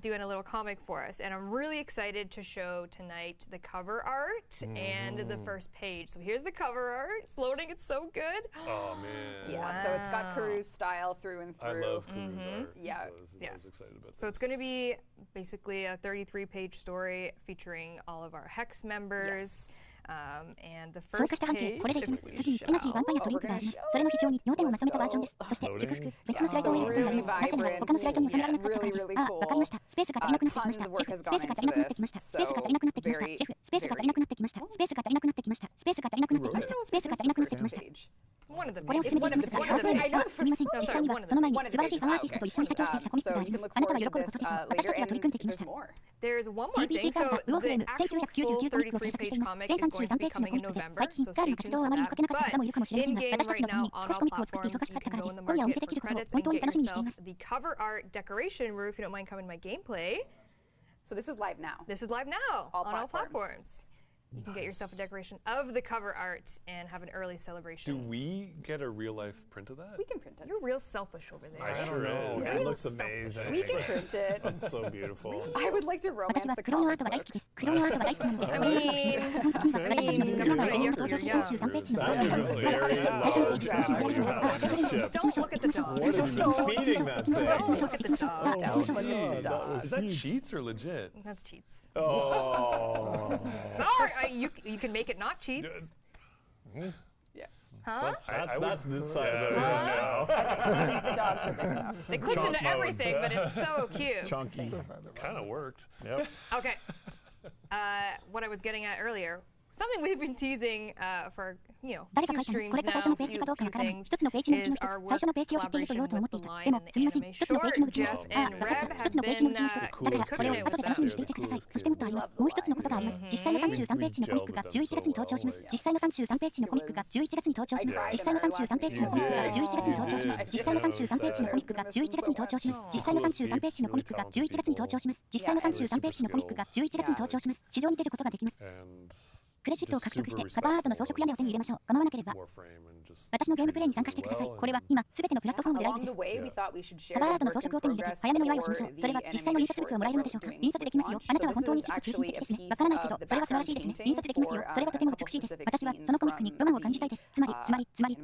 doing a little comic for us. And I'm really excited to show tonight the cover art and the first page. So here's the cover art. It's loading. It's so good. Oh man. Yeah, so it's got Karu's style through and through. I love Karu's art. Yeah. I was excited about So it's going to be basically a 33-page story featuring all of our Hex members. And the 消 first 化した半径、 page, これでいけます。 if we 次にエナジー、ヴァンパイアとリンクがあります。それの非常に要点をまとめたバージョンです。そして祝福、別のスライドを選ぶことがあります。なぜなら他のスライドに収められなかったからです。あ、わかりました。スペースが足りなくなってきました。ジェフ、スペースが足りなくなってきました。スペースが足りなくなってきました。ジェフ、スペースが足りなくなってきました。スペースが足りなくなってきました。スペースが足りなくなってきました。スペースが足りなくなってきました。 one of them. これを進めていきますが、ワーフレーム、すみません。実際にはその前に素晴らしいファンアーティストと一緒に作業していたコミックがあります。あなたは喜ぶことでしょう。私たちは取り組んできました。There's one more TPG thing. カルタ、 So ウォーフレー the ム、1999コミックを制作しています。全33ページのコミックで、最近カールの活動をあまり見かけなかった方もいるかもしれませんが、私たちの国に少しコミックを作って忙しかったからです。今夜お見せできることを本当に楽しみにしています。 The cover art decoration, Rue, if you don't mind coming to my gameplay. So this is live now. This is live now All on all platforms. platforms. You can get yourself a decoration of the cover art and have an early celebration. Do we get a real life print of that? We can print it. You're real selfish over there. I don't know. It looks amazing. We can print it. It's so beautiful. I would like to romance 私は the 黒のアー comic トが大好 book. きです。黒のアートが大好きなので、これをワクワクしました。本格には私たちのグッズナンバー全員が登場する33ページのストーリーがあります。そして最初のページ、もし見せられるのは、あ、それです。行きましょう。行きましょう。行きましょう。行きましょう。行きましょう。行きましょう。行きましょう。行きましょう。行きましょう。行きましょう。行きましょう。行きましょう。行きましょう。行きましょう。 Is that cheats or legit? That's cheats. Oh. Sorry, you can make it not cheats. Yeah. Huh? That's this side of the room now. The dogs are big enough. It clips Chomp into mode. everything, but it's so cute. Chunky. Kind of worked. Yep. Okay. What I was getting at earlier, something we've been teasing for, you know, 誰か few 書いたの streams これが最初 now, のページ few かどうかわからない。 things 一つのページのうちの is 一つ、 our 最 work 初のページを知っていると言おうと思っていた。 collaboration でも with すみません。 the 一つのページのうちの一つ。 Jeff あ、 and わかった。 Reb 一つのページのうちの一つ。 have だからこれを後で楽しみにしていてください。そしてもっとあります。もう一つのことがあります。実際の33ページのコミックが11月に登場します。実際の33ページのコミックが11月に登場します。実際の33ページのコミックが11月に登場します。実際の33ページのコミックが11月に登場します。実際の33ページのコミックが11月に登場します。実際の33ページのコミックが11月に登場します。市場に出ることができます。 And クレジットを獲得してカバーアートの装飾屋根を手に入れましょう。構わなければ Warframe and just 私のゲームプレイに参加してください。これは今すべてのプラットフォームでライブ Along で the す。 way, we thought we should share カバーアー the トの装 work 飾を in 手に入れて progress 早めの祝いを for しましょう。 the それは実際の印刷物をもらえるのでしょうか。 animated 印刷できますよ。 short あなたは launch. 本当に So チップ this 中 is 心的ですね。 actually a わからないけど piece それは素晴らしいですね。 of the 印刷できますよ。 painting それはとても美しいです。私はそのコミックにロマンを感じたいです。つまり So you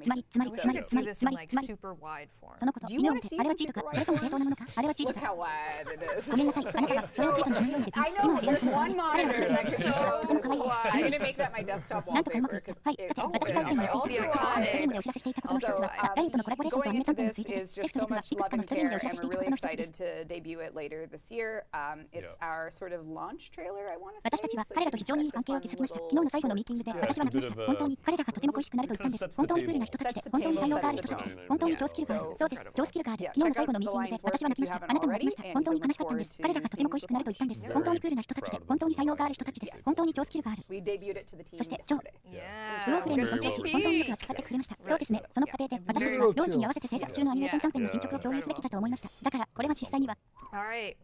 could see this in like super wide form. そのこと犬を見てあれはチートかそれとも正当なものかあれはチート Look か how wide it is. ごめんなさい。あなたはそれをチートにしないようにできます。 I 今 know はリアル there's タム one です。彼らは monitor それ that で can とても可愛いです。 I'm going to make that my desktop なんとかうまくい wallpaper. った。はい。さて、私が以前にやっていたクリスマスゲームでお知らせしていたことの一つは、さ、ラインとのコラボレーションとアニメキャンペーンについてです。ジェ is フ just と so 僕が much いくつ love かの and スタディでお care, 知らせ and してい we're たこと really の一つで excited す。 to debut it later this year. It's our sort of launch trailer, I want to say. 私たちは彼らと非常にいい関係を築きました。昨日の最後のミーティングで私は泣きました。本当に彼らがとても恋しくなると言ったんです。本当にクールな人たちで、本当に才能がある人たちです。本当に超スキルがある。そうです。超スキルがある。昨日の最後のミーティングで私は泣きました。あなたも泣きました。本当に悲しかったんです。彼らがとても恋しくなると言ったんです。本当にクールな人たちで、本当に才能がある人たちです。本当に超スキルがある。We debuted it to the team そして超 yesterday. ウォーフレーム尊重し、本当によく扱ってくれました。そうですね。その過程で私たちはローンチに合わせて制作中のアニメーション短編の進捗を共有すべきだと思いました。だからこれは実際には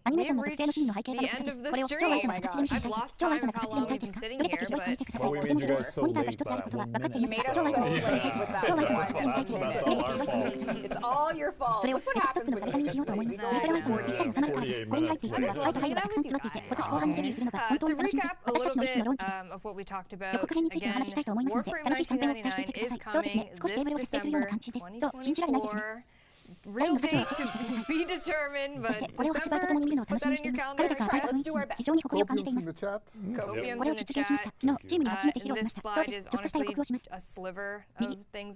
アニメーションの特定のシーンの背景とのことです。これを超ワイドな形で見てみたいです。超ワイドな形で見たいですか？どれだけ広いか見てください。でもモニターが一つあることは分かっていますか？超ワイドな形で見たいですか？超ワイドな形で見たいですか？どれだけ広いか見てください。 It's all your fault. それをデスクトップの壁紙にしようと思います。ウルトラワイドにぴったり収まるからです。これに入っているのはライト配慮がたくさん詰まっていて、今年後半にデビューするのが本当に楽しみです。私たちの意思のローンチです。予告編についてお話ししたいと思いますので、楽しいキャンペーンを期待していてください。そうですね。少しテーブルを設定するような感じです。そう、信じられないですね。 Real date to be determined, そしてこれを発売とともに見るのを楽しみにしています。彼らが与えた雰囲気に非常に誇りを感じています。これを実現しました。昨日チームに初めて披露しました。そうです。ちょっとした予告をします。右。文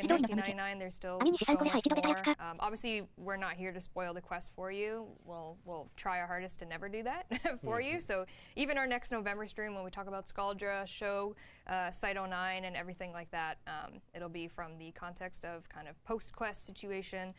字通りのサムネ。aminisi最高です。一度で返すか。 Obviously, we're not here to spoil the quest for you. We'll try our hardest to never do that for you. So even our next November stream, when we talk about Scaldra, show, Site 09, and everything like that, it'll be from the context of kind of post-quest situation.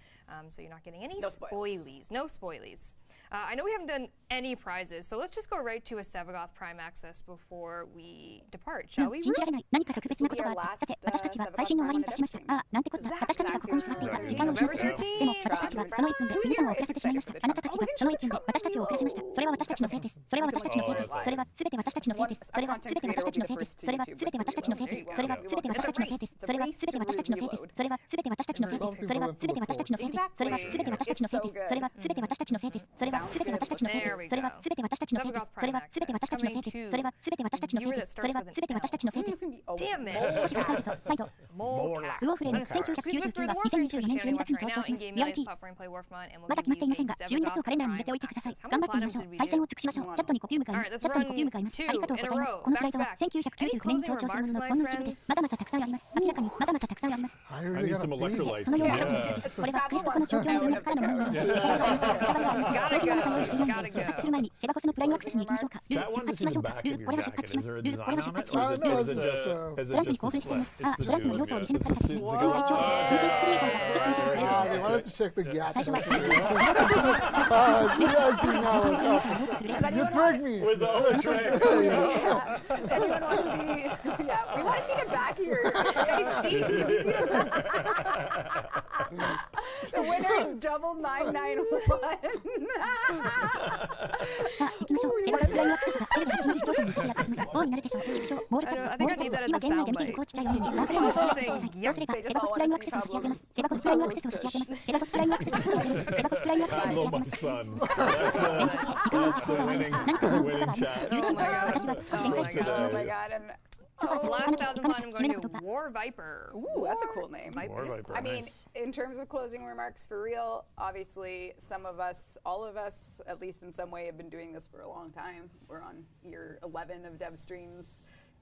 So you're not getting any spoilies. No spoilies. I know we haven't done any prizes, so let's just go right to a Sevagoth Prime Access before we depart, shall we? 信じられない。何か特別なことがあった。さて、私たちは配信の終わりに達しました。ああ、なんてこった。私たちがここに座っていた時間を失ってしまった。でも、私たちはその1分で皆さんを遅らせてしまいました。あなたたちはその1分で私たちを遅らせました。それは私たちのせいです。それは私たちのせいです。それは全て私たちのせいです。それは全て私たちのせいです。それは全て私たちのせいです。それは全て私たちのせいです。それは全て私たちのせいです。それは全て私たちのせいです。それは全て私たちのせいです。それは全て私たちのせいです。それは全て私たちのせいです。それは全て私たちのせいです。それは全て私たちのせいです。それは全て私たちのせいです。それは全て私たちのせいです。それは全て私たちのせいです。少し振り返ると再度ウォーフレーム1999は2024年12月に登場します。リアリティまだ決まっていませんが12月をカレンダーに入れておいてください。頑張ってみましょう。再戦を尽くしましょう。チャットにコピー向かいます。チャットにコピー向かいます。ありがとうございます。このスライドは1999年に登場するもののほんの一部です。まだまだたくさんあります。明らかにまだまだたくさんあります。I really gotta please. そのような作品です。これはクエスト後の状況の文脈からのものなので、ネタバレがあります。ネタバレがあります。状況の中用意していないので、出発する前にセバコスのプライムアクセスに行きましょうか。ルー、出発しましょうか。ルー、これは出発します。ルー、これは出発します。ルー、トランプに興奮しています。あ、トランプの要素を見せなかったですね。今回長です。コンテンツクリエイターが一つ見せてくれるでしょう。They wanted to check the gap. 最初は You tricked me. Was all a trick. Anyone want to see? Yeah, we want to see the back of your face, Steve. The winner is double 991. さあ、行きましょう。セバコスプライムアクセスがテレビ8ミリ視聴者に向けてやってきます。王になるでしょう。畜生、モールカット、モールカット。今現内で見ているコーチチャイオンにワープレームを差し上げてください。そうすれば、セバコスプライムアクセスを差し上げます。セバコスプライムアクセスを差し上げます。セバコスプライムアクセスを差し上げます。セバコスプライムアクセスを差し上げます。連続で2回の実行が終わりました。何かその言葉がありますか？友人たち、私は少し弁解室が必要です。Last 1,000 pound, I'm going to do War Viper. Ooh, that's a cool name. War Viper, I mean, nice. in terms of closing remarks, for real, obviously, some of us, all of us, at least in some way, have been doing this for a long time. We're on year 11 of DevStreams.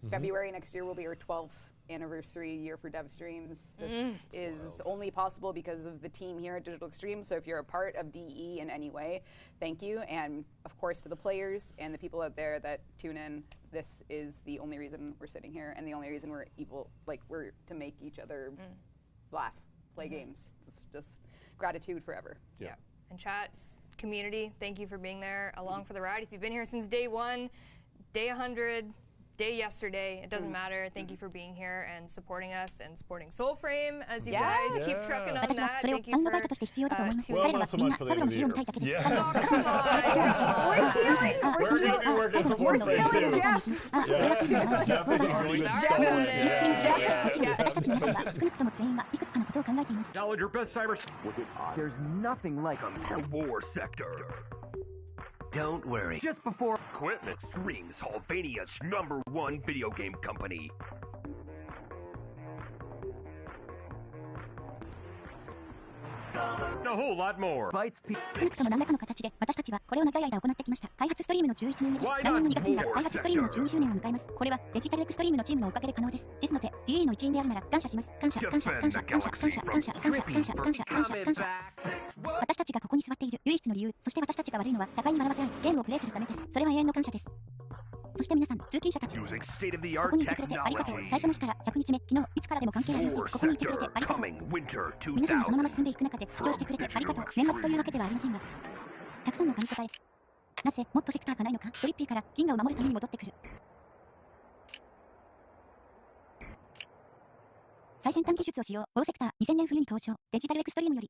February next year will be our 12th anniversary year for DevStreams. This is only possible because of the team here at Digital Extreme. So if you're a part of DE in any way, thank you. And of course to the players and the people out there that tune in, this is the only reason we're sitting here and the only reason we're able, like we're to make each other laugh, play games. It's just gratitude forever. Yeah. And chat, community, thank you for being there along for the ride. If you've been here since day 1, day 100, day yesterday, it doesn't matter. Thank you for being here and supporting us and supporting Soulframe as you guys keep trucking on that. Thank you for Well, not so much for the end of the year. We're stealing Jeff. Jeff is a brilliant scholar. Download your best cyber. There's nothing like a war sector. Don't worry. Just before equipment screams Albania's #1 video game company. A whole lot more. 少なくとも何らかの形で私たちはこれを長い間行ってきました。開発ストリームの11年目です。来年の2月には開発ストリームの12周年を迎えます。これはデジタルエクストリームのチームのおかげで可能です。ですので DE の一員であるなら感謝します。感謝感謝感謝感謝感謝感謝感謝感謝感謝感謝感謝。私たちがここに座っている唯一の理由、そして私たちが悪いのは互いに笑わせ合いゲームをプレイするためです。それは永遠の感謝です。そして皆さん、通勤者たち、ここにいてくれてありがとう。最初の日から100日目、昨日、いつからでも関係ありません。ここにいてくれてありがとう。皆さんがそのまま進んでいく中で主張してくれてありがとう。年末というわけではありませんが、たくさんの神答え。なぜもっとセクターがないのか、トリッピーから銀河を守るために戻ってくる。最先端技術を使用。ウォーセクター2000年冬に登場。デジタルエクストリームより。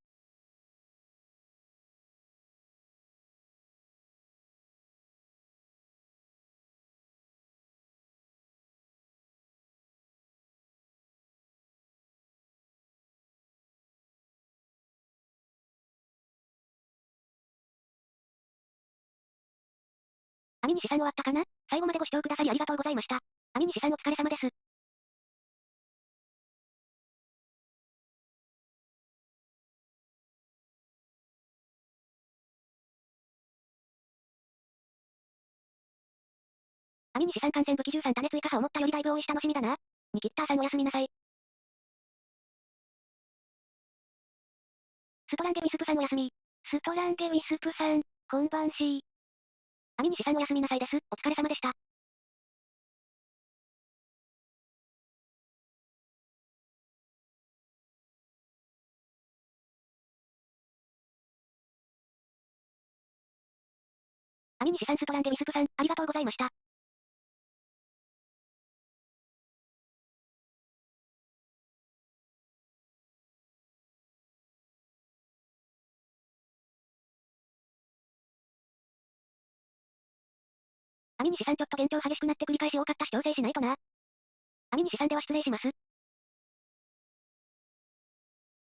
網西さん終わったかな？最後までご視聴くださりありがとうございました。網西さんお疲れ様です。網西さん完全武器13種追加派思ったよりだいぶ多いし楽しみだな。ニキッターさんおやすみなさい。ストランゲウィスプさんおやすみ。ストランゲウィスプさん、こんばんしー。網西さんおやすみなさいです。お疲れ様でした。網西さんストランゲウィスプさん、ありがとうございました。網西さんちょっと現状激しくなって繰り返し多かったし調整しないとな。網西さんでは失礼します。